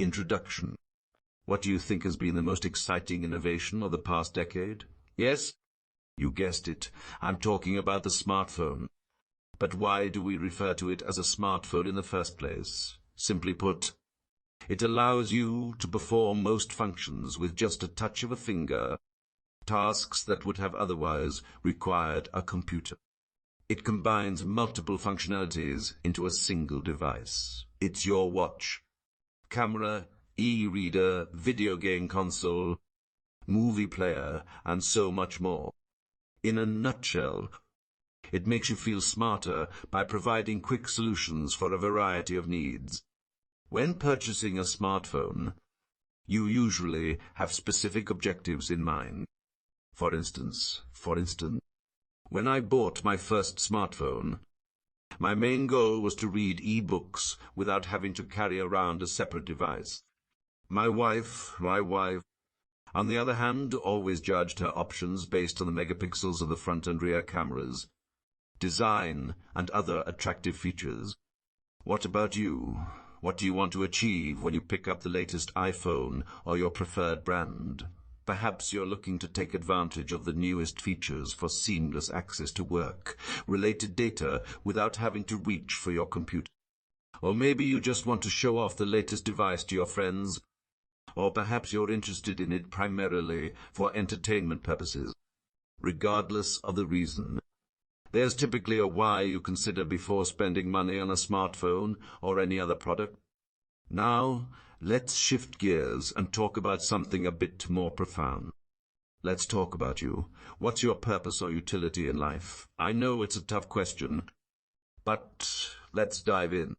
Introduction. What do you think has been the most exciting innovation of the past decade? Yes, you guessed it. I'm talking about the smartphone. But why do we refer to it as a smartphone in the first place? Simply put, it allows you to perform most functions with just a touch of a finger, tasks that would have otherwise required a computer. It combines multiple functionalities into a single device. It's your watch, camera, e-reader, video game console, movie player, and so much more. In a nutshell, it makes you feel smarter by providing quick solutions for a variety of needs. When purchasing a smartphone, you usually have specific objectives in mind. For instance, when I bought my first smartphone, my main goal was to read e-books without having to carry around a separate device. My wife, on the other hand, always judged her options based on the megapixels of the front and rear cameras, design, and other attractive features. What about you? What do you want to achieve when you pick up the latest iPhone or your preferred brand? Perhaps you're looking to take advantage of the newest features for seamless access to work-related data without having to reach for your computer. Or maybe you just want to show off the latest device to your friends. Or perhaps you're interested in it primarily for entertainment purposes. Regardless of the reason, there's typically a why you consider before spending money on a smartphone or any other product. Now, let's shift gears and talk about something a bit more profound. Let's talk about you. What's your purpose or utility in life? I know it's a tough question, but let's dive in.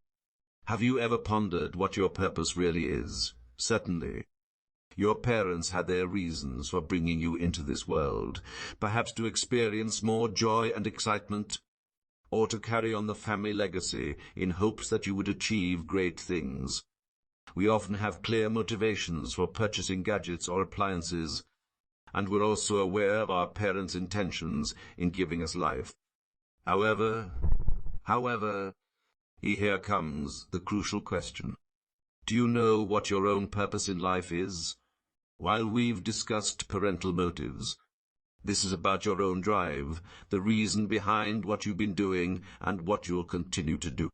Have you ever pondered what your purpose really is? Certainly. Your parents had their reasons for bringing you into this world, perhaps to experience more joy and excitement, or to carry on the family legacy in hopes that you would achieve great things. We often have clear motivations for purchasing gadgets or appliances, and we're also aware of our parents' intentions in giving us life. However, here comes the crucial question. Do you know what your own purpose in life is? While we've discussed parental motives, this is about your own drive, the reason behind what you've been doing and what you'll continue to do.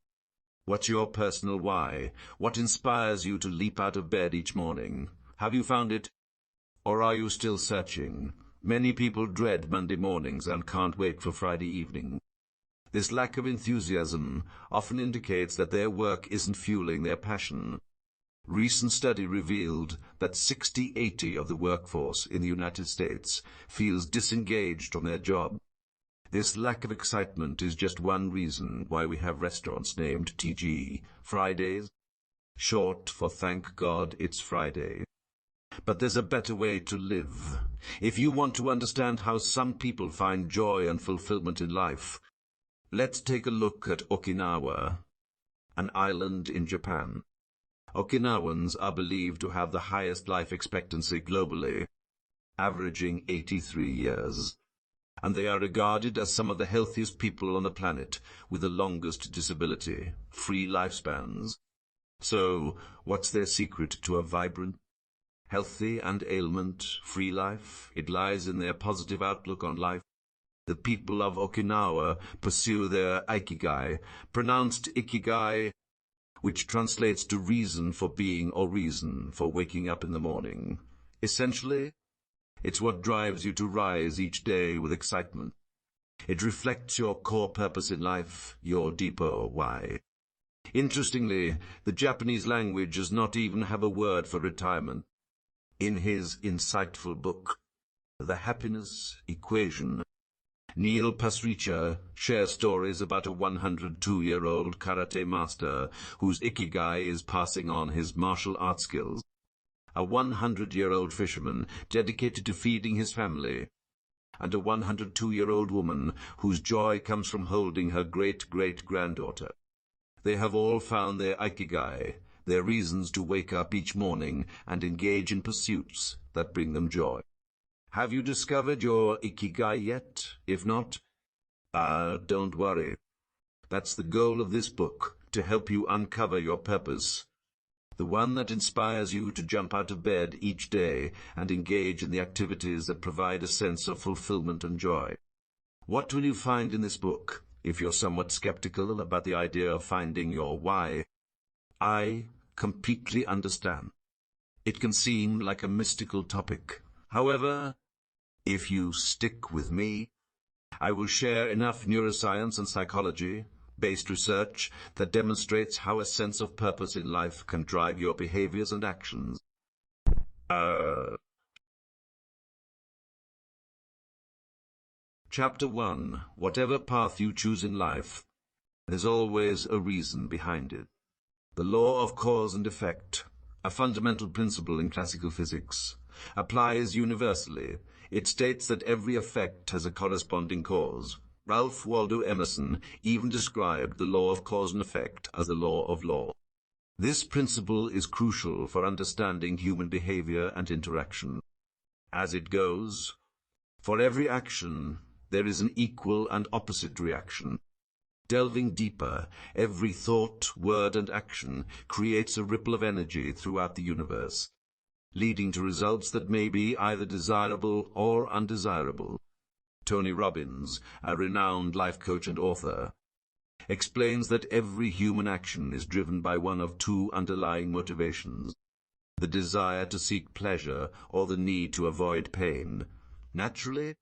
What's your personal why? What inspires you to leap out of bed each morning? Have you found it? Or are you still searching? Many people dread Monday mornings and can't wait for Friday evening. This lack of enthusiasm often indicates that their work isn't fueling their passion. Recent study revealed that 60-80% of the workforce in the United States feels disengaged from their job. This lack of excitement is just one reason why we have restaurants named TG Fridays, short for Thank God It's Friday. But there's a better way to live. If you want to understand how some people find joy and fulfillment in life, let's take a look at Okinawa, an island in Japan. Okinawans are believed to have the highest life expectancy globally, averaging 83 years. And they are regarded as some of the healthiest people on the planet, with the longest disability-free lifespans. So, what's their secret to a vibrant, healthy and ailment-free life? It lies in their positive outlook on life. The people of Okinawa pursue their ikigai, pronounced ikigai, which translates to reason for being or reason for waking up in the morning. Essentially, it's what drives you to rise each day with excitement. It reflects your core purpose in life, your deeper why. Interestingly, the Japanese language does not even have a word for retirement. In his insightful book, The Happiness Equation, Neil Pasricha shares stories about a 102-year-old karate master whose ikigai is passing on his martial arts skills, a 100-year-old fisherman dedicated to feeding his family, and a 102-year-old woman whose joy comes from holding her great-great-granddaughter. They have all found their ikigai, their reasons to wake up each morning and engage in pursuits that bring them joy. Have you discovered your ikigai yet? If not, don't worry. That's the goal of this book, to help you uncover your purpose. the one that inspires you to jump out of bed each day and engage in the activities that provide a sense of fulfillment and joy. What will you find in this book, if you're somewhat skeptical about the idea of finding your why? I completely understand. It can seem like a mystical topic. However, if you stick with me, I will share enough neuroscience and psychology-based research that demonstrates how a sense of purpose in life can drive your behaviors and actions. Chapter 1. Whatever path you choose in life, there's always a reason behind it. The law of cause and effect, a fundamental principle in classical physics, applies universally. It states that every effect has a corresponding cause. Ralph Waldo Emerson even described the law of cause and effect as the law of law. This principle is crucial for understanding human behavior and interaction. As it goes, for every action, there is an equal and opposite reaction. Delving deeper, every thought, word, and action creates a ripple of energy throughout the universe, leading to results that may be either desirable or undesirable. Tony Robbins, a renowned life coach and author, explains that every human action is driven by one of two underlying motivations: the desire to seek pleasure or the need to avoid pain. Naturally,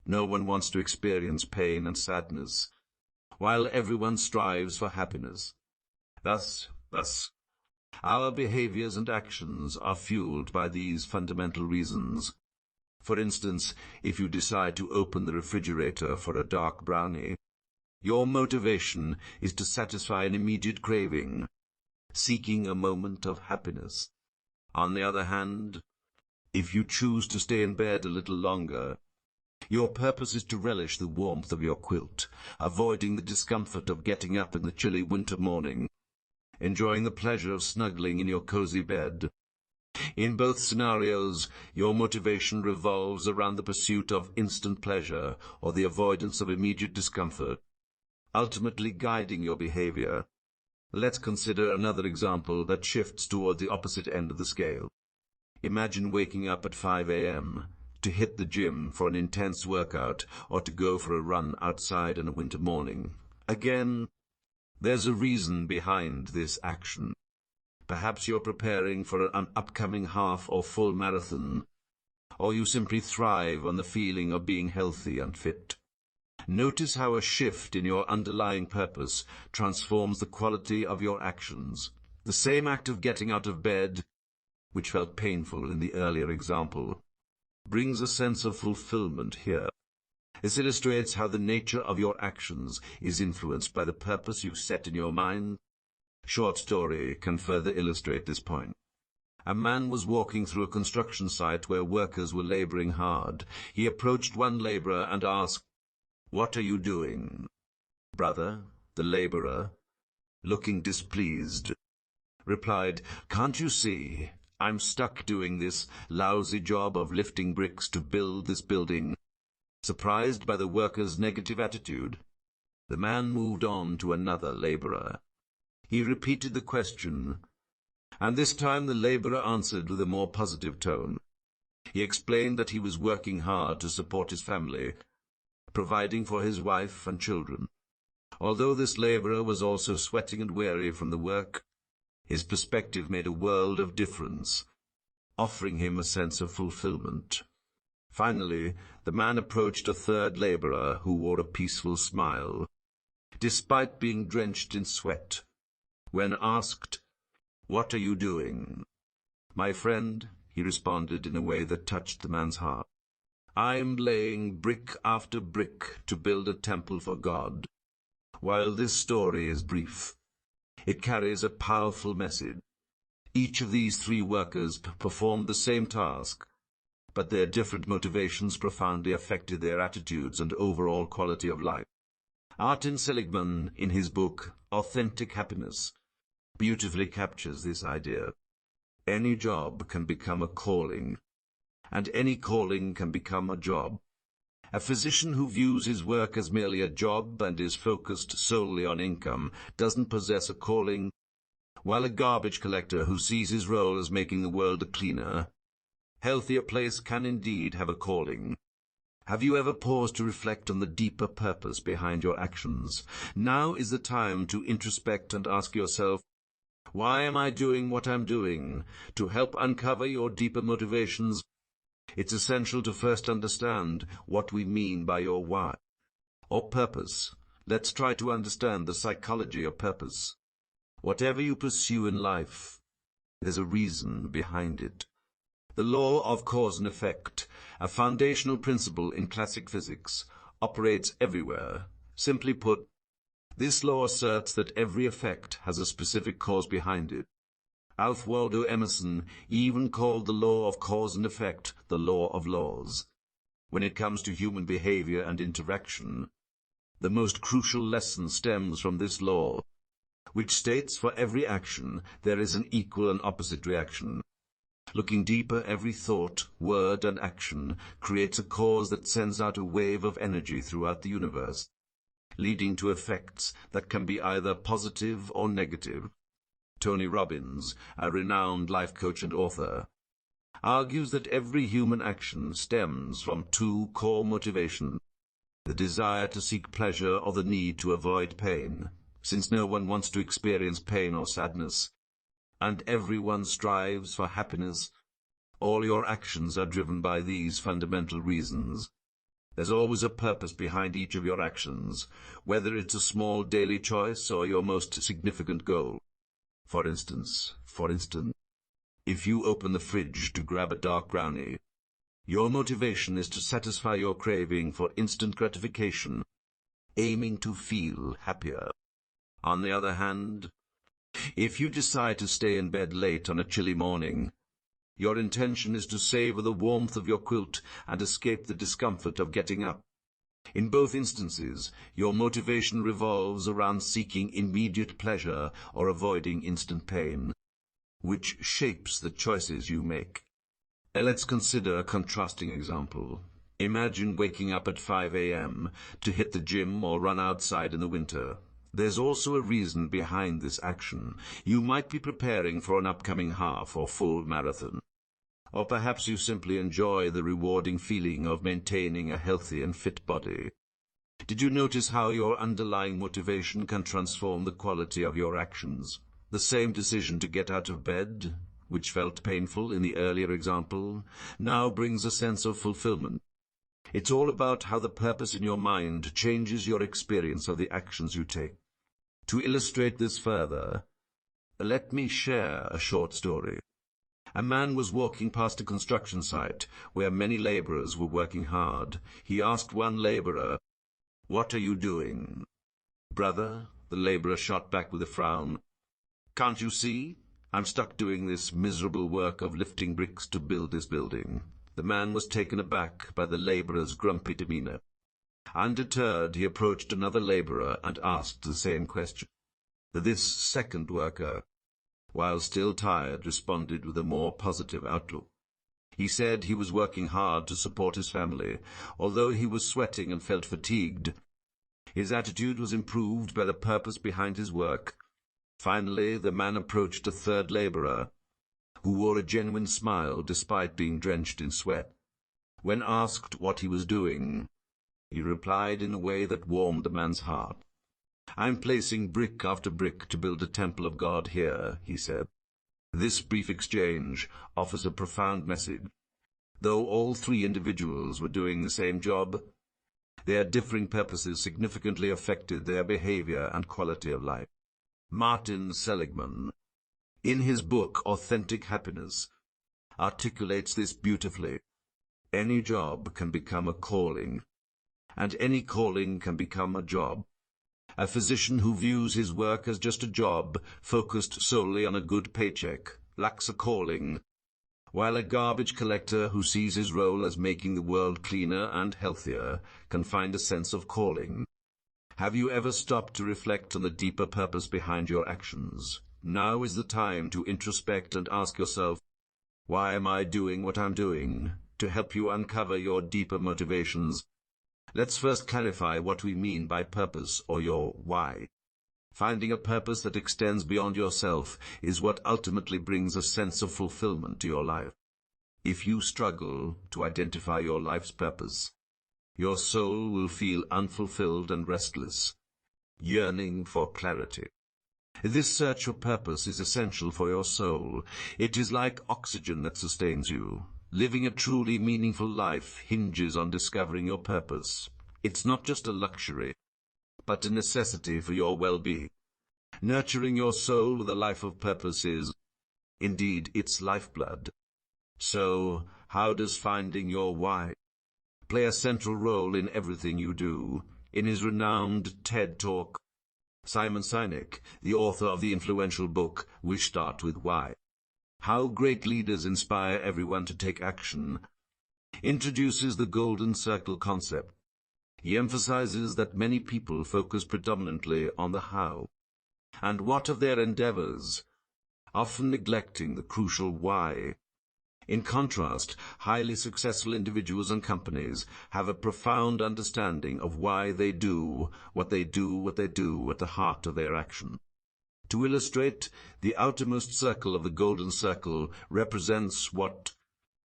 no one wants to experience pain and sadness, while everyone strives for happiness. Thus, our behaviors and actions are fueled by these fundamental reasons. For instance, if you decide to open the refrigerator for a dark brownie, your motivation is to satisfy an immediate craving, seeking a moment of happiness. On the other hand, if you choose to stay in bed a little longer, your purpose is to relish the warmth of your quilt, avoiding the discomfort of getting up in the chilly winter morning, enjoying the pleasure of snuggling in your cozy bed. In both scenarios, your motivation revolves around the pursuit of instant pleasure or the avoidance of immediate discomfort, ultimately guiding your behavior. Let's consider another example that shifts toward the opposite end of the scale. Imagine waking up at 5 a.m. to hit the gym for an intense workout or to go for a run outside in a winter morning. Again, there's a reason behind this action. Perhaps you're preparing for an upcoming half or full marathon, or you simply thrive on the feeling of being healthy and fit. Notice how a shift in your underlying purpose transforms the quality of your actions. The same act of getting out of bed, which felt painful in the earlier example, brings a sense of fulfillment here. This illustrates how the nature of your actions is influenced by the purpose you set in your mind. Short story can further illustrate this point. A man was walking through a construction site where workers were laboring hard. He approached one laborer and asked, "What are you doing?" "Brother," the laborer, looking displeased, replied, "Can't you see? I'm stuck doing this lousy job of lifting bricks to build this building." Surprised by the worker's negative attitude, the man moved on to another laborer. He repeated the question, and this time the laborer answered with a more positive tone. He explained that he was working hard to support his family, providing for his wife and children. Although this laborer was also sweating and weary from the work, his perspective made a world of difference, offering him a sense of fulfillment. Finally, the man approached a third laborer who wore a peaceful smile, despite being drenched in sweat. When asked, "What are you doing?" "My friend," he responded in a way that touched the man's heart, "I'm laying brick after brick to build a temple for God." While this story is brief, it carries a powerful message. Each of these three workers performed the same task, but their different motivations profoundly affected their attitudes and overall quality of life. Martin Seligman, in his book Authentic Happiness, beautifully captures this idea. Any job can become a calling, and any calling can become a job. A physician who views his work as merely a job and is focused solely on income doesn't possess a calling. while a garbage collector who sees his role as making the world a cleaner, healthier place can indeed have a calling. Have you ever paused to reflect on the deeper purpose behind your actions? Now is the time to introspect and ask yourself, why am I doing what I'm doing? To help uncover your deeper motivations, it's essential to first understand what we mean by your why, or purpose. Let's try to understand the psychology of purpose. Whatever you pursue in life, there's a reason behind it. The law of cause and effect, a foundational principle in classic physics, operates everywhere. Simply put, this law asserts that every effect has a specific cause behind it. Ralph Waldo Emerson even called the law of cause and effect the law of laws. When it comes to human behavior and interaction, the most crucial lesson stems from this law, which states for every action there is an equal and opposite reaction. Looking deeper, every thought, word, and action creates a cause that sends out a wave of energy throughout the universe, leading to effects that can be either positive or negative. Tony Robbins, a renowned life coach and author, argues that every human action stems from two core motivations: the desire to seek pleasure or the need to avoid pain. Since no one wants to experience pain or sadness, and everyone strives for happiness, all your actions are driven by these fundamental reasons. There's always a purpose behind each of your actions, whether it's a small daily choice or your most significant goal. For instance, if you open the fridge to grab a dark brownie, your motivation is to satisfy your craving for instant gratification, aiming to feel happier. On the other hand, if you decide to stay in bed late on a chilly morning, your intention is to savor the warmth of your quilt and escape the discomfort of getting up. In both instances, your motivation revolves around seeking immediate pleasure or avoiding instant pain, which shapes the choices you make. Let's consider a contrasting example. Imagine waking up at 5 a.m. to hit the gym or run outside in the winter. There's also a reason behind this action. You might be preparing for an upcoming half or full marathon. Or perhaps you simply enjoy the rewarding feeling of maintaining a healthy and fit body. Did you notice how your underlying motivation can transform the quality of your actions? The same decision to get out of bed, which felt painful in the earlier example, now brings a sense of fulfillment. It's all about how the purpose in your mind changes your experience of the actions you take. To illustrate this further, let me share a short story. A man was walking past a construction site where many laborers were working hard. He asked one laborer, "What are you doing?" "Brother," the laborer shot back with a frown, "can't you see? I'm stuck doing this miserable work of lifting bricks to build this building." The man was taken aback by the laborer's grumpy demeanor. Undeterred, he approached another laborer and asked the same question. This second worker, while still tired, responded with a more positive outlook. He said he was working hard to support his family. Although he was sweating and felt fatigued, his attitude was improved by the purpose behind his work. Finally, the man approached a third laborer, who wore a genuine smile despite being drenched in sweat. When asked what he was doing, he replied in a way that warmed the man's heart. "I'm placing brick after brick to build a temple of God here," he said. This brief exchange offers a profound message. Though all three individuals were doing the same job, their differing purposes significantly affected their behavior and quality of life. Martin Seligman, in his book Authentic Happiness, articulates this beautifully. Any job can become a calling, and any calling can become a job. A physician who views his work as just a job, focused solely on a good paycheck, lacks a calling, while a garbage collector who sees his role as making the world cleaner and healthier can find a sense of calling. Have you ever stopped to reflect on the deeper purpose behind your actions? Now is the time to introspect and ask yourself, why am I doing what I'm doing? To help you uncover your deeper motivations, let's first clarify what we mean by purpose or your why. Finding a purpose that extends beyond yourself is what ultimately brings a sense of fulfillment to your life. If you struggle to identify your life's purpose, your soul will feel unfulfilled and restless, yearning for clarity. This search for purpose is essential for your soul. It is like oxygen that sustains you. Living a truly meaningful life hinges on discovering your purpose. It's not just a luxury, but a necessity for your well-being. Nurturing your soul with a life of purpose is, indeed, its lifeblood. So, how does finding your why play a central role in everything you do? In his renowned TED Talk, Simon Sinek, the author of the influential book, We Start With Why, How Great Leaders Inspire Everyone to Take Action, introduces the Golden Circle concept. He emphasizes that many people focus predominantly on the how and what of their endeavors, often neglecting the crucial why. In contrast, highly successful individuals and companies have a profound understanding of why they do what they do at the heart of their action. To illustrate, the outermost circle of the Golden Circle represents what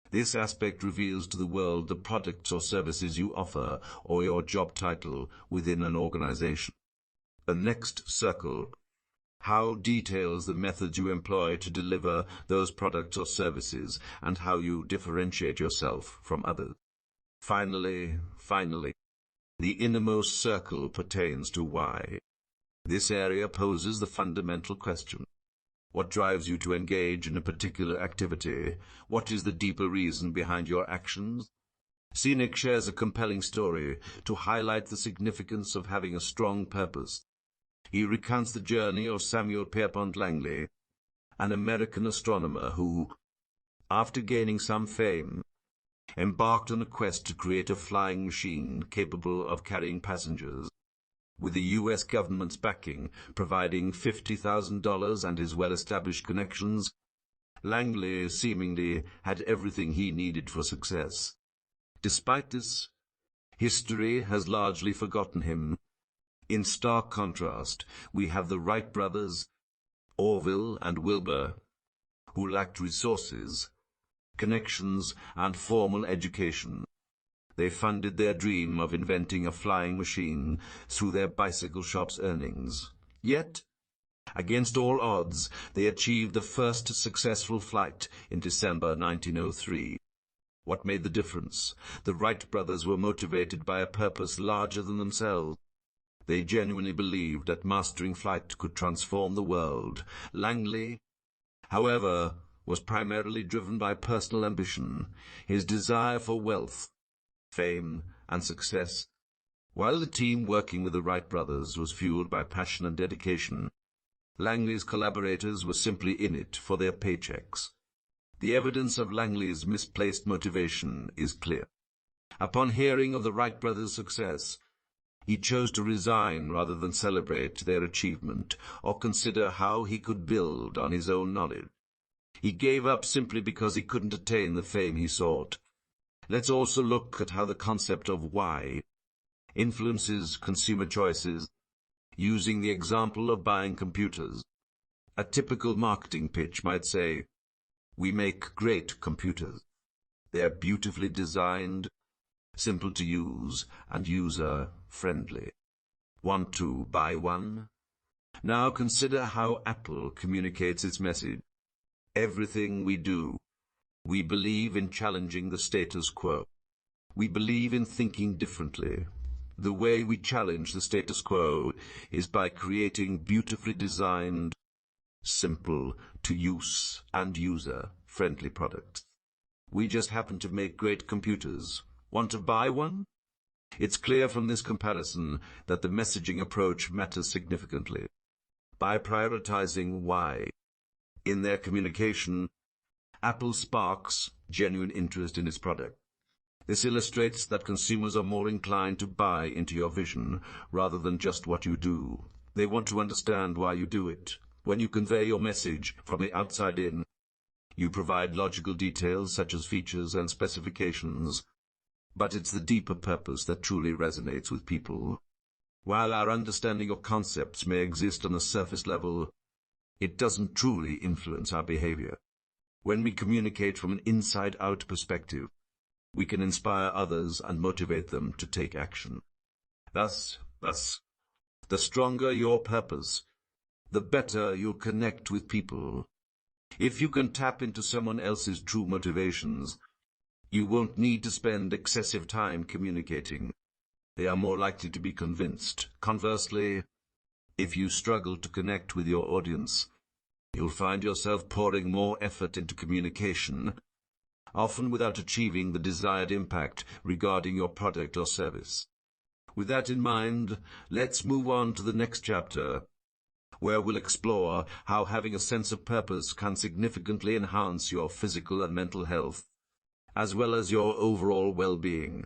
this aspect reveals to the world: the products or services you offer, or your job title within an organization. The next circle, how, details the methods you employ to deliver those products or services, and how you differentiate yourself from others. Finally, the innermost circle pertains to why. This area poses the fundamental question: what drives you to engage in a particular activity? What is the deeper reason behind your actions? Sinek shares a compelling story to highlight the significance of having a strong purpose. He recounts the journey of Samuel Pierpont Langley, an American astronomer who, after gaining some fame, embarked on a quest to create a flying machine capable of carrying passengers. With the U.S. government's backing, providing $50,000 and his well-established connections, Langley seemingly had everything he needed for success. Despite this, history has largely forgotten him. In stark contrast, we have the Wright brothers, Orville and Wilbur, who lacked resources, connections, and formal education. They funded their dream of inventing a flying machine through their bicycle shop's earnings. Yet, against all odds, they achieved the first successful flight in December 1903. What made the difference? The Wright brothers were motivated by a purpose larger than themselves. They genuinely believed that mastering flight could transform the world. Langley, however, was primarily driven by personal ambition, his desire for wealth, fame, and success. While the team working with the Wright brothers was fueled by passion and dedication, Langley's collaborators were simply in it for their paychecks. The evidence of Langley's misplaced motivation is clear. Upon hearing of the Wright brothers' success, he chose to resign rather than celebrate their achievement or consider how he could build on his own knowledge. He gave up simply because he couldn't attain the fame he sought. Let's also look at how the concept of why influences consumer choices, using the example of buying computers. A typical marketing pitch might say, "We make great computers. They're beautifully designed, simple to use, and user-friendly. Want to buy one?" Now consider how Apple communicates its message. Everything we do, we believe in challenging the status quo. We believe in thinking differently. The way we challenge the status quo is by creating beautifully designed, simple to use and user-friendly products. We just happen to make great computers. Want to buy one? It's clear from this comparison that the messaging approach matters significantly. By prioritizing why in their communication, Apple sparks genuine interest in its product. This illustrates that consumers are more inclined to buy into your vision rather than just what you do. They want to understand why you do it. When you convey your message from the outside in, you provide logical details such as features and specifications. But it's the deeper purpose that truly resonates with people. While our understanding of concepts may exist on a surface level, it doesn't truly influence our behavior. When we communicate from an inside-out perspective, we can inspire others and motivate them to take action. Thus, the stronger your purpose, the better you'll connect with people. If you can tap into someone else's true motivations, you won't need to spend excessive time communicating. They are more likely to be convinced. Conversely, if you struggle to connect with your audience, you'll find yourself pouring more effort into communication, often without achieving the desired impact regarding your product or service. With that in mind, let's move on to the next chapter, where we'll explore how having a sense of purpose can significantly enhance your physical and mental health, as well as your overall well-being.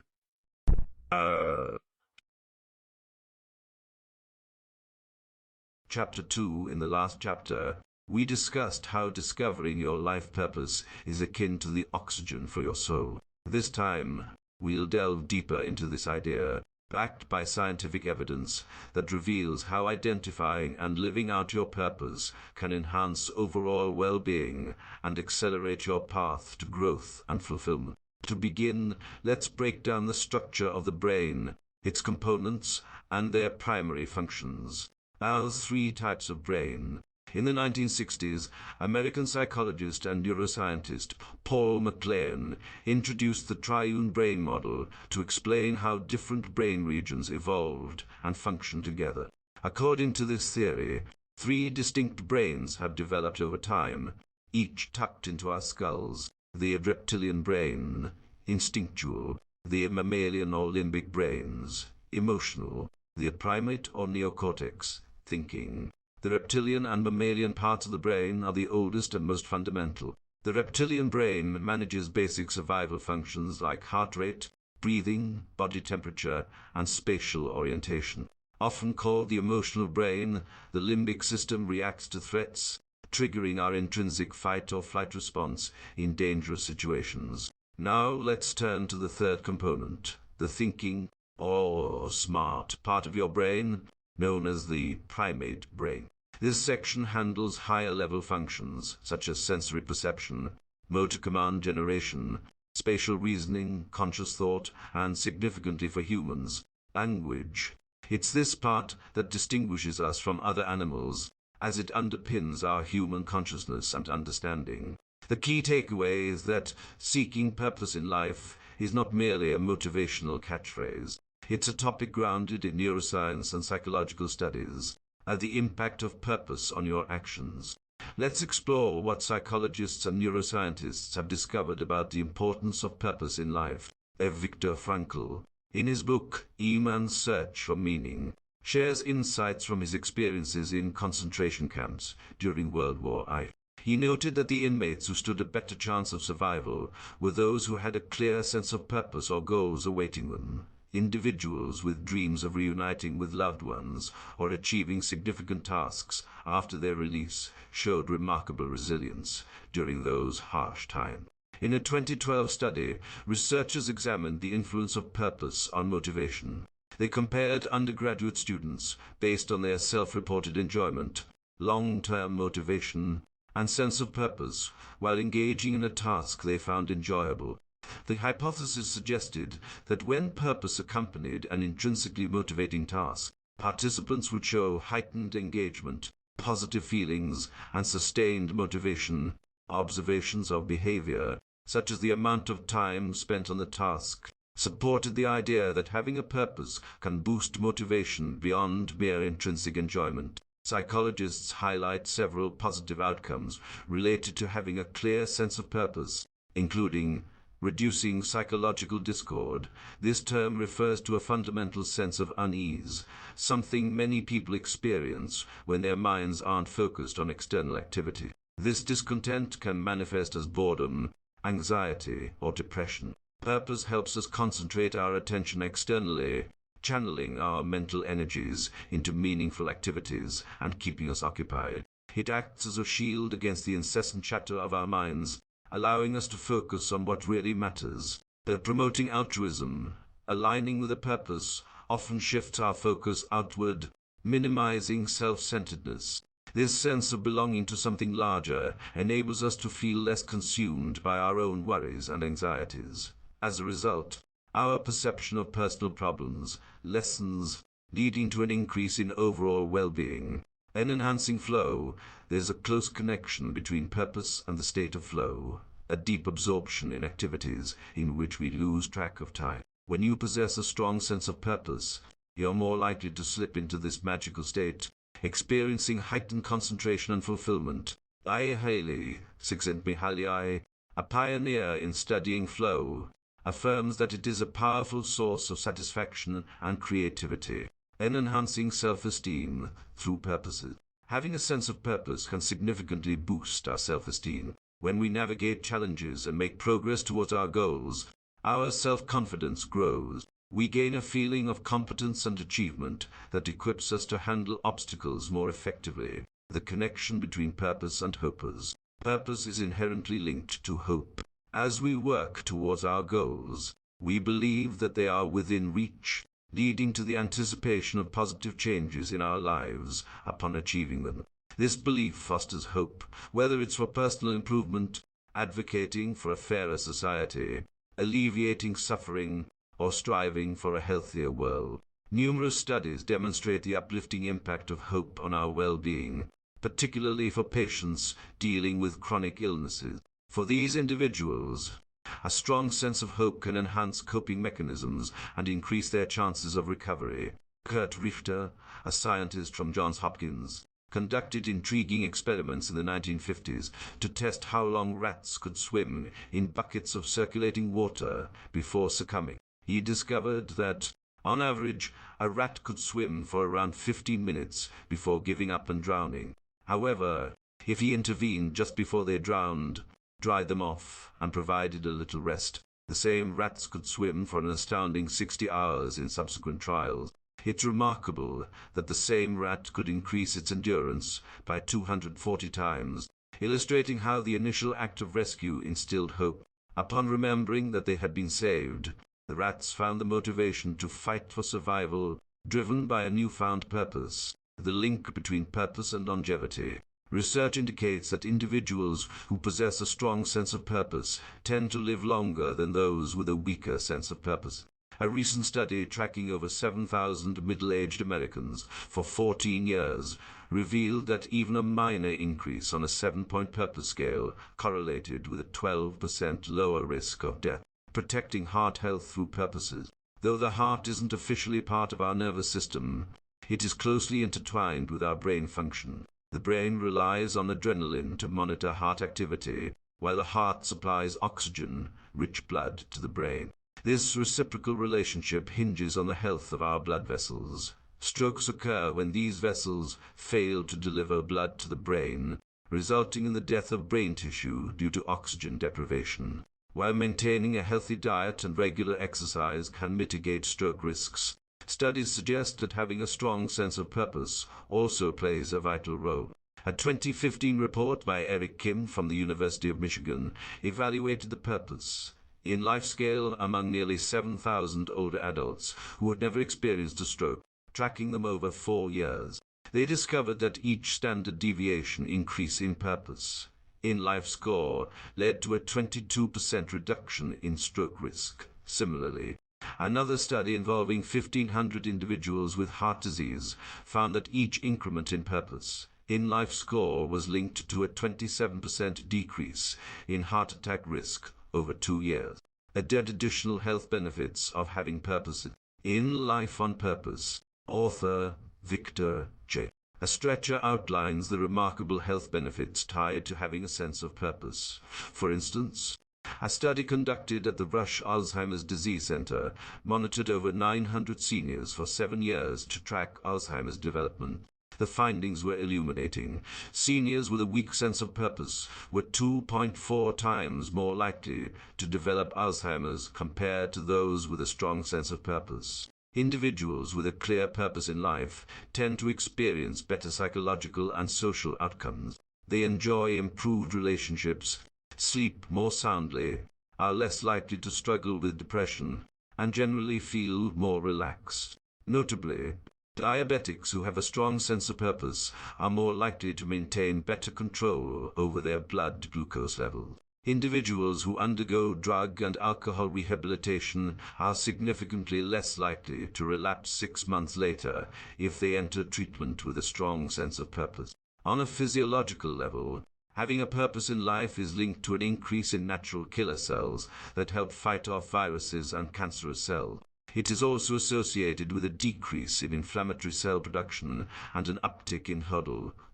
Chapter 2. In the last chapter, we discussed how discovering your life purpose is akin to the oxygen for your soul. This time, we'll delve deeper into this idea, backed by scientific evidence that reveals how identifying and living out your purpose can enhance overall well-being and accelerate your path to growth and fulfillment. To begin, let's break down the structure of the brain, its components, and their primary functions. There are three types of brain. In the 1960s, American psychologist and neuroscientist Paul MacLean introduced the triune brain model to explain how different brain regions evolved and function together. According to this theory, three distinct brains have developed over time, each tucked into our skulls: the reptilian brain, instinctual; the mammalian or limbic brains, emotional; the primate or neocortex, thinking. The reptilian and mammalian parts of the brain are the oldest and most fundamental. The reptilian brain manages basic survival functions like heart rate, breathing, body temperature, and spatial orientation. Often called the emotional brain, the limbic system reacts to threats, triggering our intrinsic fight or flight response in dangerous situations. Now let's turn to the third component, the thinking or smart part of your brain, known as the primate brain. This section handles higher-level functions, such as sensory perception, motor command generation, spatial reasoning, conscious thought, and significantly for humans, language. It's this part that distinguishes us from other animals, as it underpins our human consciousness and understanding. The key takeaway is that seeking purpose in life is not merely a motivational catchphrase. It's a topic grounded in neuroscience and psychological studies, the impact of purpose on your actions. Let's explore what psychologists and neuroscientists have discovered about the importance of purpose in life. Viktor Frankl, in his book Man's Search for Meaning, shares insights from his experiences in concentration camps during World War I. He noted that the inmates who stood a better chance of survival were those who had a clear sense of purpose or goals awaiting them. Individuals with dreams of reuniting with loved ones or achieving significant tasks after their release showed remarkable resilience during those harsh times. In a 2012 study, researchers examined the influence of purpose on motivation. They compared undergraduate students based on their self-reported enjoyment, long-term motivation, and sense of purpose while engaging in a task they found enjoyable. The hypothesis suggested that when purpose accompanied an intrinsically motivating task, participants would show heightened engagement, positive feelings, and sustained motivation. Observations of behavior, such as the amount of time spent on the task, supported the idea that having a purpose can boost motivation beyond mere intrinsic enjoyment. Psychologists highlight several positive outcomes related to having a clear sense of purpose, including reducing psychological discord. This term refers to a fundamental sense of unease, something many people experience when their minds aren't focused on external activity. This discontent can manifest as boredom, anxiety, or depression. Purpose helps us concentrate our attention externally, channeling our mental energies into meaningful activities and keeping us occupied. It acts as a shield against the incessant chatter of our minds, allowing us to focus on what really matters. Promoting altruism, aligning with a purpose, often shifts our focus outward, minimizing self-centeredness. This sense of belonging to something larger enables us to feel less consumed by our own worries and anxieties. As a result, our perception of personal problems lessens, leading to an increase in overall well-being. In enhancing flow, there's a close connection between purpose and the state of flow, a deep absorption in activities in which we lose track of time. When you possess a strong sense of purpose, you're more likely to slip into this magical state, experiencing heightened concentration and fulfillment. I. Haley, Csikszentmihalyi, a pioneer in studying flow, affirms that it is a powerful source of satisfaction and creativity. In enhancing self-esteem through purposes. Having a sense of purpose can significantly boost our self-esteem. When we navigate challenges and make progress towards our goals, our self-confidence grows. We gain a feeling of competence and achievement that equips us to handle obstacles more effectively. The connection between purpose and hopers. Purpose is inherently linked to hope. As we work towards our goals, we believe that they are within reach, leading to the anticipation of positive changes in our lives upon achieving them. This belief fosters hope, whether it's for personal improvement, advocating for a fairer society, alleviating suffering, or striving for a healthier world. Numerous studies demonstrate the uplifting impact of hope on our well-being, particularly for patients dealing with chronic illnesses. For these individuals, a strong sense of hope can enhance coping mechanisms and increase their chances of recovery. Kurt Richter, a scientist from Johns Hopkins, conducted intriguing experiments in the 1950s to test how long rats could swim in buckets of circulating water before succumbing. He discovered that, on average, a rat could swim for around 15 minutes before giving up and drowning. However, if he intervened just before they drowned, dried them off, and provided a little rest, the same rats could swim for an astounding 60 hours in subsequent trials. It's remarkable that the same rat could increase its endurance by 240 times, illustrating how the initial act of rescue instilled hope. Upon remembering that they had been saved, the rats found the motivation to fight for survival, driven by a newfound purpose. The link between purpose and longevity. Research indicates that individuals who possess a strong sense of purpose tend to live longer than those with a weaker sense of purpose. A recent study tracking over 7,000 middle-aged Americans for 14 years revealed that even a minor increase on a 7-point purpose scale correlated with a 12% lower risk of death. Protecting heart health through purposes. Though the heart isn't officially part of our nervous system, it is closely intertwined with our brain function. The brain relies on adrenaline to monitor heart activity, while the heart supplies oxygen, rich blood, to the brain. This reciprocal relationship hinges on the health of our blood vessels. Strokes occur when these vessels fail to deliver blood to the brain, resulting in the death of brain tissue due to oxygen deprivation. While maintaining a healthy diet and regular exercise can mitigate stroke risks, studies suggest that having a strong sense of purpose also plays a vital role. A 2015 report by Eric Kim from the University of Michigan evaluated the purpose in life scale among nearly 7,000 older adults who had never experienced a stroke, tracking them over 4 years. They discovered that each standard deviation increase in purpose in life score led to a 22% reduction in stroke risk. Similarly, another study involving 1,500 individuals with heart disease found that each increment in purpose in life score was linked to a 27% decrease in heart attack risk over 2 years. Additional health benefits of having purpose in life on purpose. Author Victor J. A stretcher outlines the remarkable health benefits tied to having a sense of purpose. For instance, a study conducted at the Rush Alzheimer's Disease Center monitored over 900 seniors for 7 years to track Alzheimer's development. The findings were illuminating. Seniors with a weak sense of purpose were 2.4 times more likely to develop Alzheimer's compared to those with a strong sense of purpose. Individuals with a clear purpose in life tend to experience better psychological and social outcomes. They enjoy improved relationships, sleep more soundly, are less likely to struggle with depression, and generally feel more relaxed. Notably, diabetics who have a strong sense of purpose are more likely to maintain better control over their blood glucose level. Individuals who undergo drug and alcohol rehabilitation are significantly less likely to relapse 6 months later if they enter treatment with a strong sense of purpose. On a physiological level, having a purpose in life is linked to an increase in natural killer cells that help fight off viruses and cancerous cells. It is also associated with a decrease in inflammatory cell production and an uptick in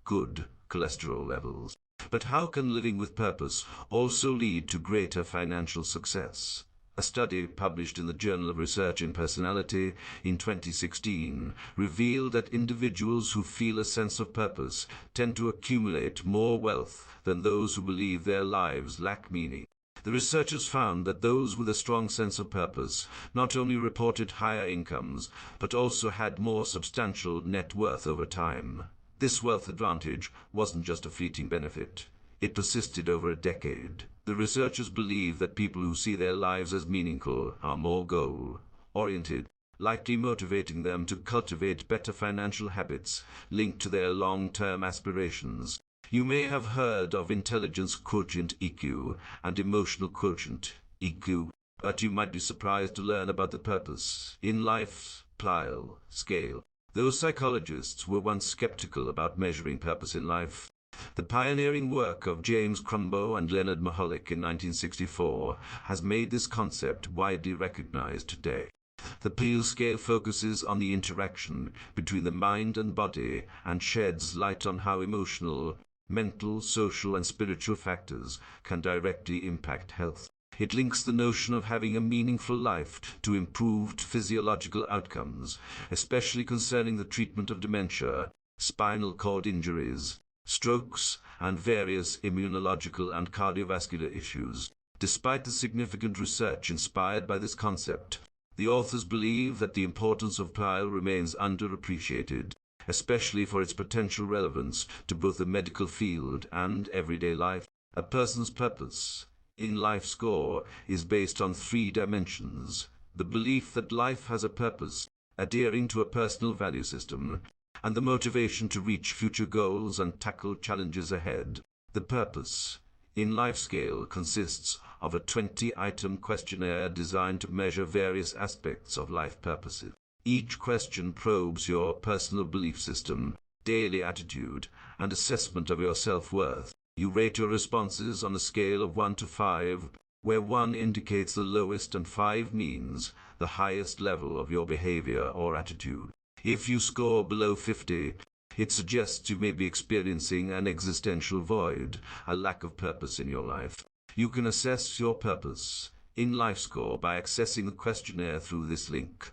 good cholesterol levels. But how can living with purpose also lead to greater financial success? A study published in the Journal of Research in Personality in 2016 revealed that individuals who feel a sense of purpose tend to accumulate more wealth than those who believe their lives lack meaning. The researchers found that those with a strong sense of purpose not only reported higher incomes, but also had more substantial net worth over time. This wealth advantage wasn't just a fleeting benefit. It persisted over a decade. The researchers believe that people who see their lives as meaningful are more goal-oriented, likely motivating them to cultivate better financial habits linked to their long-term aspirations. You may have heard of intelligence quotient (EQ) and emotional quotient (EQ), but you might be surprised to learn about the purpose in life scale. Those psychologists were once skeptical about measuring purpose in life. The pioneering work of James Crumbo and Leonard Mahalik in 1964 has made this concept widely recognized today. The Peel scale focuses on the interaction between the mind and body and sheds light on how emotional, mental, social, and spiritual factors can directly impact health. It links the notion of having a meaningful life to improved physiological outcomes, especially concerning the treatment of dementia, spinal cord injuries, strokes, and various immunological and cardiovascular issues. Despite the significant research inspired by this concept, the authors believe that the importance of Pyle remains underappreciated, especially for its potential relevance to both the medical field and everyday life. A person's purpose in life score is based on 3 dimensions: the belief that life has a purpose, adhering to a personal value system, and the motivation to reach future goals and tackle challenges ahead. The purpose in life scale consists of a 20-item questionnaire designed to measure various aspects of life purposes. Each question probes your personal belief system, daily attitude, and assessment of your self-worth. You rate your responses on a scale of 1 to 5, where 1 indicates the lowest and 5 means the highest level of your behavior or attitude. If you score below 50, it suggests you may be experiencing an existential void, a lack of purpose in your life. You can assess your purpose in life score by accessing the questionnaire through this link.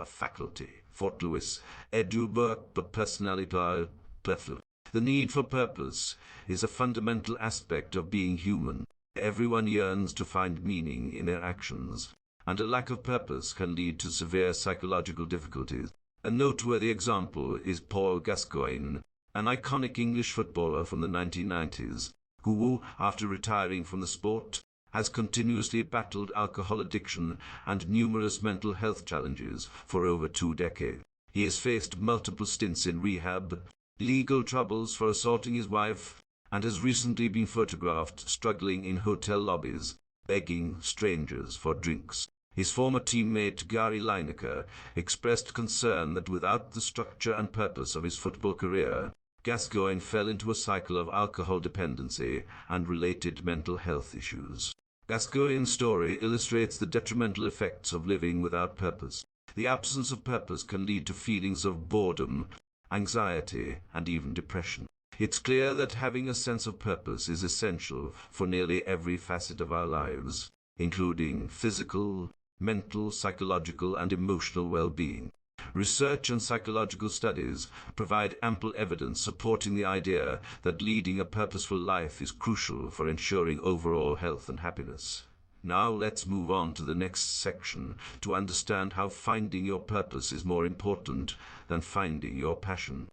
Faculty, Fort Lewis, Edinburgh, Personality, Perfect. The need for purpose is a fundamental aspect of being human. Everyone yearns to find meaning in their actions, and a lack of purpose can lead to severe psychological difficulties. A noteworthy example is Paul Gascoigne, an iconic English footballer from the 1990s, who, after retiring from the sport, has continuously battled alcohol addiction and numerous mental health challenges for over 2 decades. He has faced multiple stints in rehab, legal troubles for assaulting his wife, and has recently been photographed struggling in hotel lobbies, begging strangers for drinks. His former teammate Gary Lineker expressed concern that without the structure and purpose of his football career, Gascoigne fell into a cycle of alcohol dependency and related mental health issues. Gascoigne's story illustrates the detrimental effects of living without purpose. The absence of purpose can lead to feelings of boredom, anxiety, and even depression. It's clear that having a sense of purpose is essential for nearly every facet of our lives, including physical, mental, psychological, and emotional well-being. Research and psychological studies provide ample evidence supporting the idea that leading a purposeful life is crucial for ensuring overall health and happiness. Now let's move on to the next section to understand how finding your purpose is more important than finding your passion.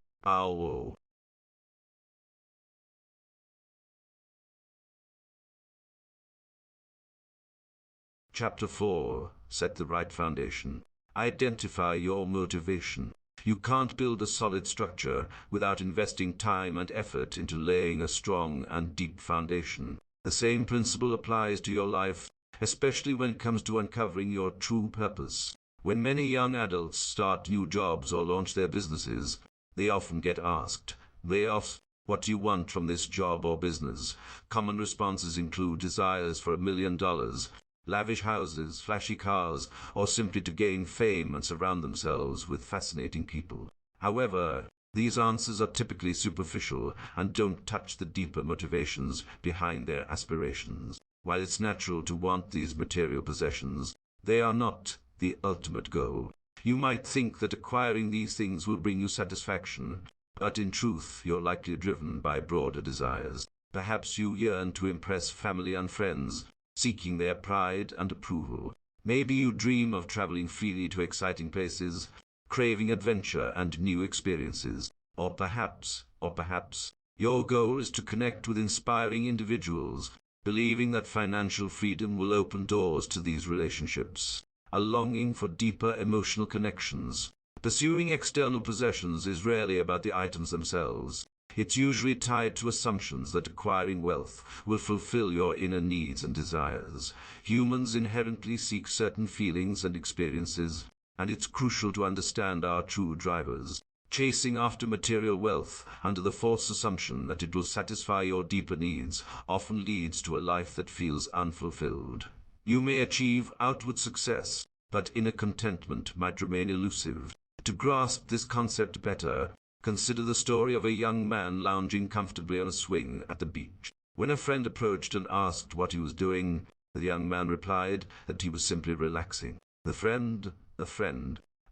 Chapter 4. Set the right foundation. Identify your motivation. You can't build a solid structure without investing time and effort into laying a strong and deep foundation. The same principle applies to your life, especially when it comes to uncovering your true purpose. When many young adults start new jobs or launch their businesses, they often get asked, what do you want from this job or business? Common responses include desires for $1 million, lavish houses, flashy cars, or simply to gain fame and surround themselves with fascinating people. However, these answers are typically superficial and don't touch the deeper motivations behind their aspirations. While it's natural to want these material possessions, they are not the ultimate goal. You might think that acquiring these things will bring you satisfaction, but in truth, you're likely driven by broader desires. Perhaps you yearn to impress family and friends, seeking their pride and approval. Maybe you dream of traveling freely to exciting places, craving adventure and new experiences. Or perhaps, your goal is to connect with inspiring individuals, believing that financial freedom will open doors to these relationships. A longing for deeper emotional connections. Pursuing external possessions is rarely about the items themselves. It's usually tied to assumptions that acquiring wealth will fulfill your inner needs and desires. Humans inherently seek certain feelings and experiences, and it's crucial to understand our true drivers. Chasing after material wealth under the false assumption that it will satisfy your deeper needs often leads to a life that feels unfulfilled. You may achieve outward success, but inner contentment might remain elusive. To grasp this concept better, consider the story of a young man lounging comfortably on a swing at the beach. When a friend approached and asked what he was doing, the young man replied that he was simply relaxing. A friend,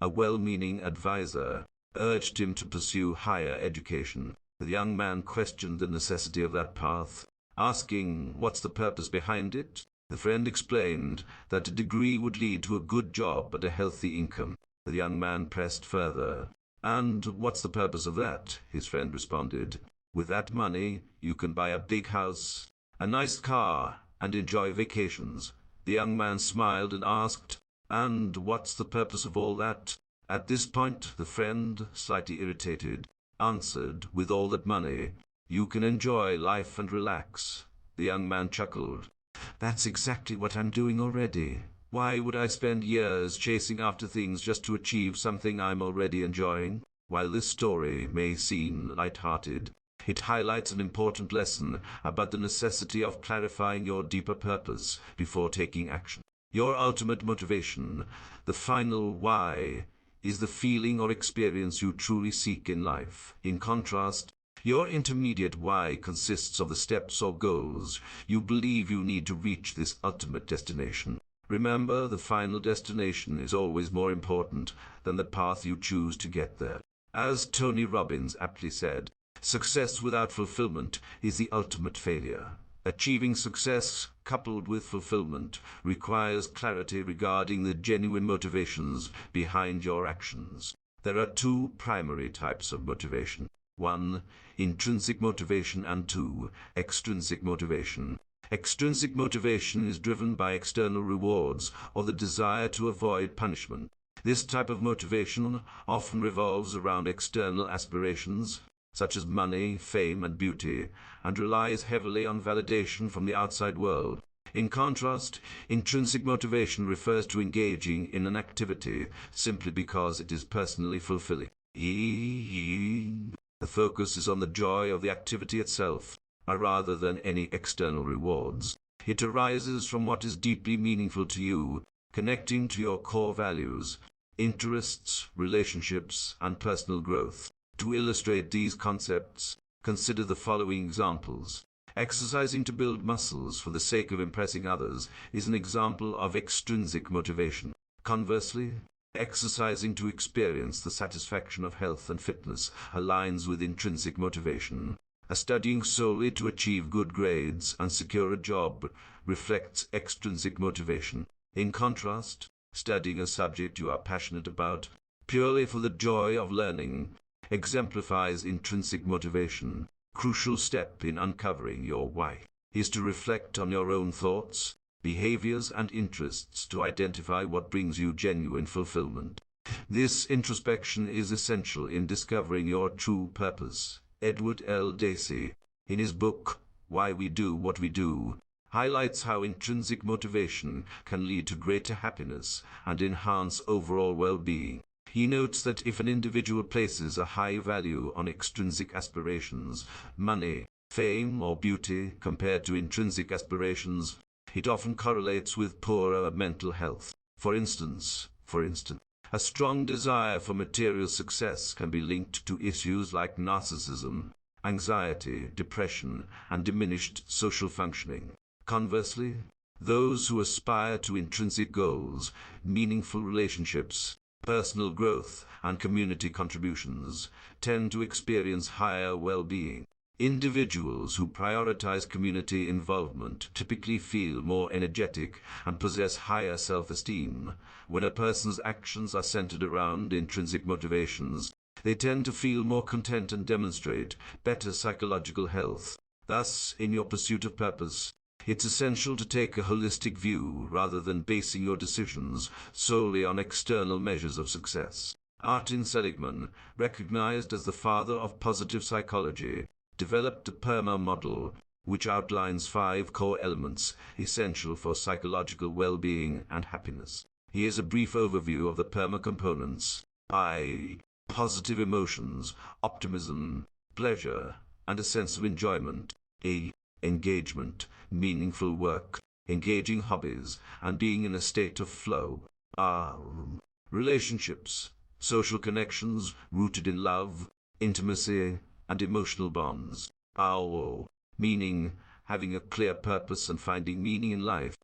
a well-meaning advisor, urged him to pursue higher education. The young man questioned the necessity of that path, asking, "What's the purpose behind it?" The friend explained that a degree would lead to a good job and a healthy income. The young man pressed further. "And what's the purpose of that?" His friend responded. "With that money, you can buy a big house, a nice car, and enjoy vacations." The young man smiled and asked, "And what's the purpose of all that?" At this point, the friend, slightly irritated, answered, "With all that money, you can enjoy life and relax." The young man chuckled. "That's exactly what I'm doing already. Why would I spend years chasing after things just to achieve something I'm already enjoying?" While this story may seem light-hearted, it highlights an important lesson about the necessity of clarifying your deeper purpose before taking action. Your ultimate motivation, the final why, is the feeling or experience you truly seek in life. In contrast, your intermediate why consists of the steps or goals you believe you need to reach this ultimate destination. Remember, the final destination is always more important than the path you choose to get there. As Tony Robbins aptly said, success without fulfillment is the ultimate failure. Achieving success coupled with fulfillment requires clarity regarding the genuine motivations behind your actions. There are two primary types of motivation. 1. Intrinsic motivation, and 2. Extrinsic motivation. Extrinsic motivation is driven by external rewards or the desire to avoid punishment. This type of motivation often revolves around external aspirations, such as money, fame, and beauty, and relies heavily on validation from the outside world. In contrast, intrinsic motivation refers to engaging in an activity simply because it is personally fulfilling. The focus is on the joy of the activity itself, rather than any external rewards. It arises from what is deeply meaningful to you, connecting to your core values, interests, relationships, and personal growth. To illustrate these concepts, consider the following examples. Exercising to build muscles for the sake of impressing others is an example of extrinsic motivation. Conversely, exercising to experience the satisfaction of health and fitness aligns with intrinsic motivation. Studying solely to achieve good grades and secure a job reflects extrinsic motivation. In contrast, studying a subject you are passionate about, purely for the joy of learning, exemplifies intrinsic motivation. Crucial step in uncovering your why is to reflect on your own thoughts, behaviors, and interests to identify what brings you genuine fulfillment. This introspection is essential in discovering your true purpose. Edward L. Dacey, in his book, Why We Do What We Do, highlights how intrinsic motivation can lead to greater happiness and enhance overall well-being. He notes that if an individual places a high value on extrinsic aspirations, money, fame, or beauty, compared to intrinsic aspirations, it often correlates with poorer mental health. For instance, a strong desire for material success can be linked to issues like narcissism, anxiety, depression, and diminished social functioning. Conversely, those who aspire to intrinsic goals, meaningful relationships, personal growth, and community contributions, tend to experience higher well-being. Individuals who prioritize community involvement typically feel more energetic and possess higher self-esteem. When a person's actions are centered around intrinsic motivations, they tend to feel more content and demonstrate better psychological health. Thus, in your pursuit of purpose, it's essential to take a holistic view rather than basing your decisions solely on external measures of success. Martin Seligman, recognized as the father of positive psychology, developed a PERMA model, which outlines 5 core elements essential for psychological well-being and happiness. Here's a brief overview of the PERMA components. Positive emotions, optimism, pleasure, and a sense of enjoyment. Engagement, meaningful work, engaging hobbies, and being in a state of flow. Relationships, social connections rooted in love, intimacy, and emotional bonds. Meaning, having a clear purpose and finding meaning in life.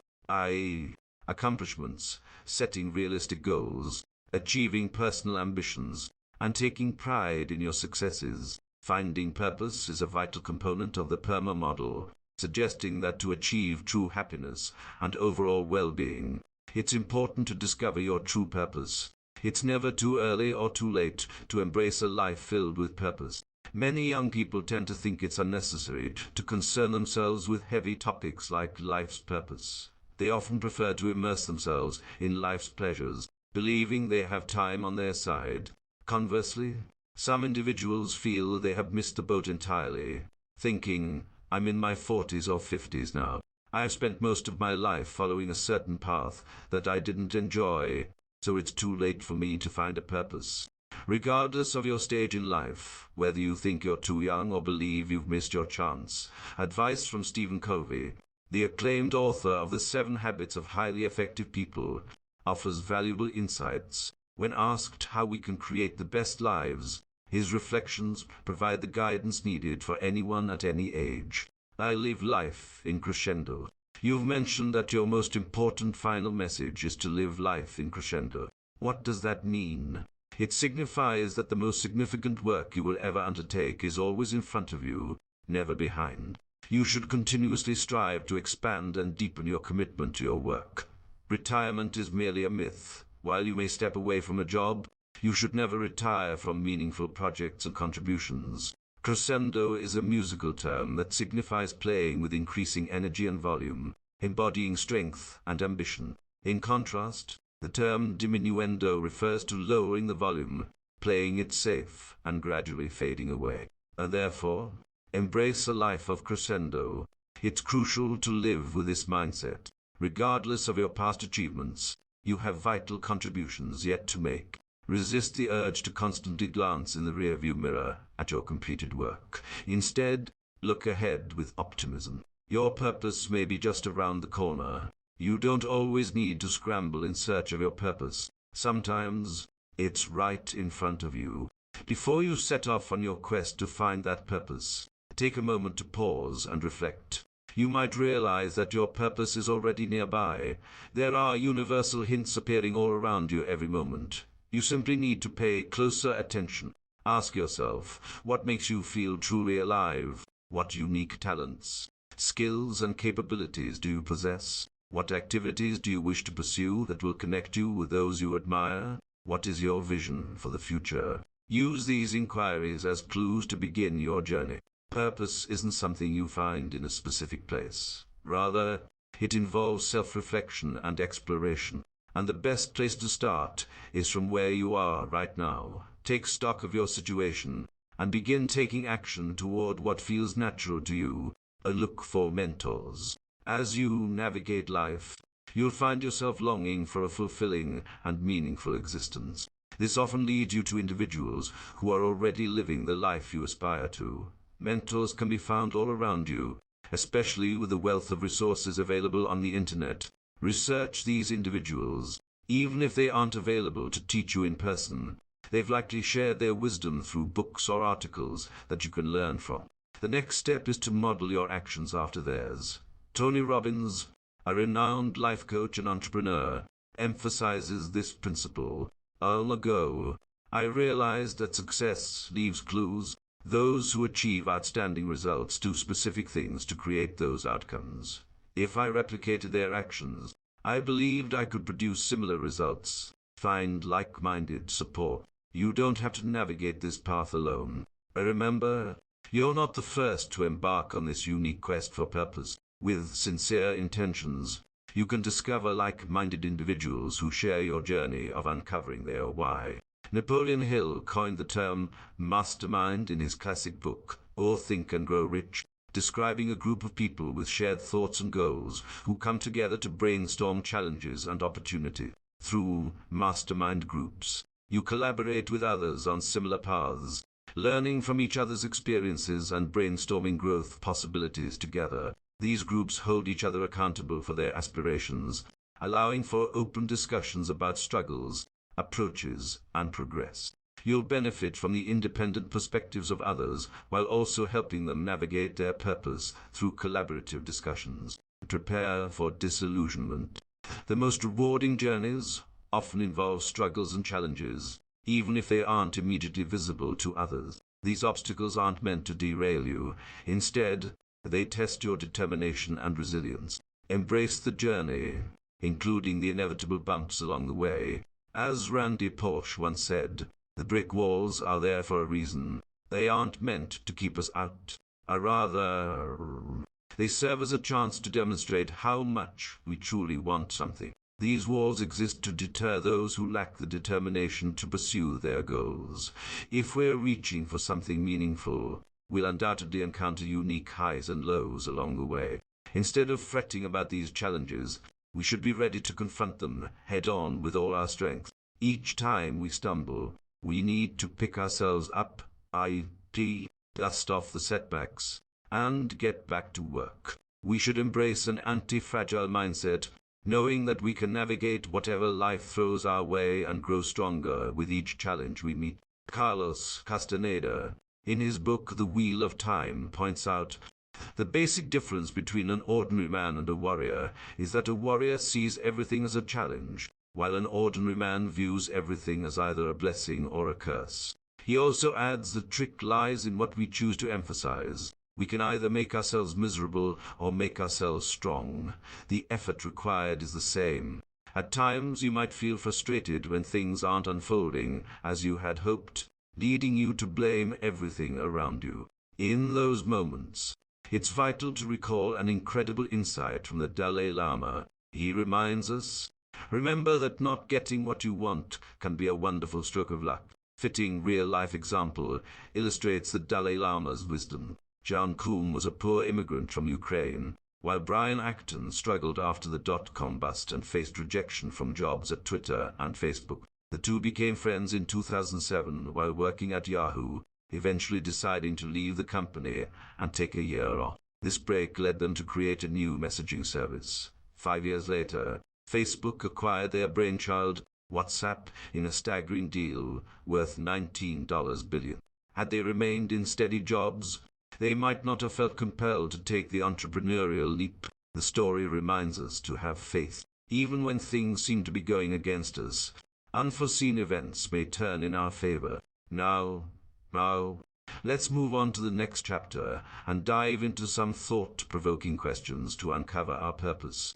Accomplishments, setting realistic goals, achieving personal ambitions, and taking pride in your successes. Finding purpose is a vital component of the PERMA model, suggesting that to achieve true happiness and overall well-being, it's important to discover your true purpose. It's never too early or too late to embrace a life filled with purpose. Many young people tend to think it's unnecessary to concern themselves with heavy topics like life's purpose. They often prefer to immerse themselves in life's pleasures, believing they have time on their side. Conversely, some individuals feel they have missed the boat entirely, thinking, I'm in my 40s or 50s now. I have spent most of my life following a certain path that I didn't enjoy, so it's too late for me to find a purpose. Regardless of your stage in life, whether you think you're too young or believe you've missed your chance, advice from Stephen Covey, the acclaimed author of The 7 Habits of Highly Effective People, offers valuable insights. When asked how we can create the best lives, his reflections provide the guidance needed for anyone at any age. I live life in crescendo. You've mentioned that your most important final message is to live life in crescendo. What does that mean? It signifies that the most significant work you will ever undertake is always in front of you, never behind. You should continuously strive to expand and deepen your commitment to your work. Retirement is merely a myth. While you may step away from a job, you should never retire from meaningful projects and contributions. Crescendo is a musical term that signifies playing with increasing energy and volume, embodying strength and ambition. In contrast, the term diminuendo refers to lowering the volume, playing it safe, and gradually fading away. And therefore, embrace a life of crescendo. It's crucial to live with this mindset. Regardless of your past achievements, you have vital contributions yet to make. Resist the urge to constantly glance in the rearview mirror at your completed work. Instead, look ahead with optimism. Your purpose may be just around the corner. You don't always need to scramble in search of your purpose. Sometimes, it's right in front of you. Before you set off on your quest to find that purpose, take a moment to pause and reflect. You might realize that your purpose is already nearby. There are universal hints appearing all around you every moment. You simply need to pay closer attention. Ask yourself, what makes you feel truly alive? What unique talents, skills, and capabilities do you possess? What activities do you wish to pursue that will connect you with those you admire? What is your vision for the future? Use these inquiries as clues to begin your journey. Purpose isn't something you find in a specific place. Rather, It involves self-reflection and exploration. And the best place to start is from where you are right now. Take stock of your situation and begin taking action toward what feels natural to you. Look for mentors. As you navigate life, you'll find yourself longing for a fulfilling and meaningful existence. This often leads you to individuals who are already living the life you aspire to. Mentors can be found all around you, especially with the wealth of resources available on the internet. Research these individuals. Even if they aren't available to teach you in person, they've likely shared their wisdom through books or articles that you can learn from. The next step is to model your actions after theirs. Tony Robbins, a renowned life coach and entrepreneur, emphasizes this principle. Long ago, I realized that success leaves clues. Those who achieve outstanding results do specific things to create those outcomes. If I replicated their actions, I believed I could produce similar results. Find like-minded support. You don't have to navigate this path alone. Remember, you're not the first to embark on this unique quest for purpose. With sincere intentions, you can discover like-minded individuals who share your journey of uncovering their why. Napoleon Hill coined the term mastermind in his classic book, Think and Grow Rich, describing a group of people with shared thoughts and goals who come together to brainstorm challenges and opportunity. Through mastermind groups, you collaborate with others on similar paths, learning from each other's experiences and brainstorming growth possibilities together. These groups hold each other accountable for their aspirations, allowing for open discussions about struggles, approaches, and progress. You'll benefit from the independent perspectives of others while also helping them navigate their purpose through collaborative discussions. Prepare for disillusionment. The most rewarding journeys often involve struggles and challenges, even if they aren't immediately visible to others. These obstacles aren't meant to derail you. Instead, they test your determination and resilience. Embrace the journey, including the inevitable bumps along the way. As Randy Pausch once said, the brick walls are there for a reason. They aren't meant to keep us out. Rather, they serve as a chance to demonstrate how much we truly want something. These walls exist to deter those who lack the determination to pursue their goals. If we're reaching for something meaningful, we'll undoubtedly encounter unique highs and lows along the way. Instead of fretting about these challenges, we should be ready to confront them head-on with all our strength. Each time we stumble, we need to pick ourselves up, i.e., dust off the setbacks, and get back to work. We should embrace an anti-fragile mindset, knowing that we can navigate whatever life throws our way and grow stronger with each challenge we meet. Carlos Castaneda, in his book The Wheel of Time, points out, the basic difference between an ordinary man and a warrior is that a warrior sees everything as a challenge, while an ordinary man views everything as either a blessing or a curse. He also adds the trick lies in what we choose to emphasize. We can either make ourselves miserable or make ourselves strong. The effort required is the same. At times you might feel frustrated when things aren't unfolding as you had hoped, leading you to blame everything around you. In those moments, it's vital to recall an incredible insight from the Dalai Lama. He reminds us, remember that not getting what you want can be a wonderful stroke of luck. Fitting real-life example illustrates the Dalai Lama's wisdom. John Kuhn was a poor immigrant from Ukraine, while Brian Acton struggled after the dot-com bust and faced rejection from jobs at Twitter and Facebook. The two became friends in 2007 while working at Yahoo, eventually deciding to leave the company and take a year off. This break led them to create a new messaging service. 5 years later, Facebook acquired their brainchild, WhatsApp, in a staggering deal worth $19 billion. Had they remained in steady jobs, they might not have felt compelled to take the entrepreneurial leap. The story reminds us to have faith. Even when things seem to be going against us, unforeseen events may turn in our favor. Now, let's move on to the next chapter and dive into some thought-provoking questions to uncover our purpose.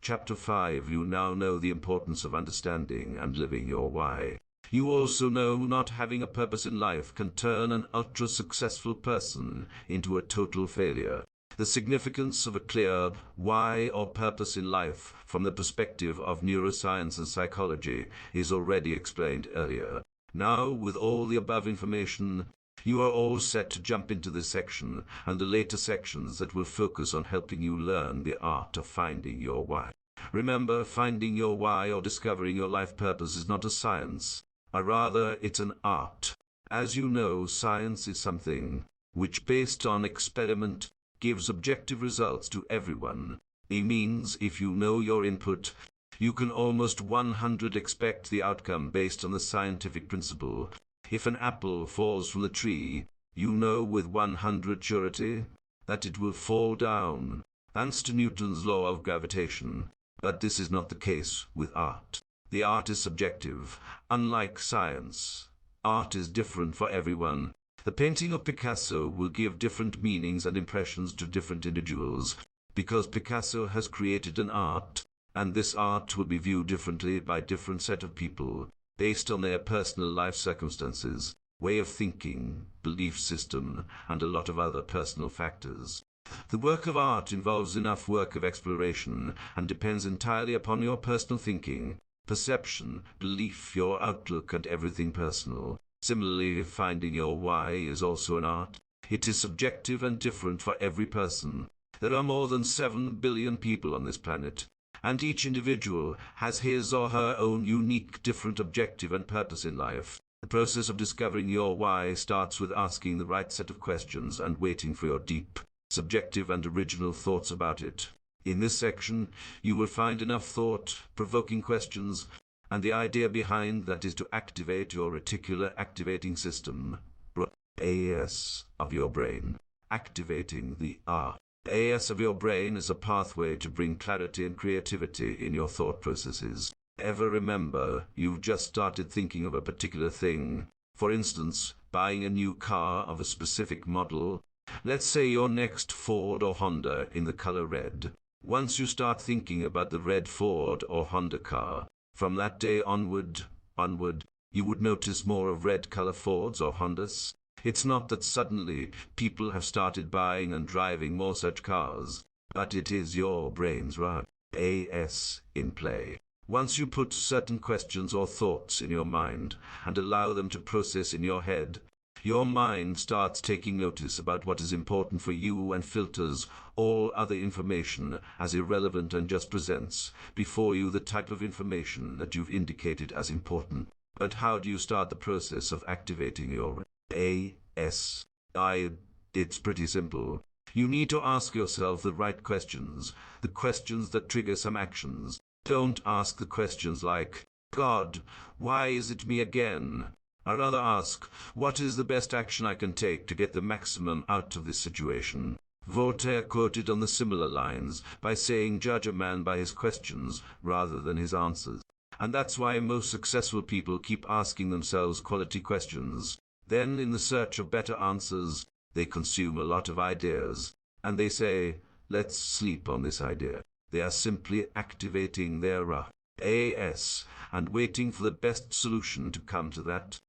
Chapter 5. You now know the importance of understanding and living your why. You also know not having a purpose in life can turn an ultra-successful person into a total failure. The significance of a clear why or purpose in life from the perspective of neuroscience and psychology is already explained earlier. Now, with all the above information, you are all set to jump into this section and the later sections that will focus on helping you learn the art of finding your why. Remember, finding your why or discovering your life purpose is not a science, or rather it's an art. As you know, science is something which, based on experiment, gives objective results to everyone. It means if you know your input, you can almost 100% expect the outcome based on the scientific principle. If an apple falls from the tree, you know with 100% surety that it will fall down, thanks to Newton's law of gravitation. But this is not the case with art. The art is subjective. Unlike science, art is different for everyone. The painting of Picasso will give different meanings and impressions to different individuals, because Picasso has created an art, and this art will be viewed differently by different set of people, based on their personal life circumstances, way of thinking, belief system, and a lot of other personal factors. The work of art involves enough work of exploration and depends entirely upon your personal thinking, perception, belief, your outlook, and everything personal. Similarly, finding your why is also an art. It is subjective and different for every person. There are more than 7 billion people on this planet, and each individual has his or her own unique, different objective and purpose in life. The process of discovering your why starts with asking the right set of questions and waiting for your deep, subjective and original thoughts about it. In this section, you will find enough thought-provoking questions, and the idea behind that is to activate your reticular activating system, AS, of your brain. Activating the AS of your brain is a pathway to bring clarity and creativity in your thought processes. Ever remember, you've just started thinking of a particular thing. For instance, buying a new car of a specific model. Let's say your next Ford or Honda in the color red. Once you start thinking about the red Ford or Honda car, from that day onward, you would notice more of red color Fords or Hondas. It's not that suddenly people have started buying and driving more such cars, but it is your brain's AS in play. Once you put certain questions or thoughts in your mind and allow them to process in your head, your mind starts taking notice about what is important for you and filters all other information as irrelevant and just presents before you the type of information that you've indicated as important. But how do you start the process of activating your AS? It's pretty simple. You need to ask yourself the right questions, the questions that trigger some actions. Don't ask the questions like, God, why is it me again? I'd rather ask, what is the best action I can take to get the maximum out of this situation? Voltaire quoted on the similar lines by saying, judge a man by his questions rather than his answers. And that's why most successful people keep asking themselves quality questions. Then, in the search of better answers, they consume a lot of ideas, and they say, let's sleep on this idea. They are simply activating their AS and waiting for the best solution to come to that.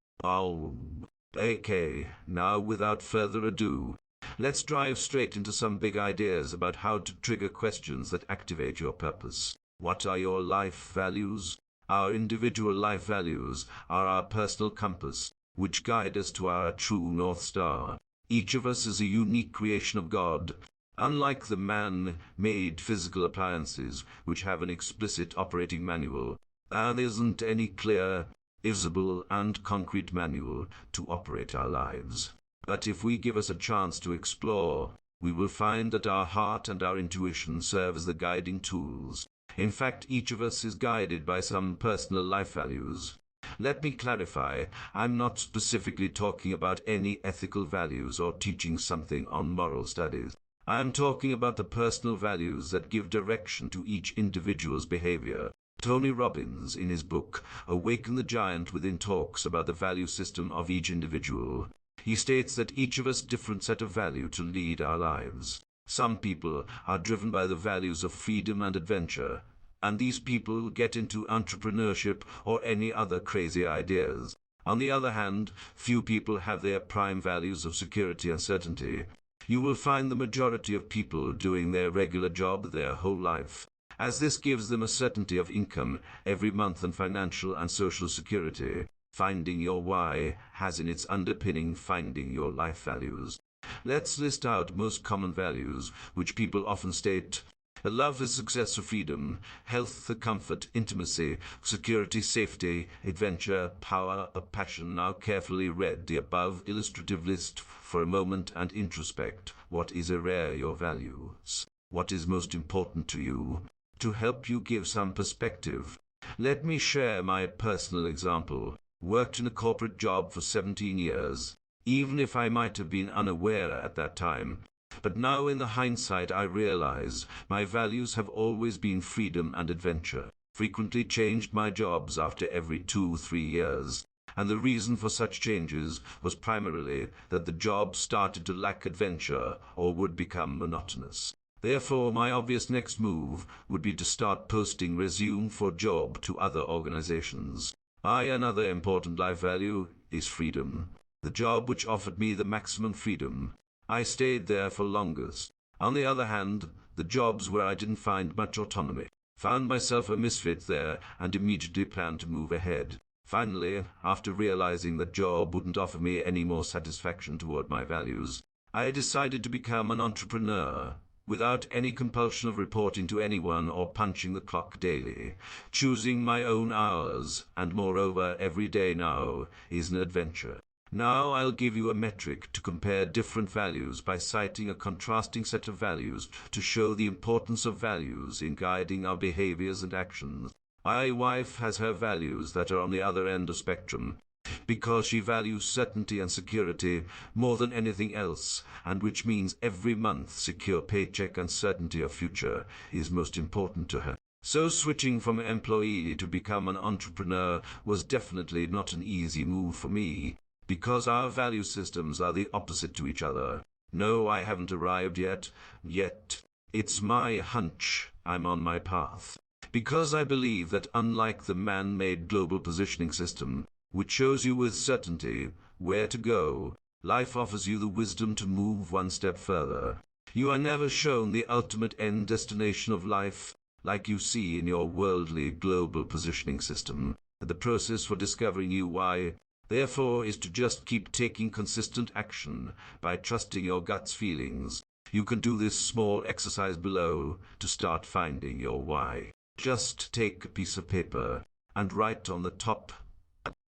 Okay, now without further ado, let's dive straight into some big ideas about how to trigger questions that activate your purpose. What are your life values? Our individual life values are our personal compass, which guide us to our true North Star. Each of us is a unique creation of God. Unlike the man-made physical appliances, which have an explicit operating manual, there isn't any clear, visible, and concrete manual to operate our lives. But if we give us a chance to explore, we will find that our heart and our intuition serve as the guiding tools. In fact, each of us is guided by some personal life values. Let me clarify, I'm not specifically talking about any ethical values or teaching something on moral studies. I'm talking about the personal values that give direction to each individual's behavior. Tony Robbins, in his book, Awaken the Giant Within, talks about the value system of each individual. He states that each of us has a different set of value to lead our lives. Some people are driven by the values of freedom and adventure. and these people get into entrepreneurship or any other crazy ideas. On the other hand, few people have their prime values of security and certainty. You will find the majority of people doing their regular job their whole life, as this gives them a certainty of income every month and financial and social security. Finding your why has in its underpinning finding your life values. Let's list out most common values, which people often state. Love is success or freedom, health, comfort, intimacy, security, safety, adventure, power, a passion. Now carefully read the above illustrative list for a moment and introspect. What is your values? What is most important to you? To help you give some perspective, let me share my personal example. Worked in a corporate job for 17 years, even if I might have been unaware at that time. But now in the hindsight I realize my values have always been freedom and adventure. Frequently changed my jobs after every 2-3 years. And the reason for such changes was primarily that the job started to lack adventure or would become monotonous. Therefore, my obvious next move would be to start posting resume for job to other organizations. Another important life value is freedom. The job which offered me the maximum freedom, I stayed there for longest. On the other hand, the jobs where I didn't find much autonomy, found myself a misfit there and immediately planned to move ahead. Finally, after realizing that job wouldn't offer me any more satisfaction toward my values, I decided to become an entrepreneur, without any compulsion of reporting to anyone or punching the clock daily, choosing my own hours, and moreover every day now is an adventure. Now I'll give you a metric to compare different values by citing a contrasting set of values to show the importance of values in guiding our behaviors and actions. My wife has her values that are on the other end of spectrum, because she values certainty and security more than anything else, and which means every month secure paycheck and certainty of future is most important to her. So switching from an employee to become an entrepreneur was definitely not an easy move for me, because our value systems are the opposite to each other. No, I haven't arrived yet. It's my hunch I'm on my path. Because I believe that unlike the man-made global positioning system, which shows you with certainty where to go, life offers you the wisdom to move one step further. You are never shown the ultimate end destination of life, like you see in your worldly global positioning system. The process for discovering you why, therefore, is to just keep taking consistent action by trusting your gut's feelings. You can do this small exercise below to start finding your why. Just take a piece of paper and write on the top,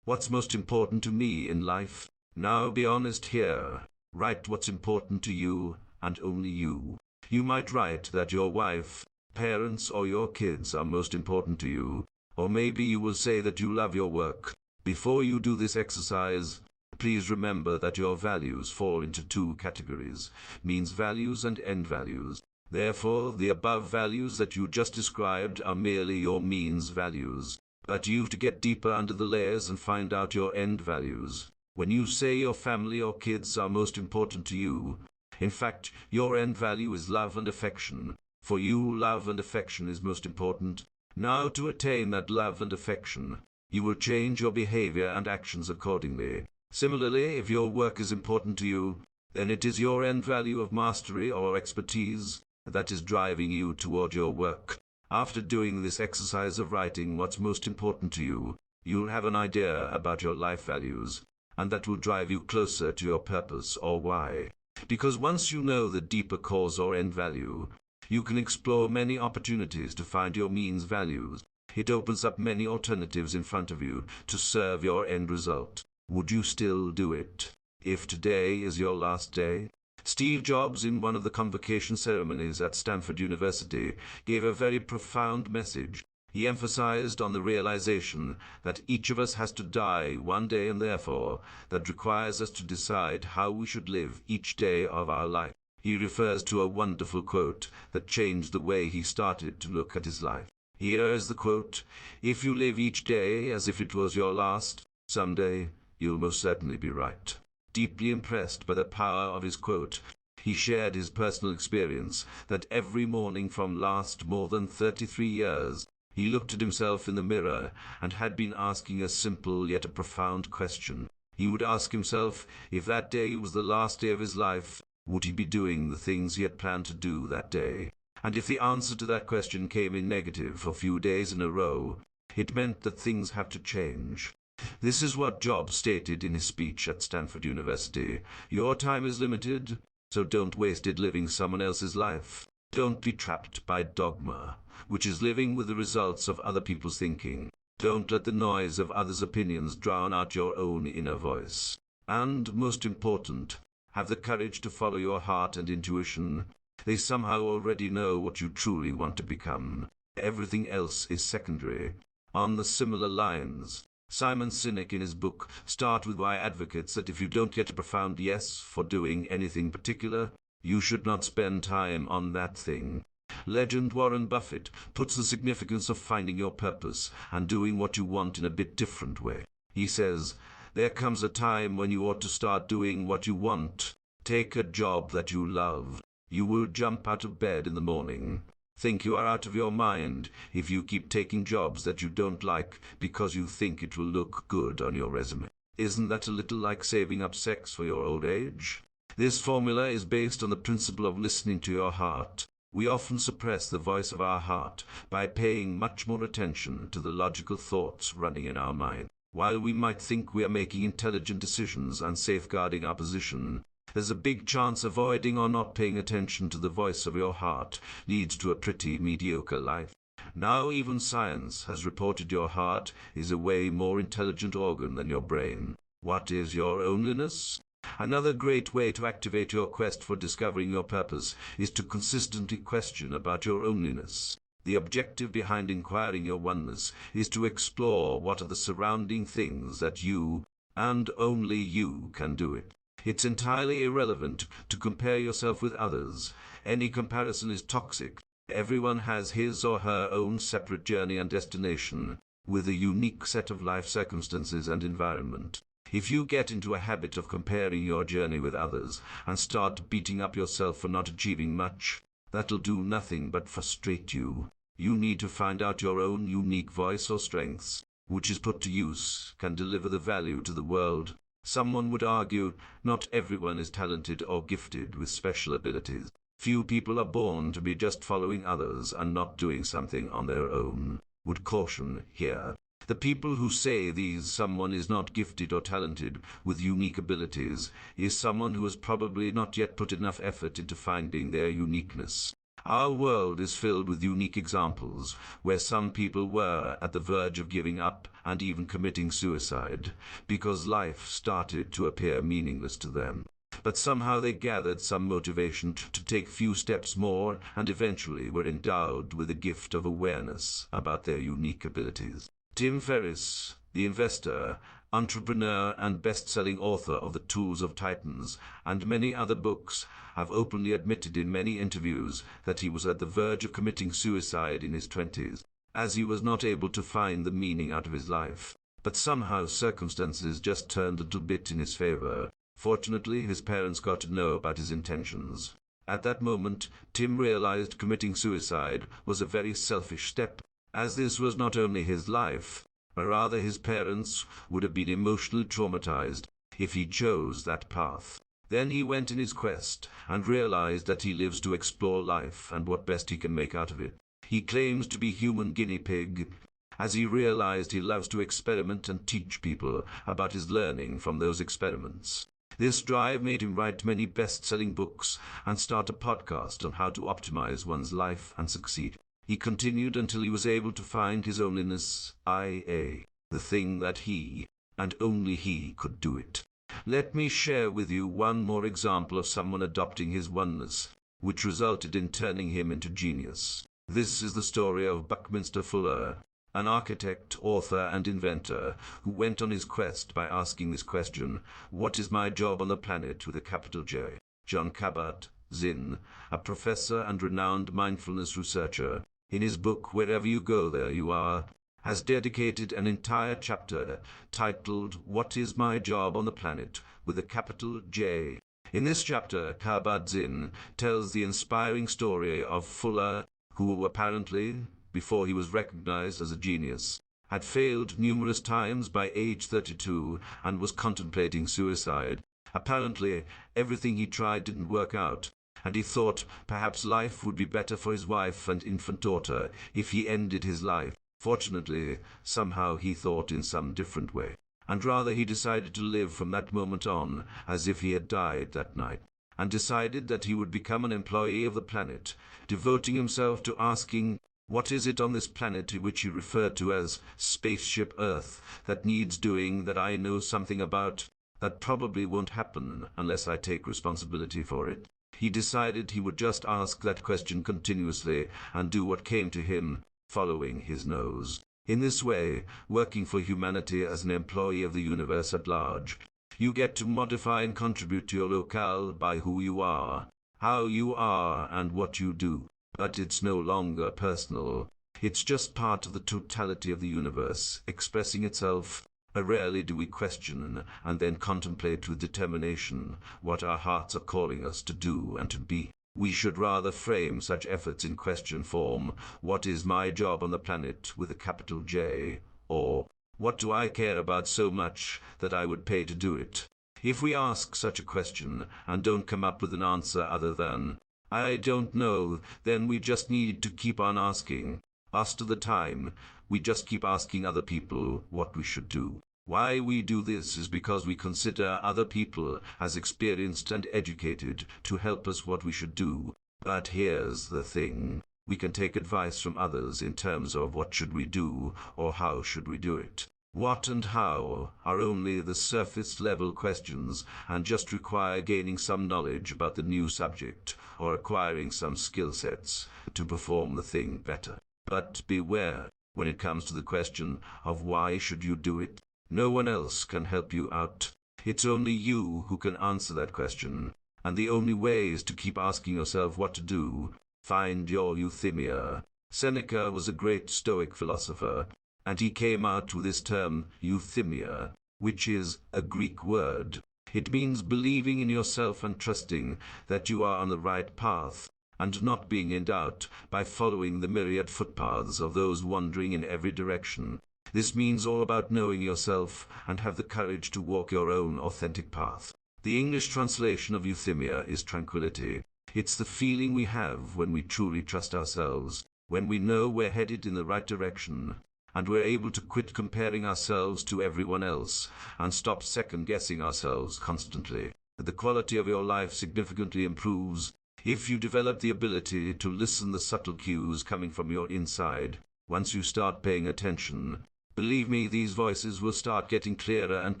what's most important to me in life? Now be honest here. Write what's important to you and only you. You might write that your wife, parents, or your kids are most important to you. Or maybe you will say that you love your work. Before you do this exercise, please remember that your values fall into two categories, means values and end values. Therefore, the above values that you just described are merely your means values. But you've to get deeper under the layers and find out your end values. When you say your family or kids are most important to you, in fact, your end value is love and affection. For you, love and affection is most important. Now, to attain that love and affection, you will change your behavior and actions accordingly. Similarly, if your work is important to you, then it is your end value of mastery or expertise that is driving you toward your work. After doing this exercise of writing what's most important to you, you'll have an idea about your life values, and that will drive you closer to your purpose or why. Because once you know the deeper cause or end value, you can explore many opportunities to find your means values. It opens up many alternatives in front of you to serve your end result. Would you still do it if today is your last day? Steve Jobs, in one of the convocation ceremonies at Stanford University, gave a very profound message. He emphasized on the realization that each of us has to die one day, and therefore that requires us to decide how we should live each day of our life. He refers to a wonderful quote that changed the way he started to look at his life. Here is the quote: "If you live each day as if it was your last, someday you'll most certainly be right." Deeply impressed by the power of his quote, he shared his personal experience that every morning from last more than 33 years, He looked at himself in the mirror and had been asking a simple yet a profound question. He would ask himself, if that day was the last day of his life, would he be doing the things he had planned to do that day? And if the answer to that question came in negative for a few days in a row, it meant that things have to change. This is what Jobs stated in his speech at Stanford University. Your time is limited, so don't waste it living someone else's life. Don't be trapped by dogma, which is living with the results of other people's thinking. Don't let the noise of others' opinions drown out your own inner voice. And, most important, have the courage to follow your heart and intuition. They somehow already know what you truly want to become. Everything else is secondary. On the similar lines, Simon Sinek in his book Start With Why advocates that if you don't get a profound yes for doing anything particular, you should not spend time on that thing. Legend Warren Buffett puts the significance of finding your purpose and doing what you want in a bit different way. He says, there comes a time when you ought to start doing what you want. Take a job that you love. You will jump out of bed in the morning. Think you are out of your mind if you keep taking jobs that you don't like because you think it will look good on your resume. Isn't that a little like saving up sex for your old age? This formula is based on the principle of listening to your heart. We often suppress the voice of our heart by paying much more attention to the logical thoughts running in our mind. While we might think we are making intelligent decisions and safeguarding our position, there's a big chance avoiding or not paying attention to the voice of your heart leads to a pretty mediocre life. Now even science has reported your heart is a way more intelligent organ than your brain. What is your onlyness? Another great way to activate your quest for discovering your purpose is to consistently question about your onlyness. The objective behind inquiring your oneness is to explore what are the surrounding things that you, and only you, can do it. It's entirely irrelevant to compare yourself with others. Any comparison is toxic. Everyone has his or her own separate journey and destination, with a unique set of life circumstances and environment. If you get into a habit of comparing your journey with others and start beating up yourself for not achieving much, that'll do nothing but frustrate you. You need to find out your own unique voice or strengths, which is put to use, can deliver the value to the world. Someone would argue, not everyone is talented or gifted with special abilities. Few people are born to be just following others and not doing something on their own. Would caution here. The people who say someone is not gifted or talented with unique abilities is someone who has probably not yet put enough effort into finding their uniqueness. Our world is filled with unique examples where some people were at the verge of giving up and even committing suicide because life started to appear meaningless to them. But somehow they gathered some motivation to take few steps more and eventually were endowed with the gift of awareness about their unique abilities. Tim Ferriss, the investor, entrepreneur and best-selling author of The Tools of Titans and many other books, have openly admitted in many interviews that he was at the verge of committing suicide in his 20s, as he was not able to find the meaning out of his life. But somehow circumstances just turned a little bit in his favor. Fortunately, his parents got to know about his intentions. At that moment, Tim realized committing suicide was a very selfish step, as this was not only his life, but rather his parents would have been emotionally traumatized if he chose that path. Then he went in his quest and realized that he lives to explore life and what best he can make out of it. He claims to be human guinea pig, as he realized he loves to experiment and teach people about his learning from those experiments. This drive made him write many best-selling books and start a podcast on how to optimize one's life and succeed. He continued until he was able to find his onlyness, i.e., the thing that he, and only he, could do it. Let me share with you one more example of someone adopting his oneness, which resulted in turning him into genius. This is the story of Buckminster Fuller, an architect, author, and inventor who went on his quest by asking this question, what is my job on the planet with a capital J? Jon Kabat-Zinn, a professor and renowned mindfulness researcher, in his book Wherever You Go, There You Are, has dedicated an entire chapter titled What is My Job on the Planet with a capital J. In this chapter, Kabat-Zinn tells the inspiring story of Fuller, who apparently, before he was recognized as a genius, had failed numerous times by age 32, and was contemplating suicide. Apparently, everything he tried didn't work out, and he thought perhaps life would be better for his wife and infant daughter if he ended his life. Fortunately, somehow he thought in some different way, and rather he decided to live from that moment on as if he had died that night, and decided that he would become an employee of the planet, devoting himself to asking, what is it on this planet which he referred to as Spaceship Earth that needs doing that I know something about, that probably won't happen unless I take responsibility for it? He decided he would just ask that question continuously and do what came to him, following his nose. In this way, working for humanity as an employee of the universe at large, you get to modify and contribute to your locale by who you are, how you are, and what you do. But it's no longer personal. It's just part of the totality of the universe, expressing itself. Rarely do we question and then contemplate with determination what our hearts are calling us to do and to be. We should rather frame such efforts in question form: what is my job on the planet with a capital J? Or, what do I care about so much that I would pay to do it? If we ask such a question and don't come up with an answer other than, I don't know, then we just need to keep on asking. Most of the time, we just keep asking other people what we should do. Why we do this is because we consider other people as experienced and educated to help us what we should do. But here's the thing. We can take advice from others in terms of what should we do or how should we do it. What and how are only the surface-level questions and just require gaining some knowledge about the new subject or acquiring some skill sets to perform the thing better. But beware, when it comes to the question of why should you do it, no one else can help you out. It's only you who can answer that question, and the only way is to keep asking yourself what to do. Find your euthymia. Seneca was a great Stoic philosopher, and he came out with this term, euthymia, which is a Greek word. It means believing in yourself and trusting that you are on the right path, and not being in doubt by following the myriad footpaths of those wandering in every direction. This means all about knowing yourself and have the courage to walk your own authentic path. The English translation of euthymia is tranquility. It's the feeling we have when we truly trust ourselves, when we know we're headed in the right direction, and we're able to quit comparing ourselves to everyone else and stop second-guessing ourselves constantly. The quality of your life significantly improves if you develop the ability to listen the subtle cues coming from your inside. Once you start paying attention, believe me, these voices will start getting clearer and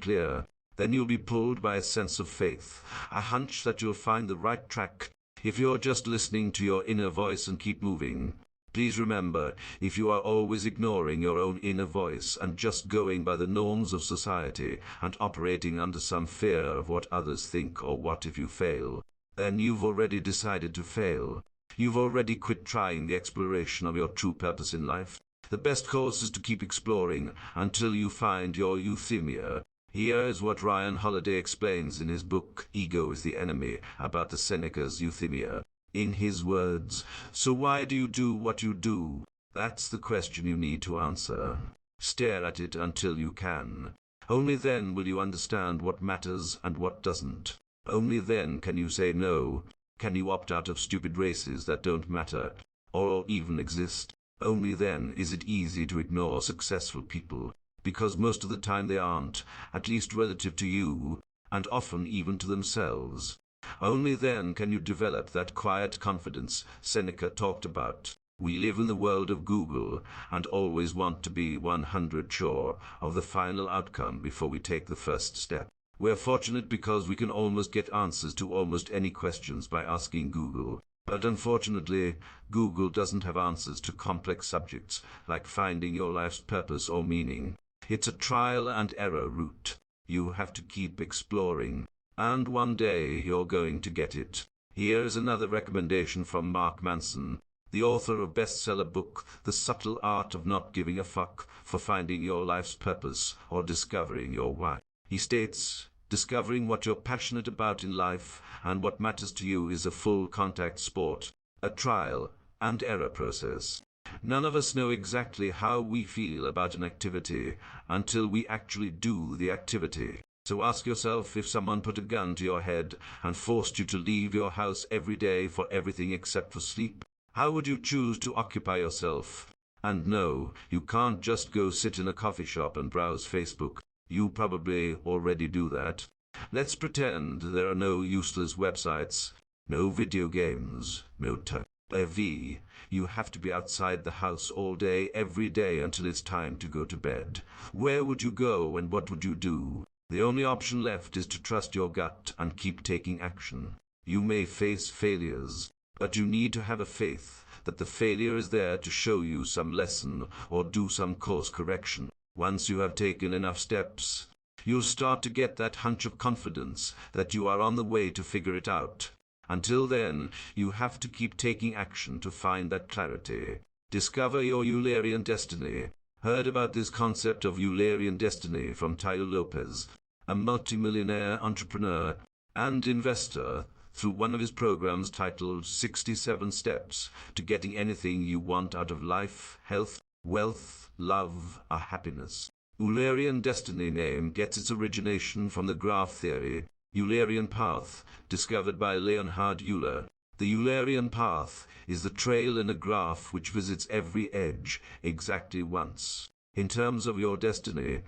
clearer. Then you'll be pulled by a sense of faith, a hunch that you'll find the right track. If you're just listening to your inner voice and keep moving, please remember, if you are always ignoring your own inner voice and just going by the norms of society and operating under some fear of what others think or what if you fail, then you've already decided to fail. You've already quit trying the exploration of your true purpose in life. The best course is to keep exploring until you find your euthymia. Here is what Ryan Holiday explains in his book, Ego is the Enemy, about the Seneca's euthymia. In his words, so why do you do what you do? That's the question you need to answer. Stare at it until you can. Only then will you understand what matters and what doesn't. Only then can you say no. Can you opt out of stupid races that don't matter, or even exist? Only then is it easy to ignore successful people, because most of the time they aren't, at least relative to you, and often even to themselves. Only then can you develop that quiet confidence Seneca talked about. We live in the world of Google and always want to be 100% sure of the final outcome before we take the first step. We're fortunate because we can almost get answers to almost any questions by asking Google. But unfortunately, Google doesn't have answers to complex subjects like finding your life's purpose or meaning. It's a trial and error route. You have to keep exploring, and one day you're going to get it. Here's another recommendation from Mark Manson, the author of bestseller book, The Subtle Art of Not Giving a Fuck, for finding your life's purpose or discovering your why. He states, discovering what you're passionate about in life and what matters to you is a full contact sport, a trial and error process. None of us know exactly how we feel about an activity until we actually do the activity. So ask yourself, if someone put a gun to your head and forced you to leave your house every day for everything except for sleep, how would you choose to occupy yourself? And no, you can't just go sit in a coffee shop and browse Facebook. You probably already do that. Let's pretend there are no useless websites, no video games, no TV. You have to be outside the house all day, every day until it's time to go to bed. Where would you go and what would you do? The only option left is to trust your gut and keep taking action. You may face failures, but you need to have a faith that the failure is there to show you some lesson or do some course correction. Once you have taken enough steps, you'll start to get that hunch of confidence that you are on the way to figure it out. Until then, you have to keep taking action to find that clarity. Discover your Eulerian destiny. Heard about this concept of Eulerian destiny from Tayo Lopez, a multimillionaire entrepreneur and investor, through one of his programs titled 67 Steps to Getting Anything You Want Out of Life, Health, Wealth, Love, or Happiness. Eulerian destiny name gets its origination from the graph theory, Eulerian path, discovered by Leonhard Euler. The Eulerian path is the trail in a graph which visits every edge exactly once. In terms of your destiny,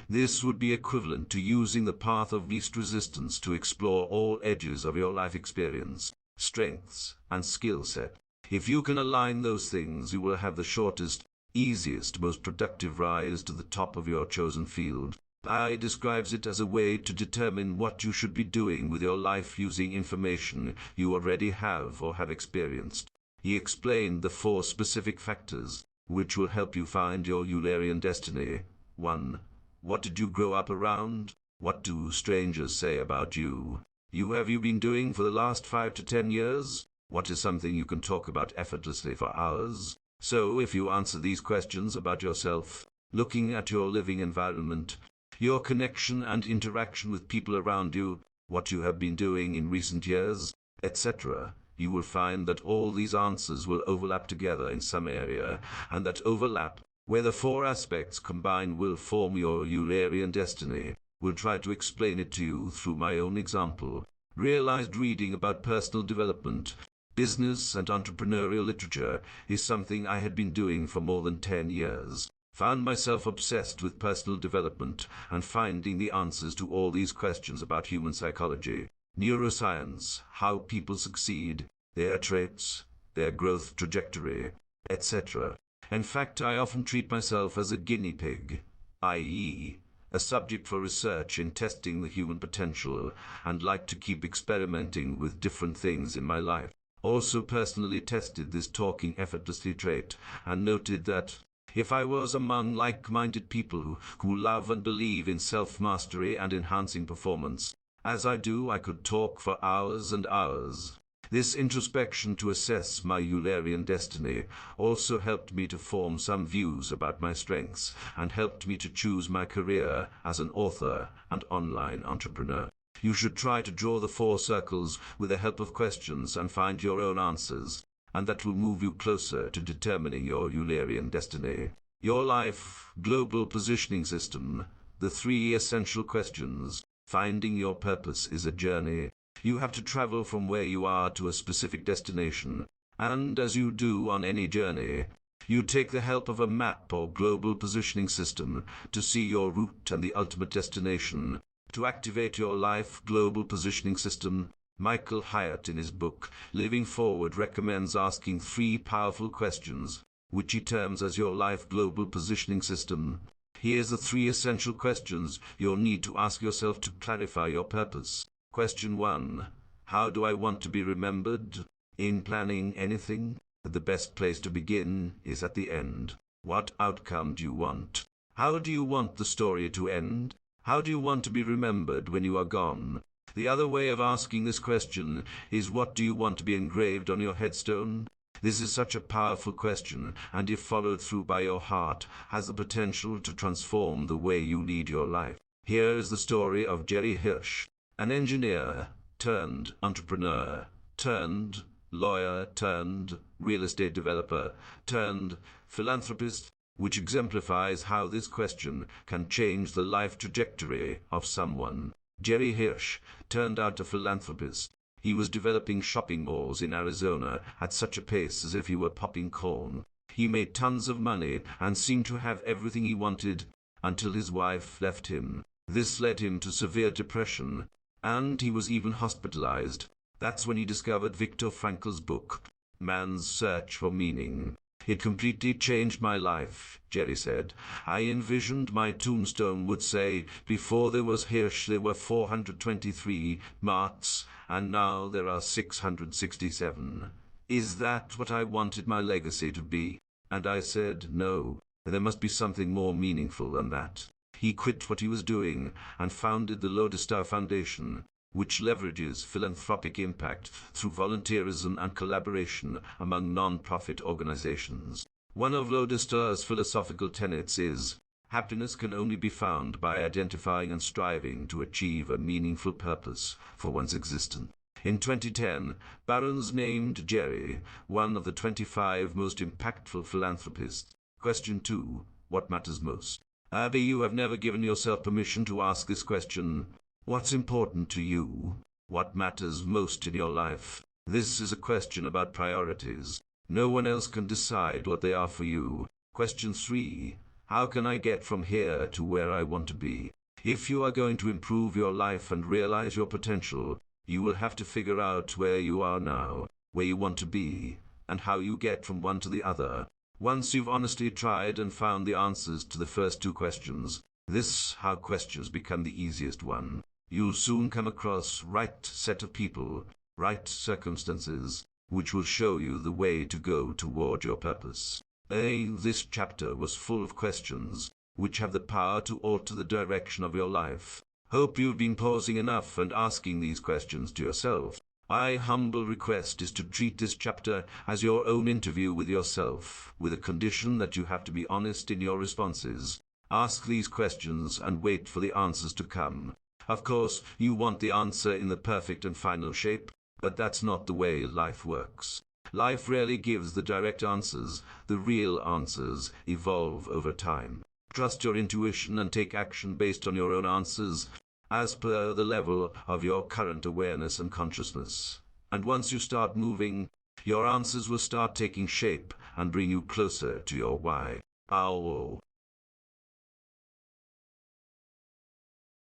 this would be equivalent to using the path of least resistance to explore all edges of your life experience, strengths, and skill set. If you can align those things, you will have the shortest, easiest, most productive rise to the top of your chosen field. I describes it as a way to determine what you should be doing with your life using information you already have or have experienced. He explained the 4 specific factors which will help you find your Eulerian destiny. 1. What did you grow up around? What do strangers say about you? Have you been doing for the last 5 to 10 years? What is something you can talk about effortlessly for hours? So if you answer these questions about yourself, looking at your living environment, your connection and interaction with people around you, what you have been doing in recent years, etc., you will find that all these answers will overlap together in some area, and that overlap, where the 4 aspects combine, will form your Eulerian destiny. We'll try to explain it to you through my own example. Realized reading about personal development, business and entrepreneurial literature is something I had been doing for more than 10 years. Found myself obsessed with personal development and finding the answers to all these questions about human psychology, neuroscience, how people succeed, their traits, their growth trajectory, etc. In fact, I often treat myself as a guinea pig, i.e., a subject for research in testing the human potential, and like to keep experimenting with different things in my life. Also personally tested this talking effortlessly trait and noted that if I was among like-minded people who love and believe in self-mastery and enhancing performance, as I do, I could talk for hours and hours. This introspection to assess my Eulerian destiny also helped me to form some views about my strengths and helped me to choose my career as an author and online entrepreneur. You should try to draw the 4 circles with the help of questions and find your own answers, and that will move you closer to determining your Eulerian destiny. Your life, global positioning system, the 3 essential questions. Finding your purpose is a journey. You have to travel from where you are to a specific destination, and as you do on any journey, you take the help of a map or global positioning system to see your route and the ultimate destination. To activate your life global positioning system, Michael Hyatt in his book, Living Forward, recommends asking 3 powerful questions, which he terms as your life global positioning system. Here's the 3 essential questions you'll need to ask yourself to clarify your purpose. Question 1. How do I want to be remembered? In planning anything, the best place to begin is at the end. What outcome do you want? How do you want the story to end? How do you want to be remembered when you are gone? The other way of asking this question is, what do you want to be engraved on your headstone? This is such a powerful question, and if followed through by your heart, has the potential to transform the way you lead your life. Here is the story of Jerry Hirsch, an engineer turned entrepreneur turned lawyer turned real estate developer turned philanthropist, which exemplifies how this question can change the life trajectory of someone. Jerry Hirsch turned out a philanthropist. He was developing shopping malls in Arizona at such a pace as if he were popping corn. He made tons of money and seemed to have everything he wanted until his wife left him. This led him to severe depression, and he was even hospitalized. That's when he discovered Viktor Frankl's book, Man's Search for Meaning. It completely changed my life, Jerry said. I envisioned my tombstone would say, before there was Hirsch there were 423 Marts, and now there are 667. Is that what I wanted my legacy to be? And I said, no, there must be something more meaningful than that. He quit what he was doing and founded the Lodestar Foundation, which leverages philanthropic impact through volunteerism and collaboration among non-profit organizations. One of Lodestar's philosophical tenets is, happiness can only be found by identifying and striving to achieve a meaningful purpose for one's existence. In 2010, Barron's named Jerry one of the 25 most impactful philanthropists. Question 2. What matters most? Abby, you have never given yourself permission to ask this question. What's important to you? What matters most in your life? This is a question about priorities. No one else can decide what they are for you. Question 3. How can I get from here to where I want to be? If you are going to improve your life and realize your potential, you will have to figure out where you are now, where you want to be, and how you get from one to the other. Once you've honestly tried and found the answers to the first 2 questions, this how questions become the easiest one. You'll soon come across right set of people, right circumstances, which will show you the way to go toward your purpose. This chapter was full of questions, which have the power to alter the direction of your life. Hope you've been pausing enough and asking these questions to yourself. My humble request is to treat this chapter as your own interview with yourself, with a condition that you have to be honest in your responses. Ask these questions and wait for the answers to come. Of course, you want the answer in the perfect and final shape, but that's not the way life works. Life rarely gives the direct answers. The real answers evolve over time. Trust your intuition and take action based on your own answers, as per the level of your current awareness and consciousness. And once you start moving, your answers will start taking shape and bring you closer to your why. Ow.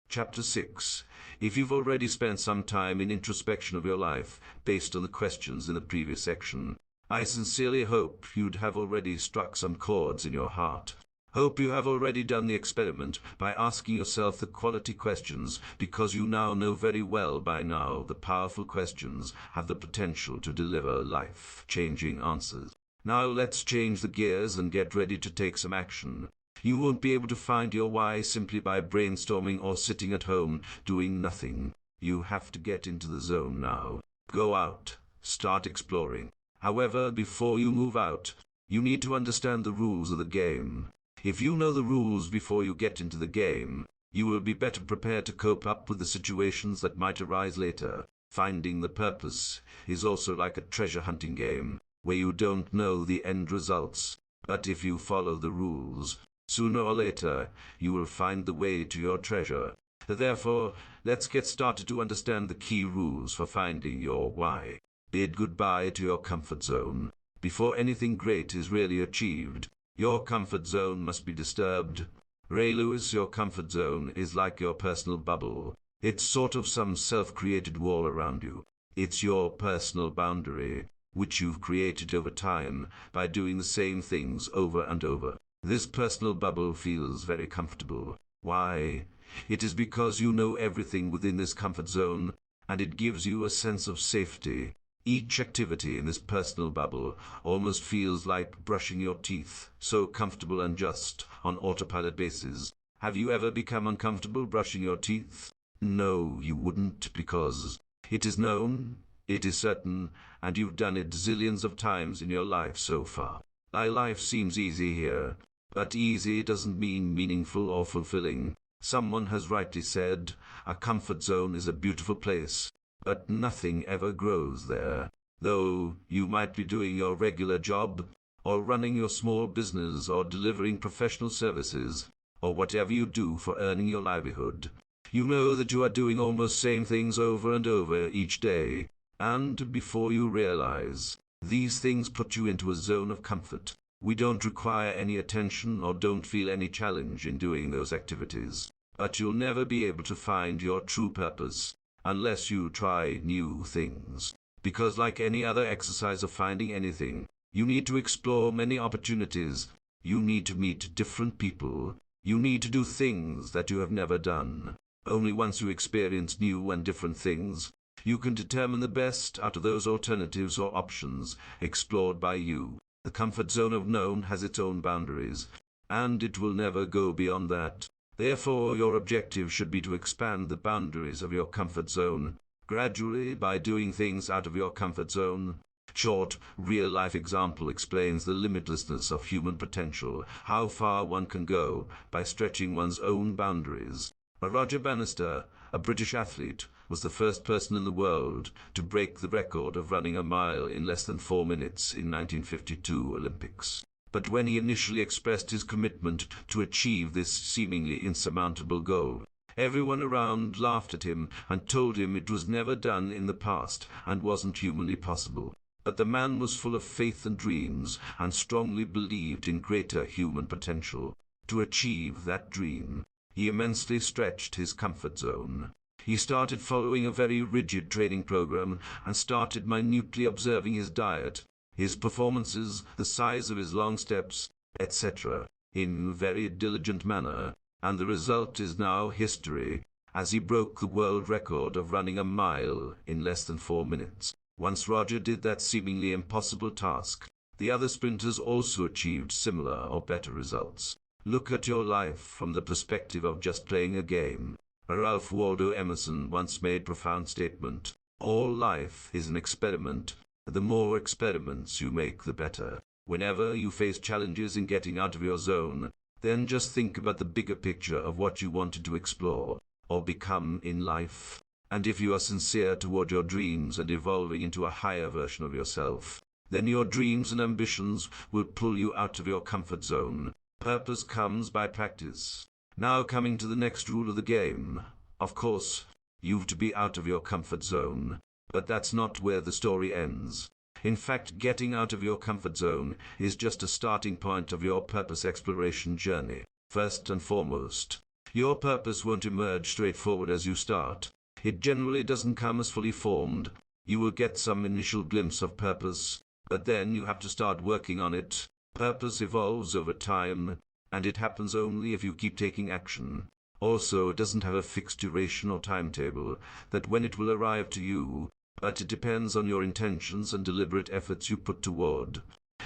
Chapter 6. If you've already spent some time in introspection of your life, based on the questions in the previous section, I sincerely hope you'd have already struck some chords in your heart. Hope you have already done the experiment by asking yourself the quality questions, because you now know very well by now the powerful questions have the potential to deliver life-changing answers. Now let's change the gears and get ready to take some action. You won't be able to find your why simply by brainstorming or sitting at home doing nothing. You have to get into the zone now. Go out. Start exploring. However, before you move out, you need to understand the rules of the game. If you know the rules before you get into the game, you will be better prepared to cope up with the situations that might arise later. Finding the purpose is also like a treasure hunting game, where you don't know the end results. But if you follow the rules, sooner or later, you will find the way to your treasure. Therefore, let's get started to understand the key rules for finding your why. Bid goodbye to your comfort zone. Before anything great is really achieved, your comfort zone must be disturbed. Ray Lewis, your comfort zone is like your personal bubble. It's sort of some self-created wall around you. It's your personal boundary, which you've created over time by doing the same things over and over. This personal bubble feels very comfortable. Why? It is because you know everything within this comfort zone, and it gives you a sense of safety. Each activity in this personal bubble almost feels like brushing your teeth, so comfortable and just, on autopilot basis. Have you ever become uncomfortable brushing your teeth? No, you wouldn't, because it is known, it is certain, and you've done it zillions of times in your life so far. Life seems easy here, but easy doesn't mean meaningful or fulfilling. Someone has rightly said, a comfort zone is a beautiful place, but nothing ever grows there. Though you might be doing your regular job, or running your small business, or delivering professional services, or whatever you do for earning your livelihood, you know that you are doing almost same things over and over each day, and before you realize, these things put you into a zone of comfort. We don't require any attention or don't feel any challenge in doing those activities. But you'll never be able to find your true purpose unless you try new things. Because like any other exercise of finding anything, you need to explore many opportunities. You need to meet different people. You need to do things that you have never done. Only once you experience new and different things, you can determine the best out of those alternatives or options explored by you. The comfort zone of known has its own boundaries, and it will never go beyond that. Therefore, your objective should be to expand the boundaries of your comfort zone, gradually by doing things out of your comfort zone. Short, real-life example explains the limitlessness of human potential, how far one can go by stretching one's own boundaries. Roger Bannister, a British athlete, was the first person in the world to break the record of running a mile in less than 4 minutes in 1952 Olympics. But when he initially expressed his commitment to achieve this seemingly insurmountable goal, everyone around laughed at him and told him it was never done in the past and wasn't humanly possible. But the man was full of faith and dreams and strongly believed in greater human potential. To achieve that dream, he immensely stretched his comfort zone. He started following a very rigid training program and started minutely observing his diet, his performances, the size of his long steps, etc., in a very diligent manner, and the result is now history, as he broke the world record of running a mile in less than 4 minutes. Once Roger did that seemingly impossible task, the other sprinters also achieved similar or better results. Look at your life from the perspective of just playing a game. Ralph Waldo Emerson once made a profound statement: all life is an experiment. The more experiments you make, the better. Whenever you face challenges in getting out of your zone, then just think about the bigger picture of what you wanted to explore or become in life. And if you are sincere toward your dreams and evolving into a higher version of yourself, then your dreams and ambitions will pull you out of your comfort zone. Purpose comes by practice. Now coming to the next rule of the game. Of course, you've to be out of your comfort zone. But that's not where the story ends. In fact, getting out of your comfort zone is just a starting point of your purpose exploration journey. First and foremost, your purpose won't emerge straightforward as you start. It generally doesn't come as fully formed. You will get some initial glimpse of purpose, but then you have to start working on it. Purpose evolves over time, and it happens only if you keep taking action. Also, it doesn't have a fixed duration or timetable that when it will arrive to you, but it depends on your intentions and deliberate efforts you put toward.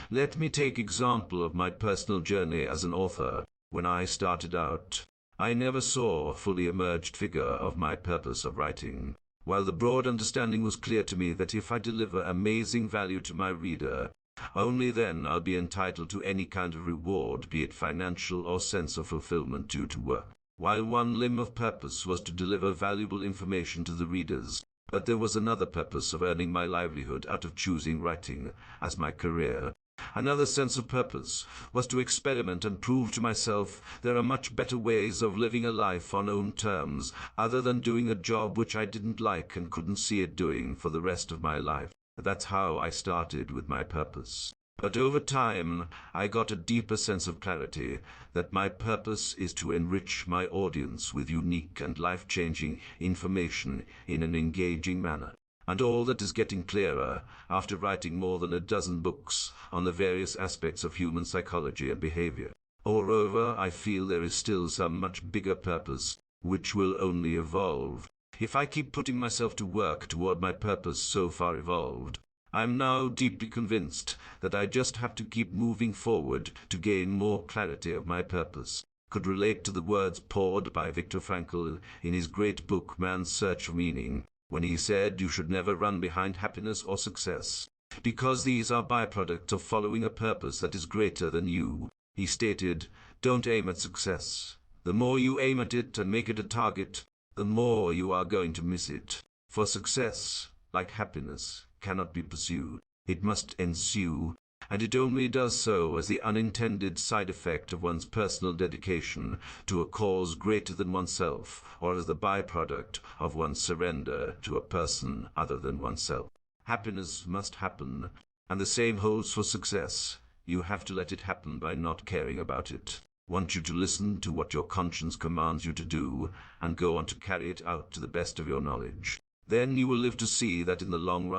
Let me take example of my personal journey as an author. When I started out, I never saw a fully emerged figure of my purpose of writing. While the broad understanding was clear to me that if I deliver amazing value to my reader, only then I'll be entitled to any kind of reward, be it financial or sense of fulfillment due to work. While one limb of purpose was to deliver valuable information to the readers, but there was another purpose of earning my livelihood out of choosing writing as my career. Another sense of purpose was to experiment and prove to myself there are much better ways of living a life on own terms, other than doing a job which I didn't like and couldn't see it doing for the rest of my life. That's how I started with my purpose. But over time, I got a deeper sense of clarity that my purpose is to enrich my audience with unique and life-changing information in an engaging manner. And all that is getting clearer after writing more than a dozen books on the various aspects of human psychology and behavior. Moreover, I feel there is still some much bigger purpose, which will only evolve. If I keep putting myself to work toward my purpose so far evolved, I'm now deeply convinced that I just have to keep moving forward to gain more clarity of my purpose. Could relate to the words poured by Viktor Frankl in his great book Man's Search for Meaning, when he said you should never run behind happiness or success, because these are byproducts of following a purpose that is greater than you. He stated, don't aim at success. The more you aim at it and make it a target, the more you are going to miss it. For success, like happiness, cannot be pursued. It must ensue, and it only does so as the unintended side effect of one's personal dedication to a cause greater than oneself, or as the byproduct of one's surrender to a person other than oneself. Happiness must happen, and the same holds for success. You have to let it happen by not caring about it. Want you to listen to what your conscience commands you to do, and go on to carry it out to the best of your knowledge. Then you will live to see that in the long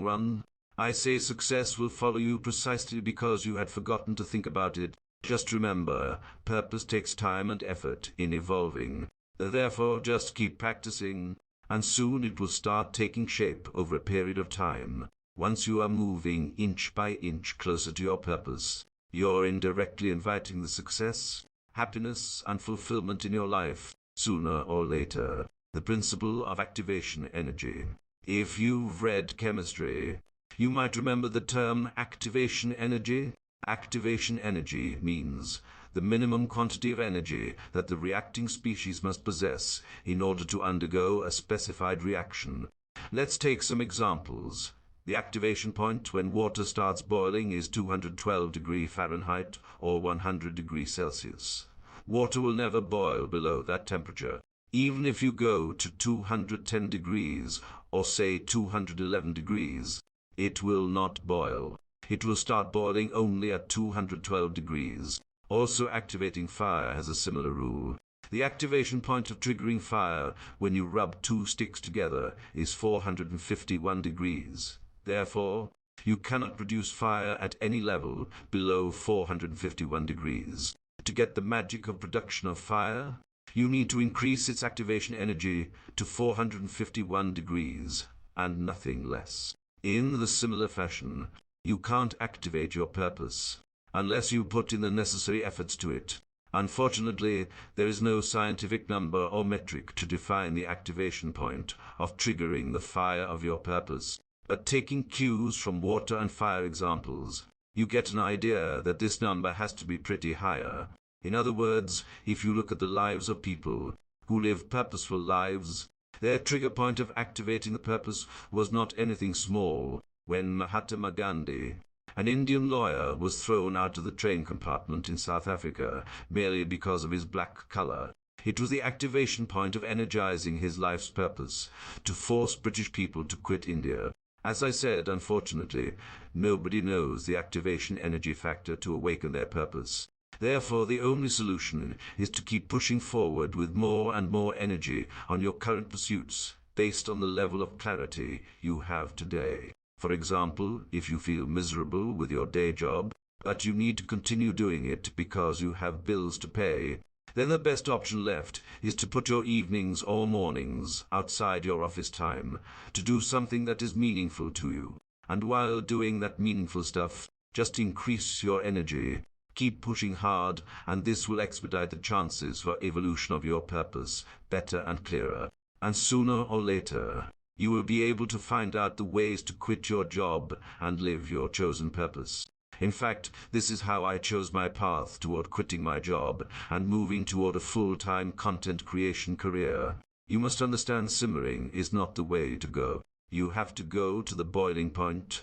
run, I say success will follow you precisely because you had forgotten to think about it. Just remember, purpose takes time and effort in evolving. Therefore, just keep practicing, and soon it will start taking shape over a period of time. Once you are moving inch by inch closer to your purpose, you're indirectly inviting the success, happiness, and fulfillment in your life, sooner or later. The principle of activation energy. If you've read chemistry, you might remember the term activation energy. Activation energy means the minimum quantity of energy that the reacting species must possess in order to undergo a specified reaction. Let's take some examples. The activation point when water starts boiling is 212 degrees Fahrenheit or 100 degrees Celsius. Water will never boil below that temperature. Even if you go to 210 degrees or say 211 degrees, it will not boil. It will start boiling only at 212 degrees. Also, activating fire has a similar rule. The activation point of triggering fire when you rub two sticks together is 451 degrees. Therefore, you cannot produce fire at any level below 451 degrees. To get the magic of production of fire, you need to increase its activation energy to 451 degrees, and nothing less. In the similar fashion, you can't activate your purpose unless you put in the necessary efforts to it. Unfortunately, there is no scientific number or metric to define the activation point of triggering the fire of your purpose. But taking cues from water and fire examples, you get an idea that this number has to be pretty higher. In other words, if you look at the lives of people who live purposeful lives, their trigger point of activating the purpose was not anything small. When Mahatma Gandhi, an Indian lawyer, was thrown out of the train compartment in South Africa merely because of his black color, it was the activation point of energizing his life's purpose to force British people to quit India. As I said, unfortunately, nobody knows the activation energy factor to awaken their purpose. Therefore, the only solution is to keep pushing forward with more and more energy on your current pursuits, based on the level of clarity you have today. For example, if you feel miserable with your day job, but you need to continue doing it because you have bills to pay, then the best option left is to put your evenings or mornings outside your office time to do something that is meaningful to you. And while doing that meaningful stuff, just increase your energy. Keep pushing hard, and this will expedite the chances for evolution of your purpose better and clearer. And sooner or later, you will be able to find out the ways to quit your job and live your chosen purpose. In fact, this is how I chose my path toward quitting my job and moving toward a full-time content creation career. You must understand, simmering is not the way to go. You have to go to the boiling point.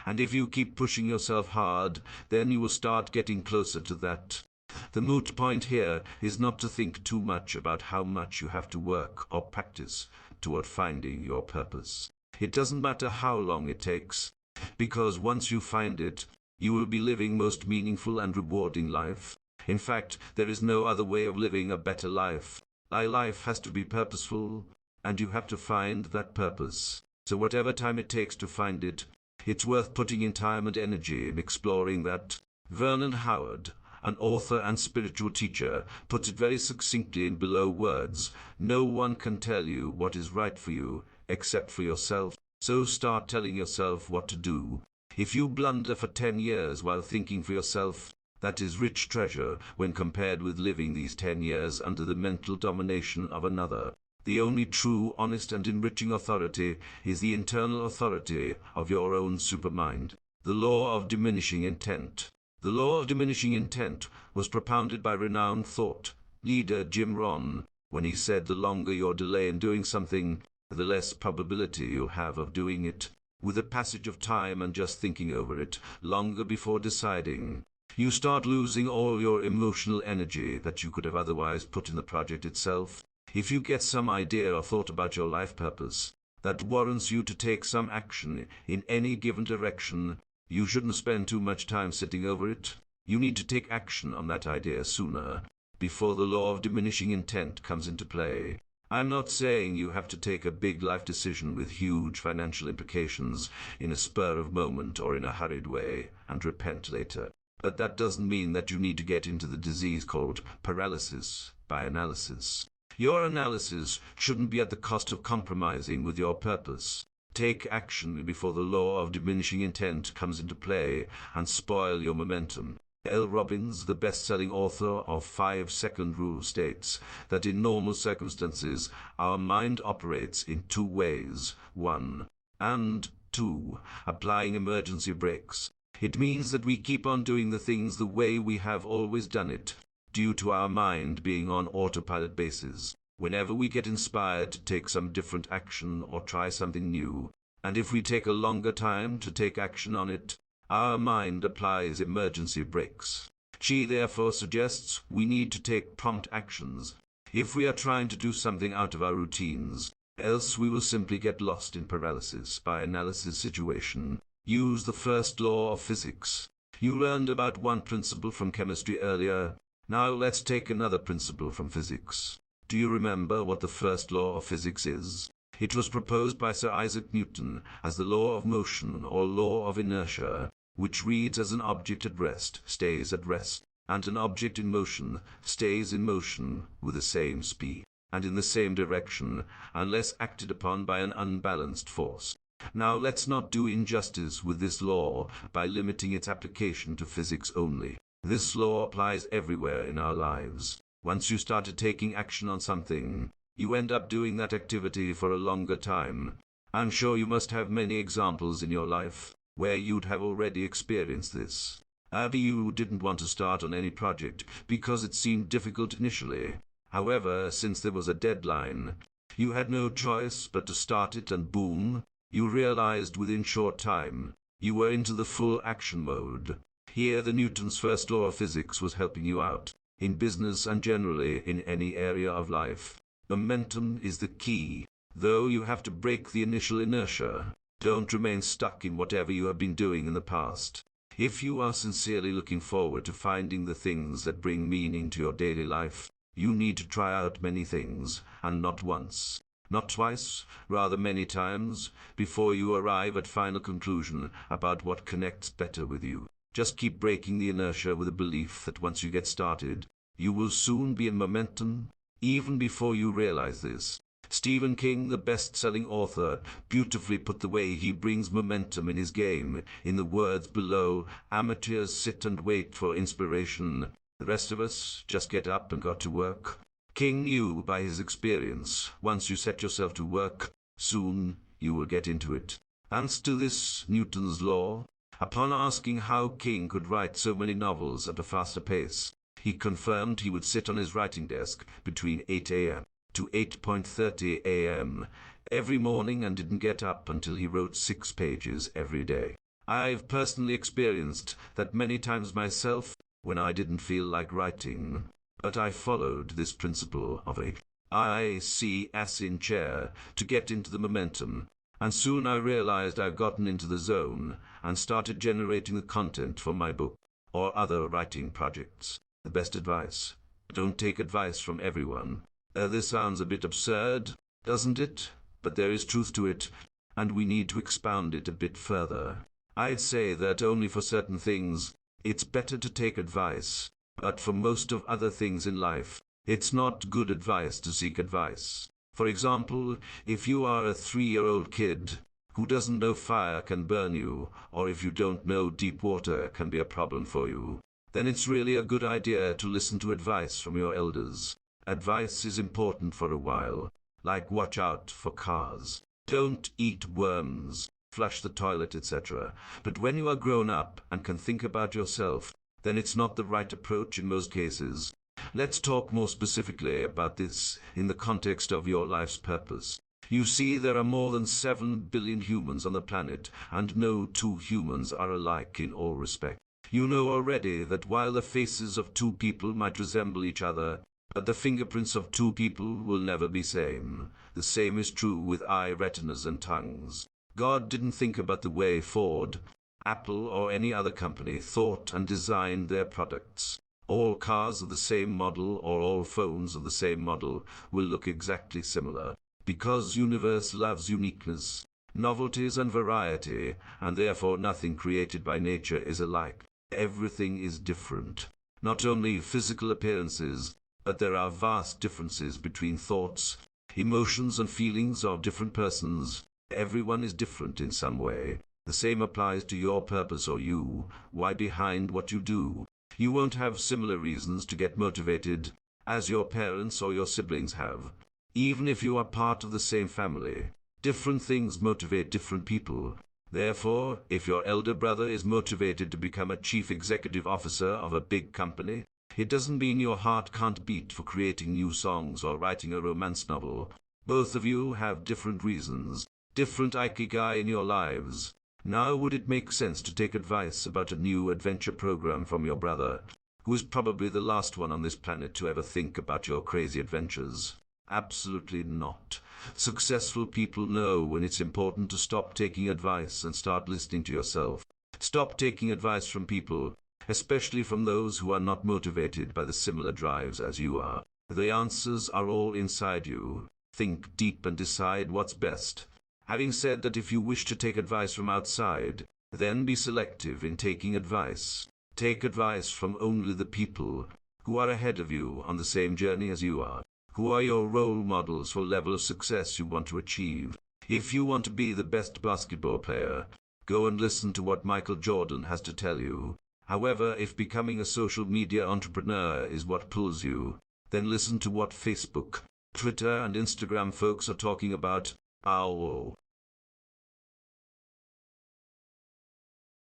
And if you keep pushing yourself hard, then you will start getting closer to that. The moot point here is not to think too much about how much you have to work or practice toward finding your purpose. It doesn't matter how long it takes, because once you find it, you will be living most meaningful and rewarding life. In fact, there is no other way of living a better life. Life has to be purposeful, and you have to find that purpose. So whatever time it takes to find it, it's worth putting in time and energy in exploring that. Vernon Howard, an author and spiritual teacher, puts it very succinctly in below words: no one can tell you what is right for you except for yourself. So start telling yourself what to do. If you blunder for 10 years while thinking for yourself, that is rich treasure when compared with living these 10 years under the mental domination of another. The only true, honest, and enriching authority is the internal authority of your own supermind. The law of diminishing intent. The law of diminishing intent was propounded by renowned thought leader Jim Rohn when he said the longer your delay in doing something, the less probability you have of doing it. with the passage of time and just thinking over it longer before deciding. You start losing all your emotional energy that you could have otherwise put in the project itself. If you get some idea or thought about your life purpose that warrants you to take some action in any given direction, you shouldn't spend too much time sitting over it. You need to take action on that idea sooner, before the law of diminishing intent comes into play. I'm not saying you have to take a big life decision with huge financial implications in a spur of moment or in a hurried way and repent later. But that doesn't mean that you need to get into the disease called paralysis by analysis. Your analysis shouldn't be at the cost of compromising with your purpose. Take action before the law of diminishing intent comes into play and spoil your momentum. L. Robbins, the best-selling author of 5-Second Rule, states that in normal circumstances, our mind operates in two ways. 1. And 2. Applying emergency brakes. It means that we keep on doing the things the way we have always done it, due to our mind being on autopilot basis. Whenever we get inspired to take some different action or try something new, and if we take a longer time to take action on it, our mind applies emergency brakes. She therefore suggests we need to take prompt actions if we are trying to do something out of our routines, else we will simply get lost in paralysis by analysis situation. Use the first law of physics. You learned about one principle from chemistry earlier. Now let's take another principle from physics. Do you remember what the first law of physics is? It was proposed by Sir Isaac Newton as the law of motion or law of inertia, which reads as an object at rest stays at rest, and an object in motion stays in motion with the same speed and in the same direction, unless acted upon by an unbalanced force. Now let's not do injustice with this law by limiting its application to physics only. This law applies everywhere in our lives. Once you started taking action on something, you end up doing that activity for a longer time. I'm sure you must have many examples in your life where you'd have already experienced this. Maybe you didn't want to start on any project because it seemed difficult initially. However, since there was a deadline, you had no choice but to start it, and boom, you realized within short time you were into the full action mode. Here the Newton's first law of physics was helping you out, in business and generally in any area of life. Momentum is the key, though you have to break the initial inertia. Don't remain stuck in whatever you have been doing in the past. If you are sincerely looking forward to finding the things that bring meaning to your daily life, you need to try out many things, and not once, not twice, rather many times, before you arrive at final conclusion about what connects better with you. Just keep breaking the inertia with a belief that once you get started, you will soon be in momentum, even before you realize this. Stephen King, the best-selling author, beautifully put the way he brings momentum in his game in the words below: amateurs sit and wait for inspiration. The rest of us just get up and got to work. King knew by his experience, once you set yourself to work, soon you will get into it. Thanks to this Newton's law, upon asking how King could write so many novels at a faster pace, he confirmed he would sit on his writing desk between 8 a.m. to 8:30 a.m. every morning and didn't get up until he wrote 6 pages every day. I've personally experienced that many times myself when I didn't feel like writing, but I followed this principle of a I-C-S in chair to get into the momentum, and soon I realized I've gotten into the zone and started generating the content for my book or other writing projects. The best advice: don't take advice from everyone. This sounds a bit absurd, doesn't it? But there is truth to it, and we need to expound it a bit further. I'd say that only for certain things, it's better to take advice, but for most of other things in life, it's not good advice to seek advice. For example, if you are a 3-year-old kid who doesn't know fire can burn you, or if you don't know deep water can be a problem for you, then it's really a good idea to listen to advice from your elders. Advice is important for a while, like watch out for cars, don't eat worms, flush the toilet, etc. But when you are grown up and can think about yourself, then it's not the right approach in most cases. Let's talk more specifically about this in the context of your life's purpose. You see, there are more than 7 billion humans on the planet, and no two humans are alike in all respects. You know already that while the faces of two people might resemble each other, but the fingerprints of two people will never be same. The same is true with eye retinas and tongues. God didn't think about the way Ford, Apple, or any other company thought and designed their products. All cars of the same model or all phones of the same model will look exactly similar, because universe loves uniqueness, novelties and variety, and therefore nothing created by nature is alike. Everything is different. Not only physical appearances, but there are vast differences between thoughts, emotions and feelings of different persons. Everyone is different in some way. The same applies to your purpose or you, why behind what you do. You won't have similar reasons to get motivated as your parents or your siblings have. Even if you are part of the same family, different things motivate different people. Therefore, if your elder brother is motivated to become a chief executive officer of a big company, it doesn't mean your heart can't beat for creating new songs or writing a romance novel. Both of you have different reasons, different ikigai in your lives. Now would it make sense to take advice about a new adventure program from your brother, who is probably the last one on this planet to ever think about your crazy adventures? Absolutely not. Successful people know when it's important to stop taking advice and start listening to yourself. Stop taking advice from people, especially from those who are not motivated by the similar drives as you are. The answers are all inside you. Think deep and decide what's best. Having said that, if you wish to take advice from outside, then be selective in taking advice. Take advice from only the people who are ahead of you on the same journey as you are, who are your role models for level of success you want to achieve. If you want to be the best basketball player, go and listen to what Michael Jordan has to tell you. However, if becoming a social media entrepreneur is what pulls you, then listen to what Facebook, Twitter, and Instagram folks are talking about. Ow.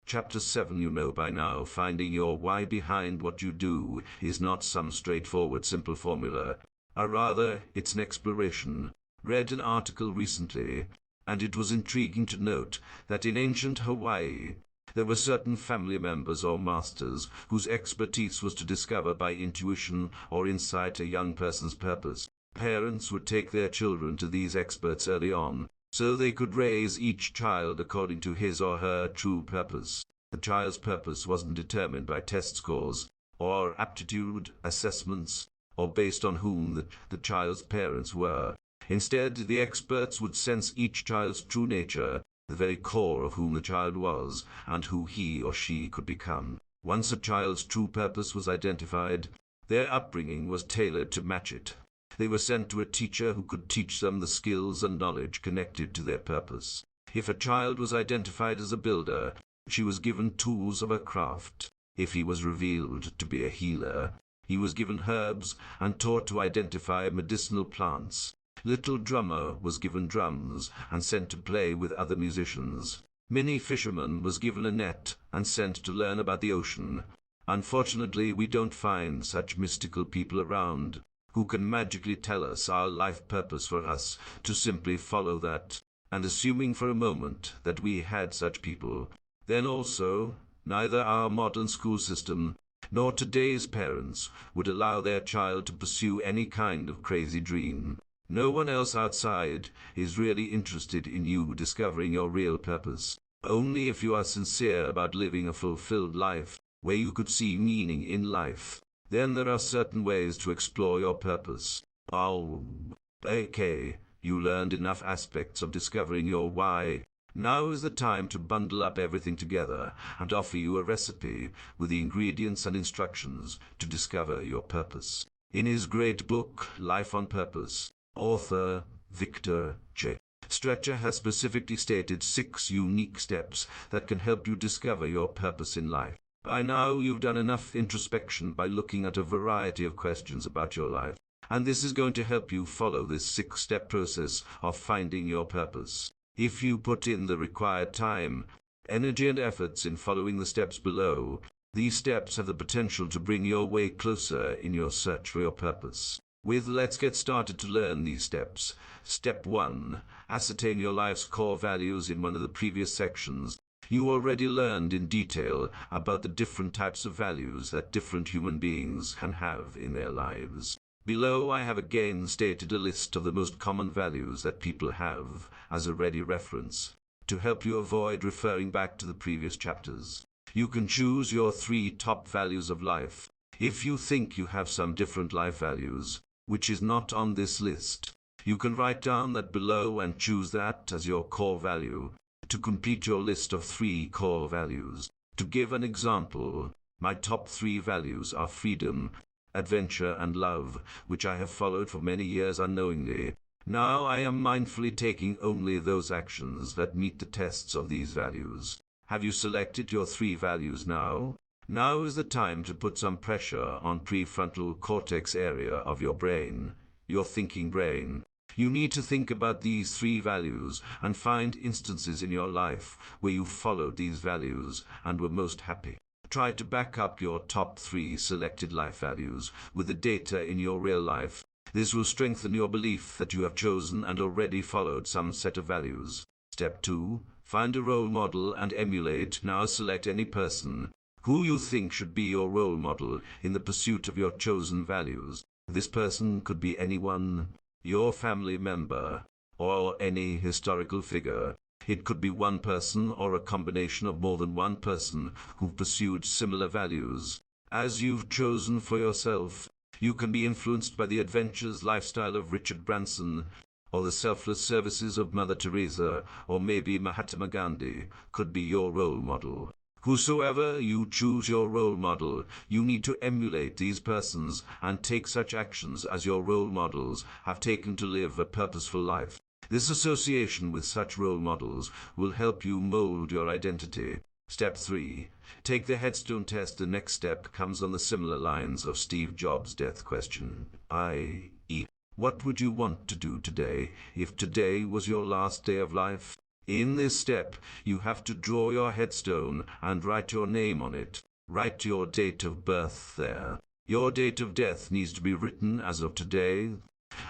Chapter 7. You know by now, finding your why behind what you do is not some straightforward simple formula. Rather, it's an exploration. Read an article recently, and it was intriguing to note that in ancient Hawaii, there were certain family members or masters whose expertise was to discover by intuition or insight a young person's purpose. Parents would take their children to these experts early on, so they could raise each child according to his or her true purpose. The child's purpose wasn't determined by test scores, or aptitude assessments, or based on whom the child's parents were. Instead, the experts would sense each child's true nature, the very core of whom the child was, and who he or she could become. Once a child's true purpose was identified, their upbringing was tailored to match it. They were sent to a teacher who could teach them the skills and knowledge connected to their purpose. If a child was identified as a builder, she was given tools of her craft. If he was revealed to be a healer, he was given herbs and taught to identify medicinal plants. Little drummer was given drums and sent to play with other musicians. Mini fisherman was given a net and sent to learn about the ocean. Unfortunately, we don't find such mystical people around who can magically tell us our life purpose for us to simply follow that. And assuming for a moment that we had such people, then also neither our modern school system nor today's parents would allow their child to pursue any kind of crazy dream. No one else outside is really interested in you discovering your real purpose. Only if you are sincere about living a fulfilled life, where you could see meaning in life, then there are certain ways to explore your purpose. Okay, you learned enough aspects of discovering your why. Now is the time to bundle up everything together and offer you a recipe with the ingredients and instructions to discover your purpose. In his great book, Life on Purpose, author Victor J. Stretcher has specifically stated 6 unique steps that can help you discover your purpose in life. By now, you've done enough introspection by looking at a variety of questions about your life, and this is going to help you follow this 6-step process of finding your purpose. If you put in the required time, energy and efforts in following the steps below, these steps have the potential to bring your way closer in your search for your purpose. Let's get started to learn these steps. Step 1. Ascertain your life's core values. In one of the previous sections, you already learned in detail about the different types of values that different human beings can have in their lives. Below I have again stated a list of the most common values that people have as a ready reference, to help you avoid referring back to the previous chapters. You can choose your 3 top values of life. If you think you have some different life values, which is not on this list, you can write down that below and choose that as your core value to complete your list of 3 core values. To give an example, my top 3 values are freedom, adventure, and love, which I have followed for many years unknowingly. Now I am mindfully taking only those actions that meet the tests of these values. Have you selected your 3 values now? Now is the time to put some pressure on prefrontal cortex area of your brain, your thinking brain. You need to think about these 3 values and find instances in your life where you followed these values and were most happy. Try to back up your top 3 selected life values with the data in your real life. This will strengthen your belief that you have chosen and already followed some set of values. Step 2. Find a role model and emulate. Now select any person who you think should be your role model in the pursuit of your chosen values. This person could be anyone, your family member, or any historical figure. It could be one person or a combination of more than one person who pursued similar values as you've chosen for yourself. You can be influenced by the adventures lifestyle of Richard Branson, or the selfless services of Mother Teresa, or maybe Mahatma Gandhi could be your role model. Whosoever you choose your role model, you need to emulate these persons and take such actions as your role models have taken to live a purposeful life. This association with such role models will help you mold your identity. Step 3. Take the headstone test. The next step comes on the similar lines of Steve Jobs' death question, i.e., what would you want to do today if today was your last day of life? In this step, you have to draw your headstone and write your name on it. Write your date of birth there. Your date of death needs to be written as of today.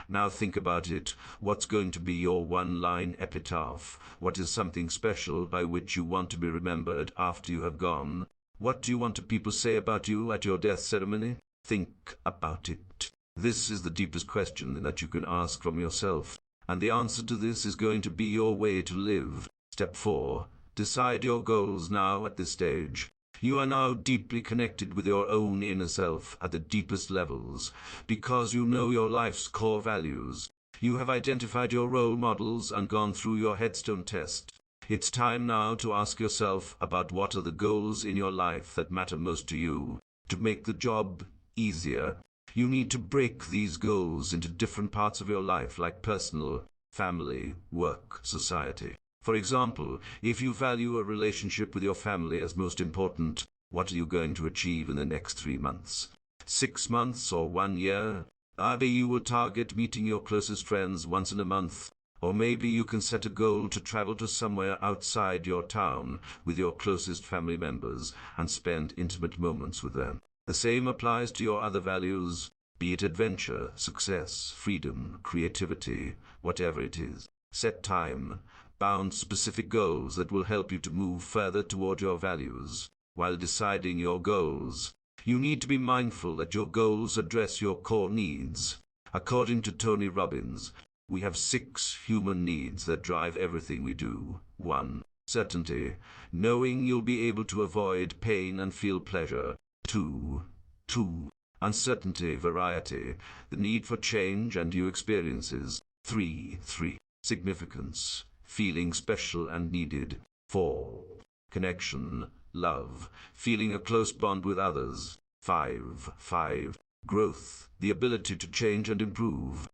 Now think about it. What's going to be your one-line epitaph? What is something special by which you want to be remembered after you have gone? What do you want people to say about you at your death ceremony? Think about it. This is the deepest question that you can ask from yourself, and the answer to this is going to be your way to live. Step 4. Decide your goals now. At this stage, you are now deeply connected with your own inner self at the deepest levels, because you know your life's core values. You have identified your role models and gone through your headstone test. It's time now to ask yourself about what are the goals in your life that matter most to you. To make the job easier, you need to break these goals into different parts of your life, like personal, family, work, society. For example, if you value a relationship with your family as most important, what are you going to achieve in the next 3 months, 6 months, or 1 year? Either you will target meeting your closest friends once in a month, or maybe you can set a goal to travel to somewhere outside your town with your closest family members and spend intimate moments with them. The same applies to your other values, be it adventure, success, freedom, creativity, whatever it is. Set time-bound specific goals that will help you to move further toward your values. While deciding your goals, you need to be mindful that your goals address your core needs. According to Tony Robbins, we have 6 human needs that drive everything we do. 1. Certainty, knowing you'll be able to avoid pain and feel pleasure. 2. Uncertainty, variety, the need for change and new experiences. 3. Significance, feeling special and needed. 4. Connection, love, feeling a close bond with others. 5. Growth, the ability to change and improve.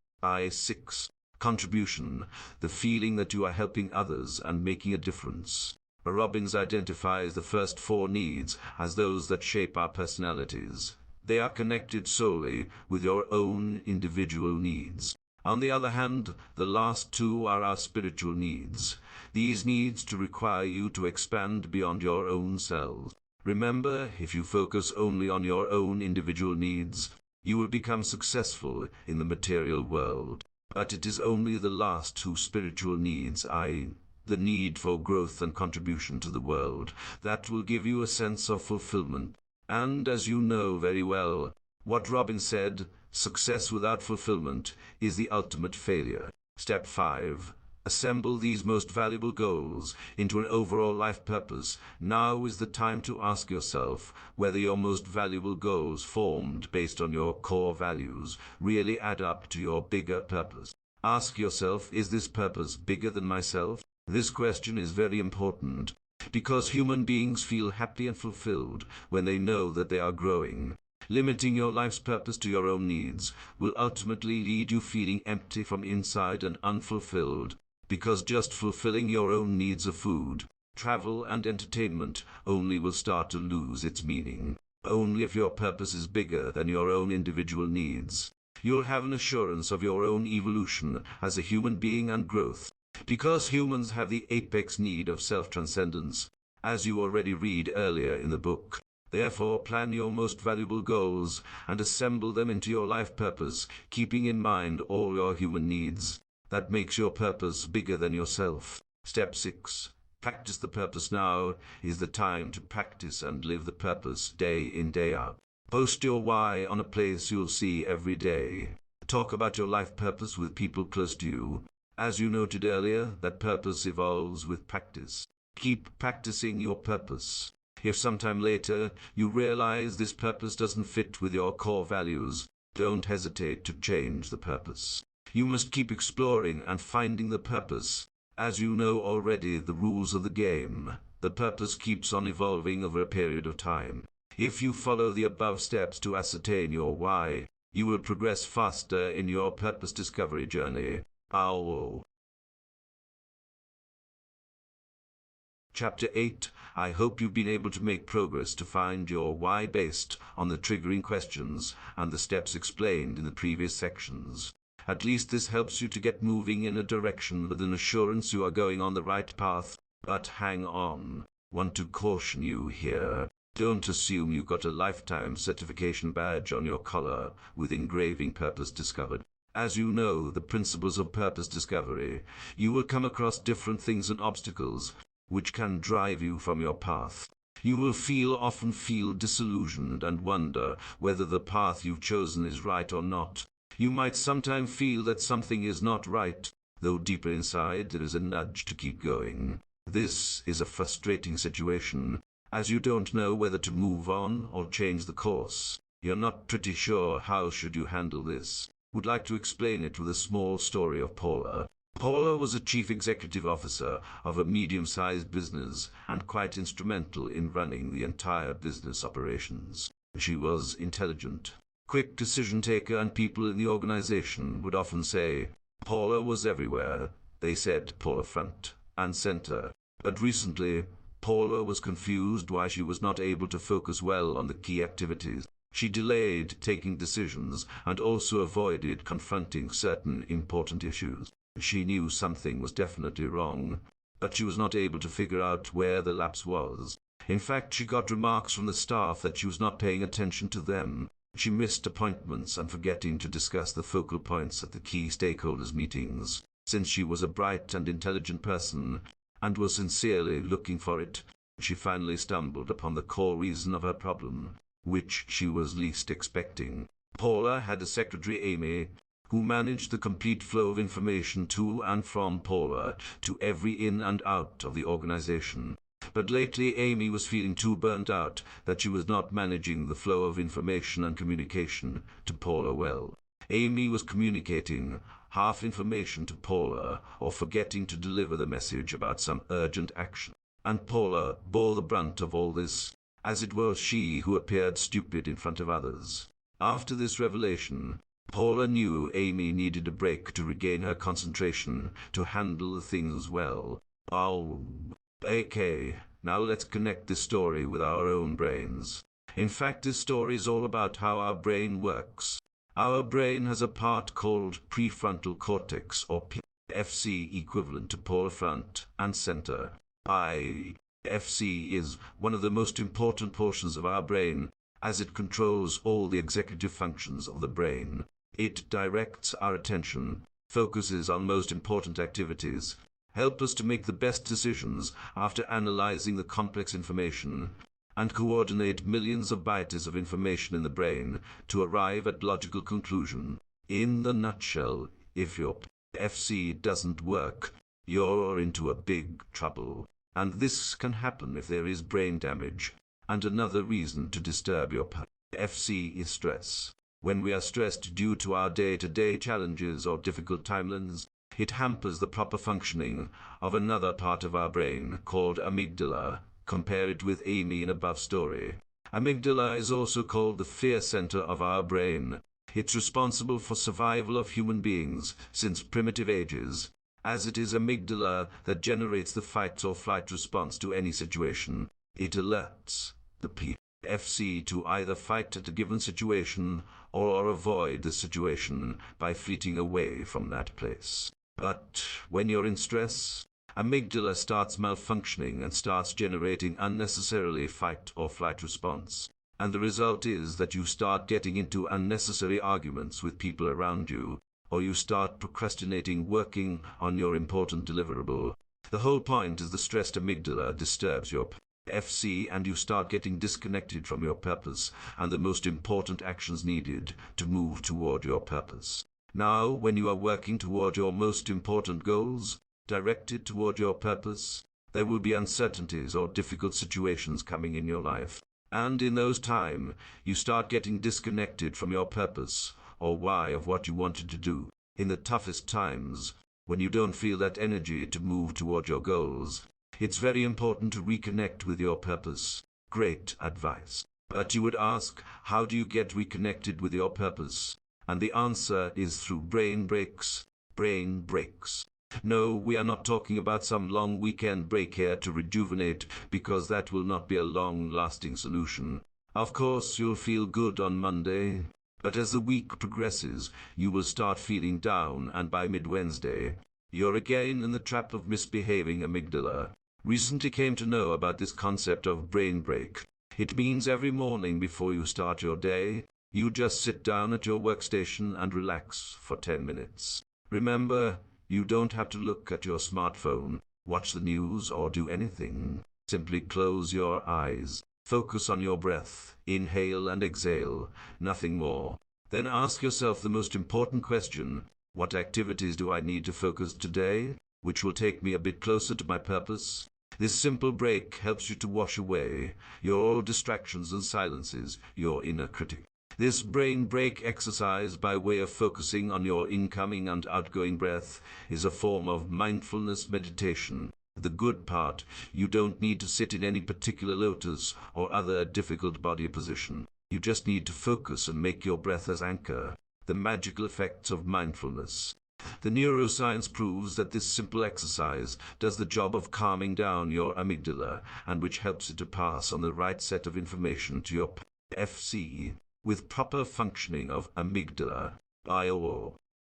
6. Contribution, the feeling that you are helping others and making a difference. Robbins identifies the first 4 needs as those that shape our personalities. They are connected solely with your own individual needs. On the other hand, the last 2 are our spiritual needs. These needs to require you to expand beyond your own selves. Remember, if you focus only on your own individual needs, You will become successful in the material world. But it is only the last two spiritual needs, the need for growth and contribution to the world, that will give you a sense of fulfillment. And as you know very well, what Robin said, success without fulfillment is the ultimate failure. Step 5. Assemble these most valuable goals into an overall life purpose. Now is the time to ask yourself whether your most valuable goals formed based on your core values really add up to your bigger purpose. Ask yourself, is this purpose bigger than myself? This question is very important because human beings feel happy and fulfilled when they know that they are growing. Limiting your life's purpose to your own needs will ultimately lead you feeling empty from inside and unfulfilled, because just fulfilling your own needs of food, travel, and entertainment only will start to lose its meaning. Only if your purpose is bigger than your own individual needs, you'll have an assurance of your own evolution as a human being and growth. Because humans have the apex need of self-transcendence, as you already read earlier in the book. Therefore, plan your most valuable goals and assemble them into your life purpose, keeping in mind all your human needs. That makes your purpose bigger than yourself. Step 6. Practice the purpose. Now is the time to practice and live the purpose day in, day out. Post your why on a place you'll see every day. Talk about your life purpose with people close to you. As you noted earlier, that purpose evolves with practice. Keep practicing your purpose. If sometime later you realize this purpose doesn't fit with your core values, don't hesitate to change the purpose. You must keep exploring and finding the purpose. As you know already the rules of the game, the purpose keeps on evolving over a period of time. If you follow the above steps to ascertain your why, you will progress faster in your purpose discovery journey. Chapter 8. I hope you've been able to make progress to find your why based on the triggering questions and the steps explained in the previous sections. At least this helps you to get moving in a direction with an assurance you are going on the right path. But hang on. Want to caution you here. Don't assume you got a lifetime certification badge on your collar with engraving purpose discovered. As you know the principles of purpose discovery, you will come across different things and obstacles which can drive you from your path. You will often feel disillusioned and wonder whether the path you've chosen is right or not. You might sometimes feel that something is not right, though deeper inside there is a nudge to keep going. This is a frustrating situation, as you don't know whether to move on or change the course. You're not pretty sure how should you handle this. Would like to explain it with a small story of Paula. Paula was a chief executive officer of a medium-sized business and quite instrumental in running the entire business operations. She was intelligent, quick decision taker, and people in the organization would often say, Paula was everywhere. They said Paula front and center. But recently, Paula was confused why she was not able to focus well on the key activities. She delayed taking decisions and also avoided confronting certain important issues. She knew something was definitely wrong, but she was not able to figure out where the lapse was. In fact, she got remarks from the staff that she was not paying attention to them. She missed appointments and forgetting to discuss the focal points at the key stakeholders' meetings. Since she was a bright and intelligent person and was sincerely looking for it, she finally stumbled upon the core reason of her problem, which she was least expecting. Paula had a secretary, Amy, who managed the complete flow of information to and from Paula to every in and out of the organization. But lately Amy was feeling too burnt out that she was not managing the flow of information and communication to Paula well. Amy was communicating half information to Paula or forgetting to deliver the message about some urgent action. And Paula bore the brunt of all this, as it was she who appeared stupid in front of others. After this revelation, Paula knew Amy needed a break to regain her concentration to handle the things well. Okay, now let's connect this story with our own brains. In fact, this story is all about how our brain works. Our brain has a part called prefrontal cortex, or PFC, equivalent to Paula front and center. PFC is one of the most important portions of our brain as it controls all the executive functions of the brain. It directs our attention, focuses on most important activities, helps us to make the best decisions after analyzing the complex information, and coordinate millions of bytes of information in the brain to arrive at logical conclusion. In the nutshell, if your FC doesn't work, you're into a big trouble. And this can happen if there is brain damage. And another reason to disturb your FC is stress. When we are stressed due to our day-to-day challenges or difficult timelines, it hampers the proper functioning of another part of our brain called amygdala. Compare it with Amy in above story. Amygdala is also called the fear center of our brain. It's responsible for survival of human beings since primitive ages, as it is amygdala that generates the fight or flight response to any situation. It alerts the PFC to either fight at a given situation or avoid the situation by fleeing away from that place. But when you're in stress, amygdala starts malfunctioning and starts generating unnecessarily fight or flight response. And the result is that you start getting into unnecessary arguments with people around you, or you start procrastinating working on your important deliverable. The whole point is the stressed amygdala disturbs your FC and you start getting disconnected from your purpose and the most important actions needed to move toward your purpose. Now, when you are working toward your most important goals, directed toward your purpose, there will be uncertainties or difficult situations coming in your life. And in those times, you start getting disconnected from your purpose or why of what you wanted to do. In the toughest times, when you don't feel that energy to move toward your goals, it's very important to reconnect with your purpose. Great advice. But you would ask, how do you get reconnected with your purpose? And the answer is through brain breaks. Brain breaks. No, we are not talking about some long weekend break here to rejuvenate, because that will not be a long-lasting solution. Of course, you'll feel good on Monday, but as the week progresses, you will start feeling down, and by mid-Wednesday, you're again in the trap of misbehaving amygdala. Recently came to know about this concept of brain break. It means every morning before you start your day, you just sit down at your workstation and relax for 10 minutes. Remember, you don't have to look at your smartphone, watch the news, or do anything. Simply close your eyes. Focus on your breath. Inhale and exhale. Nothing more. Then ask yourself the most important question. What activities do I need to focus today, which will take me a bit closer to my purpose? This simple break helps you to wash away your old distractions and silences your inner critic. This brain break exercise, by way of focusing on your incoming and outgoing breath, is a form of mindfulness meditation. The good part, you don't need to sit in any particular lotus or other difficult body position. You just need to focus and make your breath as anchor. The magical effects of mindfulness. The neuroscience proves that this simple exercise does the job of calming down your amygdala, and which helps it to pass on the right set of information to your FC. With proper functioning of amygdala,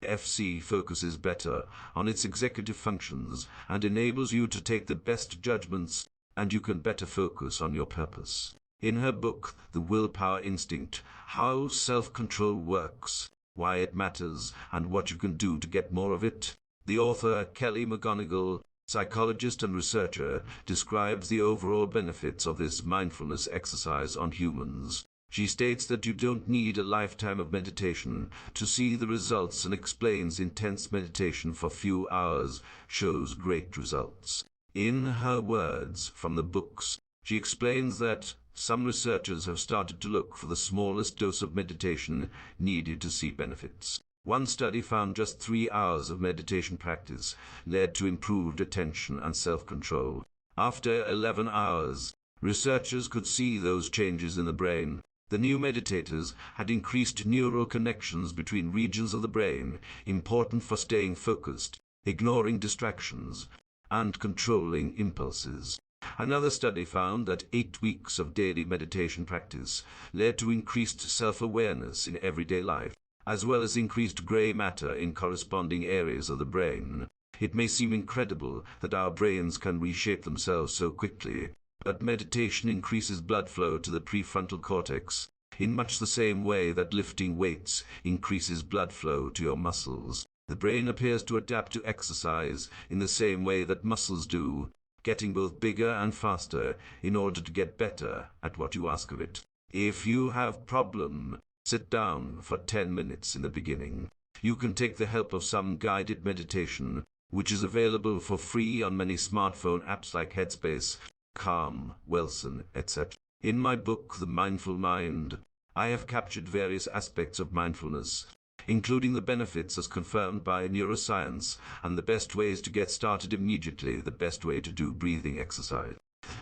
FC focuses better on its executive functions and enables you to take the best judgments, and you can better focus on your purpose. In her book, The Willpower Instinct, How Self-Control Works, Why It Matters, and What You Can Do to Get More of It, the author Kelly McGonigal, psychologist and researcher, describes the overall benefits of this mindfulness exercise on humans. She states that you don't need a lifetime of meditation to see the results, and explains intense meditation for few hours shows great results. In her words from the books, she explains that some researchers have started to look for the smallest dose of meditation needed to see benefits. One study found just 3 hours of meditation practice led to improved attention and self-control. After 11 hours, researchers could see those changes in the brain. The new meditators had increased neural connections between regions of the brain important for staying focused, ignoring distractions, and controlling impulses. Another study found that 8 weeks of daily meditation practice led to increased self-awareness in everyday life, as well as increased gray matter in corresponding areas of the brain. It may seem incredible that our brains can reshape themselves so quickly, but meditation increases blood flow to the prefrontal cortex. In much the same way that lifting weights increases blood flow to your muscles, the brain appears to adapt to exercise in the same way that muscles do, getting both bigger and faster in order to get better at what you ask of it. If you have problem, sit down for 10 minutes in the beginning. You can take the help of some guided meditation, which is available for free on many smartphone apps like Headspace, Calm, Wilson, etc. In my book, The Mindful Mind, I have captured various aspects of mindfulness, including the benefits as confirmed by neuroscience and the best ways to get started immediately, the best way to do breathing exercise.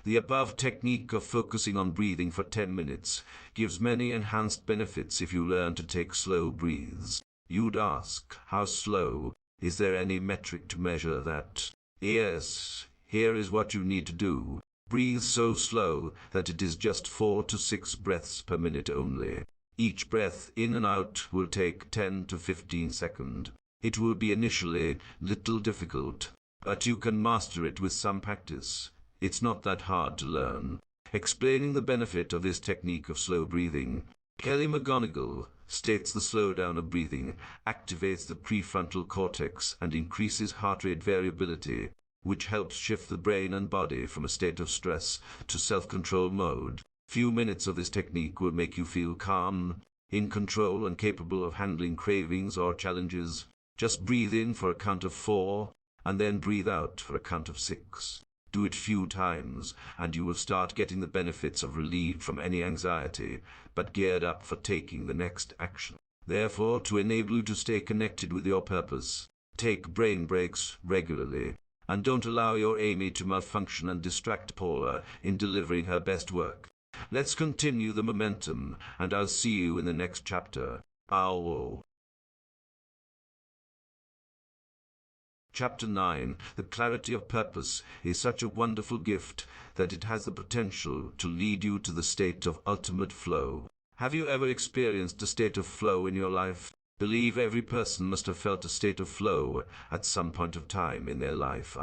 The above technique of focusing on breathing for 10 minutes gives many enhanced benefits if you learn to take slow breaths. You'd ask, how slow? Is there any metric to measure that? Yes, here is what you need to do. Breathe so slow that it is just 4 to 6 breaths per minute only. Each breath in and out will take 10 to 15 seconds. It will be initially little difficult, but you can master it with some practice. It's not that hard to learn. Explaining the benefit of this technique of slow breathing, Kelly McGonigal states the slowdown of breathing activates the prefrontal cortex and increases heart rate variability, which helps shift the brain and body from a state of stress to self-control mode. Few minutes of this technique will make you feel calm, in control and capable of handling cravings or challenges. Just breathe in for a count of 4, and then breathe out for a count of 6. Do it few times, and you will start getting the benefits of relief from any anxiety, but geared up for taking the next action. Therefore, to enable you to stay connected with your purpose, take brain breaks regularly, and don't allow your Amy to malfunction and distract Paula in delivering her best work. Let's continue the momentum, and I'll see you in the next chapter. Ow. Chapter 9. The clarity of purpose is such a wonderful gift that it has the potential to lead you to the state of ultimate flow. Have you ever experienced a state of flow in your life? Believe every person must have felt a state of flow at some point of time in their life.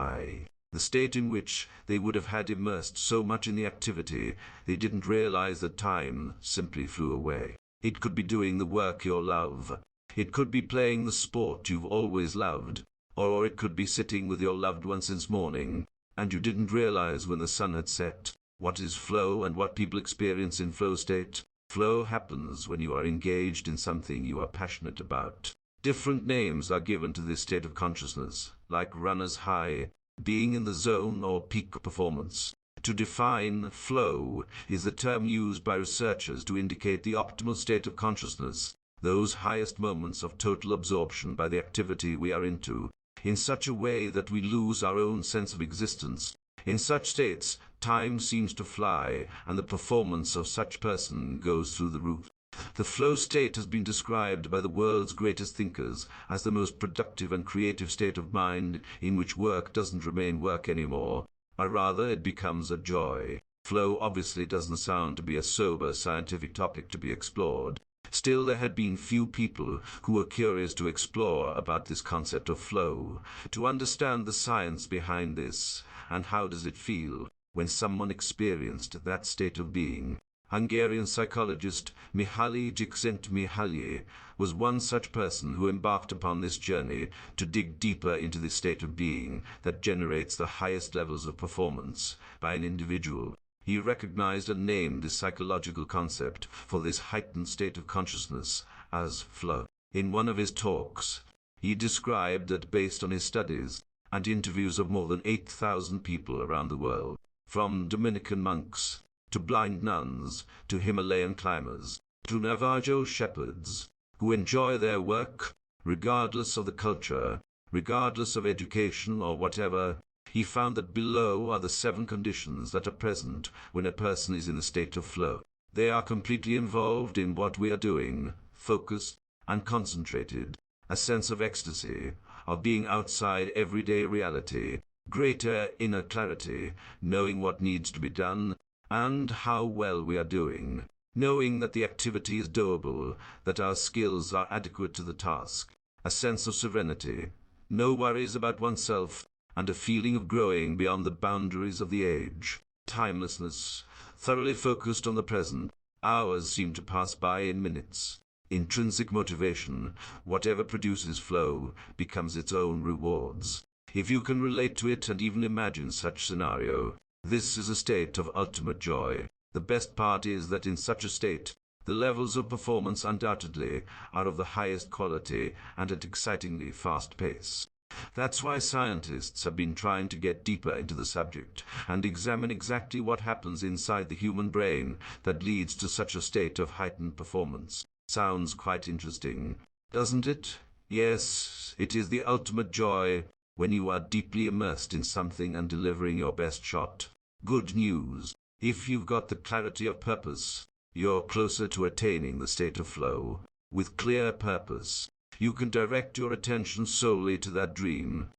The state in which they would have had immersed so much in the activity they didn't realize that time simply flew away. It could be doing the work you love. It could be playing the sport you've always loved. Or it could be sitting with your loved one since morning, and you didn't realize when the sun had set. What is flow and what people experience in flow state? Flow happens when you are engaged in something you are passionate about. Different names are given to this state of consciousness, like runner's high, being in the zone, or peak performance. To define flow is the term used by researchers to indicate the optimal state of consciousness, those highest moments of total absorption by the activity we are into, in such a way that we lose our own sense of existence. In such states, time seems to fly, and the performance of such person goes through the roof. The flow state has been described by the world's greatest thinkers as the most productive and creative state of mind in which work doesn't remain work anymore, or rather it becomes a joy. Flow obviously doesn't sound to be a sober scientific topic to be explored. Still, there had been few people who were curious to explore about this concept of flow, to understand the science behind this, and how does it feel when someone experienced that state of being. Hungarian psychologist Mihaly Csikszentmihalyi was one such person who embarked upon this journey to dig deeper into the state of being that generates the highest levels of performance by an individual. He recognized and named this psychological concept for this heightened state of consciousness as flow. In one of his talks, he described that based on his studies and interviews of more than 8,000 people around the world, from Dominican monks to blind nuns to Himalayan climbers to Navajo shepherds, who enjoy their work regardless of the culture, regardless of education or whatever, he found that below are the 7 conditions that are present when a person is in a state of flow. They are completely involved in what we are doing, focused and concentrated, a sense of ecstasy, of being outside everyday reality, greater inner clarity, knowing what needs to be done, and how well we are doing, knowing that the activity is doable, that our skills are adequate to the task, a sense of serenity, no worries about oneself, and a feeling of growing beyond the boundaries of the age, timelessness, thoroughly focused on the present, Hours seem to pass by in minutes. Intrinsic motivation, whatever produces flow, becomes its own rewards. If you can relate to it and even imagine such scenario, this is a state of ultimate joy. The best part is that in such a state, the levels of performance undoubtedly are of the highest quality and at excitingly fast pace. That's why scientists have been trying to get deeper into the subject and examine exactly what happens inside the human brain that leads to such a state of heightened performance. Sounds quite interesting, doesn't it? Yes, it is the ultimate joy when you are deeply immersed in something and delivering your best shot. Good news. If you've got the clarity of purpose, you're closer to attaining the state of flow. With clear purpose, you can direct your attention solely to that dream.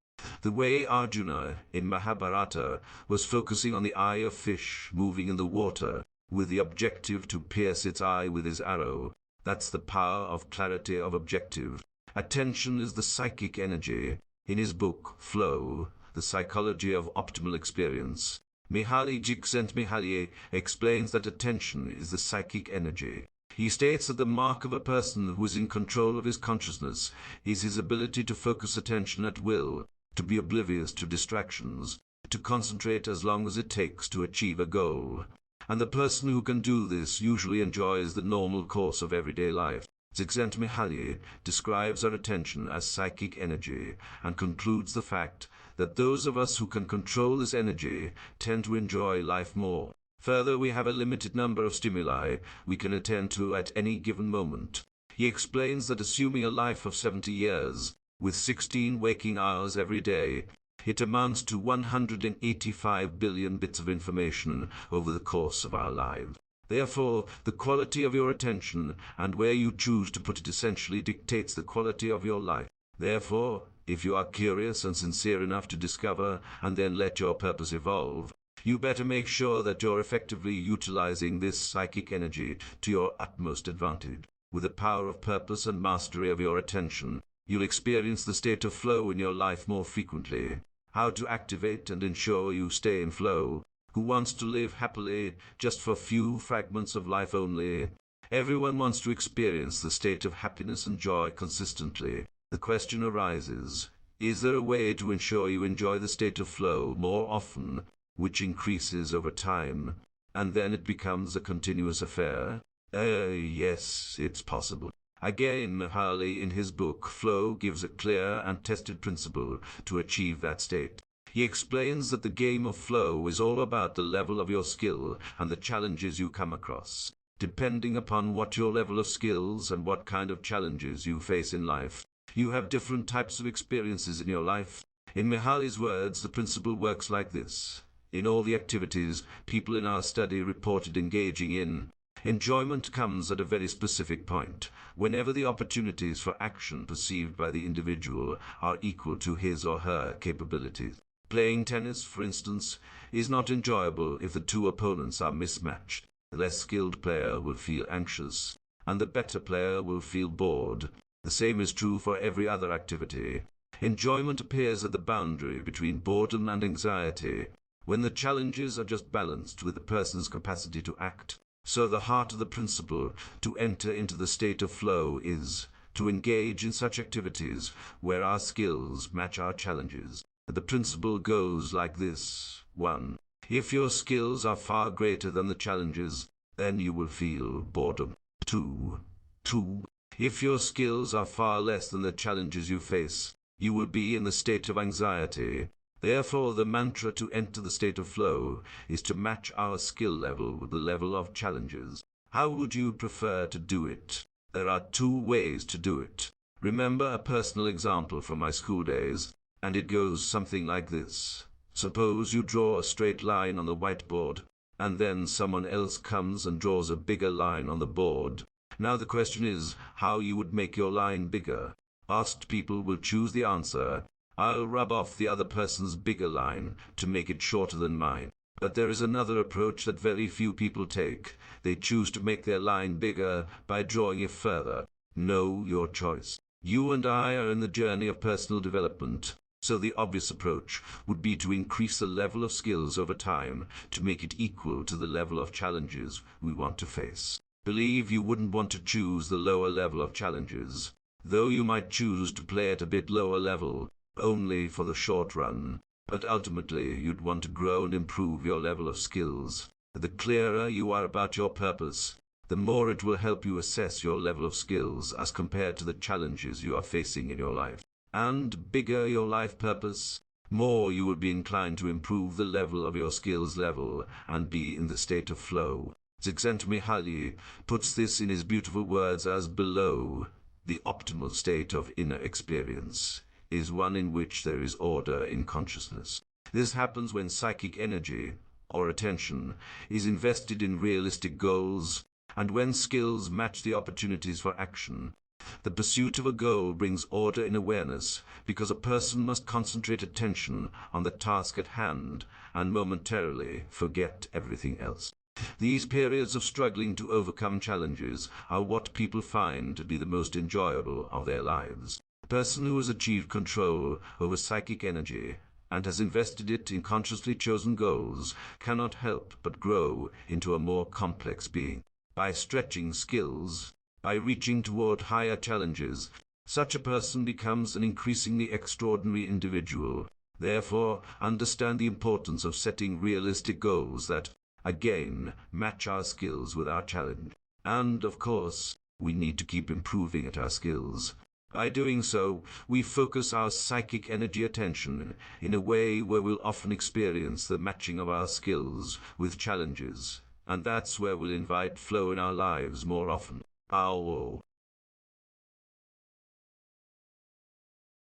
The way Arjuna in Mahabharata was focusing on the eye of fish moving in the water with the objective to pierce its eye with his arrow. That's the power of clarity of objective. Attention is the psychic energy. In his book, Flow, The Psychology of Optimal Experience, Mihaly Csikszentmihalyi explains that attention is the psychic energy. He states that the mark of a person who is in control of his consciousness is his ability to focus attention at will, to be oblivious to distractions, to concentrate as long as it takes to achieve a goal. And the person who can do this usually enjoys the normal course of everyday life. Csikszentmihalyi describes our attention as psychic energy and concludes the fact that those of us who can control this energy tend to enjoy life more. Further, we have a limited number of stimuli we can attend to at any given moment. He explains that assuming a life of 70 years, with 16 waking hours every day, it amounts to 185 billion bits of information over the course of our lives. Therefore, the quality of your attention and where you choose to put it essentially dictates the quality of your life. Therefore, if you are curious and sincere enough to discover and then let your purpose evolve, you better make sure that you're effectively utilizing this psychic energy to your utmost advantage. With the power of purpose and mastery of your attention, you'll experience the state of flow in your life more frequently. How to activate and ensure you stay in flow? Who wants to live happily just for few fragments of life only? Everyone wants to experience the state of happiness and joy consistently. The question arises, is there a way to ensure you enjoy the state of flow more often, which increases over time, and then it becomes a continuous affair? Yes, it's possible. Again, Mihaly in his book Flow gives a clear and tested principle to achieve that state. He explains that the game of flow is all about the level of your skill and the challenges you come across. Depending upon what your level of skills and what kind of challenges you face in life, you have different types of experiences in your life. In Mihaly's words, the principle works like this. In all the activities people in our study reported engaging in, enjoyment comes at a very specific point, whenever the opportunities for action perceived by the individual are equal to his or her capabilities. Playing tennis, for instance, is not enjoyable if the two opponents are mismatched. The less skilled player will feel anxious, and the better player will feel bored. The same is true for every other activity. Enjoyment appears at the boundary between boredom and anxiety, when the challenges are just balanced with the person's capacity to act. So the heart of the principle to enter into the state of flow is to engage in such activities where our skills match our challenges. The principle goes like this. 1. If your skills are far greater than the challenges, then you will feel boredom. 2. If your skills are far less than the challenges you face, you will be in the state of anxiety. Therefore, the mantra to enter the state of flow is to match our skill level with the level of challenges. How would you prefer to do it? There are 2 ways to do it. Remember a personal example from my school days, and it goes something like this. Suppose you draw a straight line on the whiteboard, and then someone else comes and draws a bigger line on the board. Now the question is how you would make your line bigger. Asked people will choose the answer, I'll rub off the other person's bigger line to make it shorter than mine. But there is another approach that very few people take. They choose to make their line bigger by drawing it further. Know your choice. You and I are in the journey of personal development, so the obvious approach would be to increase the level of skills over time to make it equal to the level of challenges we want to face. Believe you wouldn't want to choose the lower level of challenges, though you might choose to play at a bit lower level, only for the short run. But ultimately, you'd want to grow and improve your level of skills. The clearer you are about your purpose, the more it will help you assess your level of skills as compared to the challenges you are facing in your life. And bigger your life purpose, more you will be inclined to improve the level of your skills level and be in the state of flow. Csikszentmihalyi puts this in his beautiful words as below: the optimal state of inner experience is one in which there is order in consciousness. This happens when psychic energy, or attention, is invested in realistic goals, and when skills match the opportunities for action. The pursuit of a goal brings order in awareness, because a person must concentrate attention on the task at hand and momentarily forget everything else. These periods of struggling to overcome challenges are what people find to be the most enjoyable of their lives. The person who has achieved control over psychic energy and has invested it in consciously chosen goals cannot help but grow into a more complex being. By stretching skills, by reaching toward higher challenges, such a person becomes an increasingly extraordinary individual. Therefore, understand the importance of setting realistic goals that, again, match our skills with our challenge. And, of course, we need to keep improving at our skills. By doing so, we focus our psychic energy attention in a way where we'll often experience the matching of our skills with challenges, and that's where we'll invite flow in our lives more often.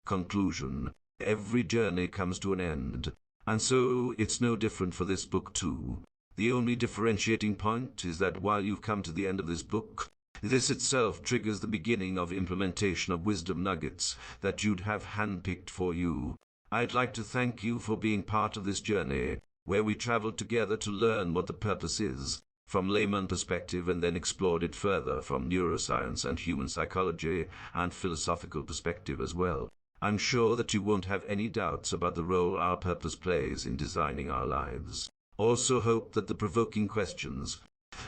Conclusion: every journey comes to an end, and so it's no different for this book too. The only differentiating point is that while you've come to the end of this book, this itself triggers the beginning of implementation of wisdom nuggets that you'd have handpicked for you. I'd like to thank you for being part of this journey, where we traveled together to learn what the purpose is, from layman perspective, and then explored it further from neuroscience and human psychology and philosophical perspective as well. I'm sure that you won't have any doubts about the role our purpose plays in designing our lives. Also hope that the provoking questions,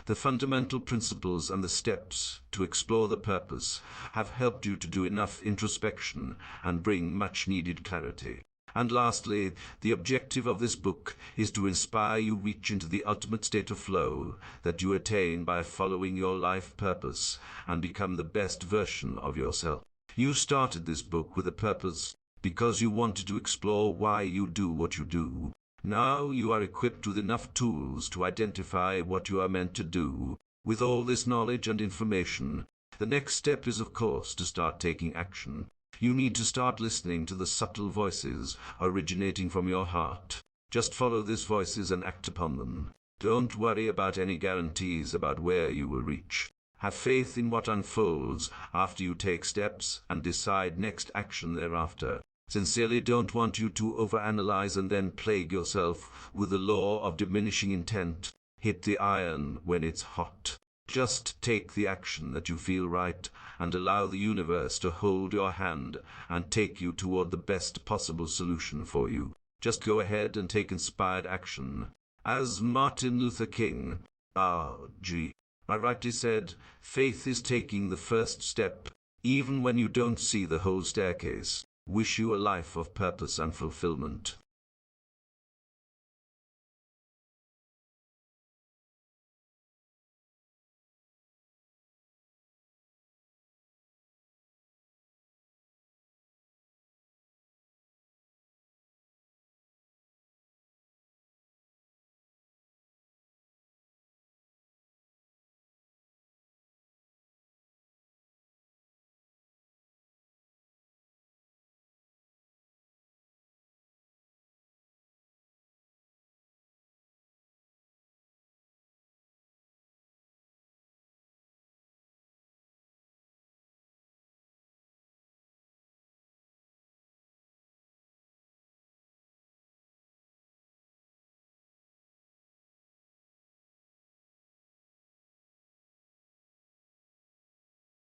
the fundamental principles and the steps to explore the purpose have helped you to do enough introspection and bring much needed clarity. And lastly, the objective of this book is to inspire you reach into the ultimate state of flow that you attain by following your life purpose and become the best version of yourself. You started this book with a purpose because you wanted to explore why you do what you do. Now you are equipped with enough tools to identify what you are meant to do. With all this knowledge and information, the next step is, of course, to start taking action. You need to start listening to the subtle voices originating from your heart. Just follow these voices and act upon them. Don't worry about any guarantees about where you will reach. Have faith in what unfolds after you take steps and decide next action thereafter. Sincerely don't want you to overanalyze and then plague yourself with the law of diminishing intent. Hit the iron when it's hot. Just take the action that you feel right and allow the universe to hold your hand and take you toward the best possible solution for you. Just go ahead and take inspired action. As Martin Luther King, rightly said, faith is taking the first step, even when you don't see the whole staircase. Wish you a life of purpose and fulfillment.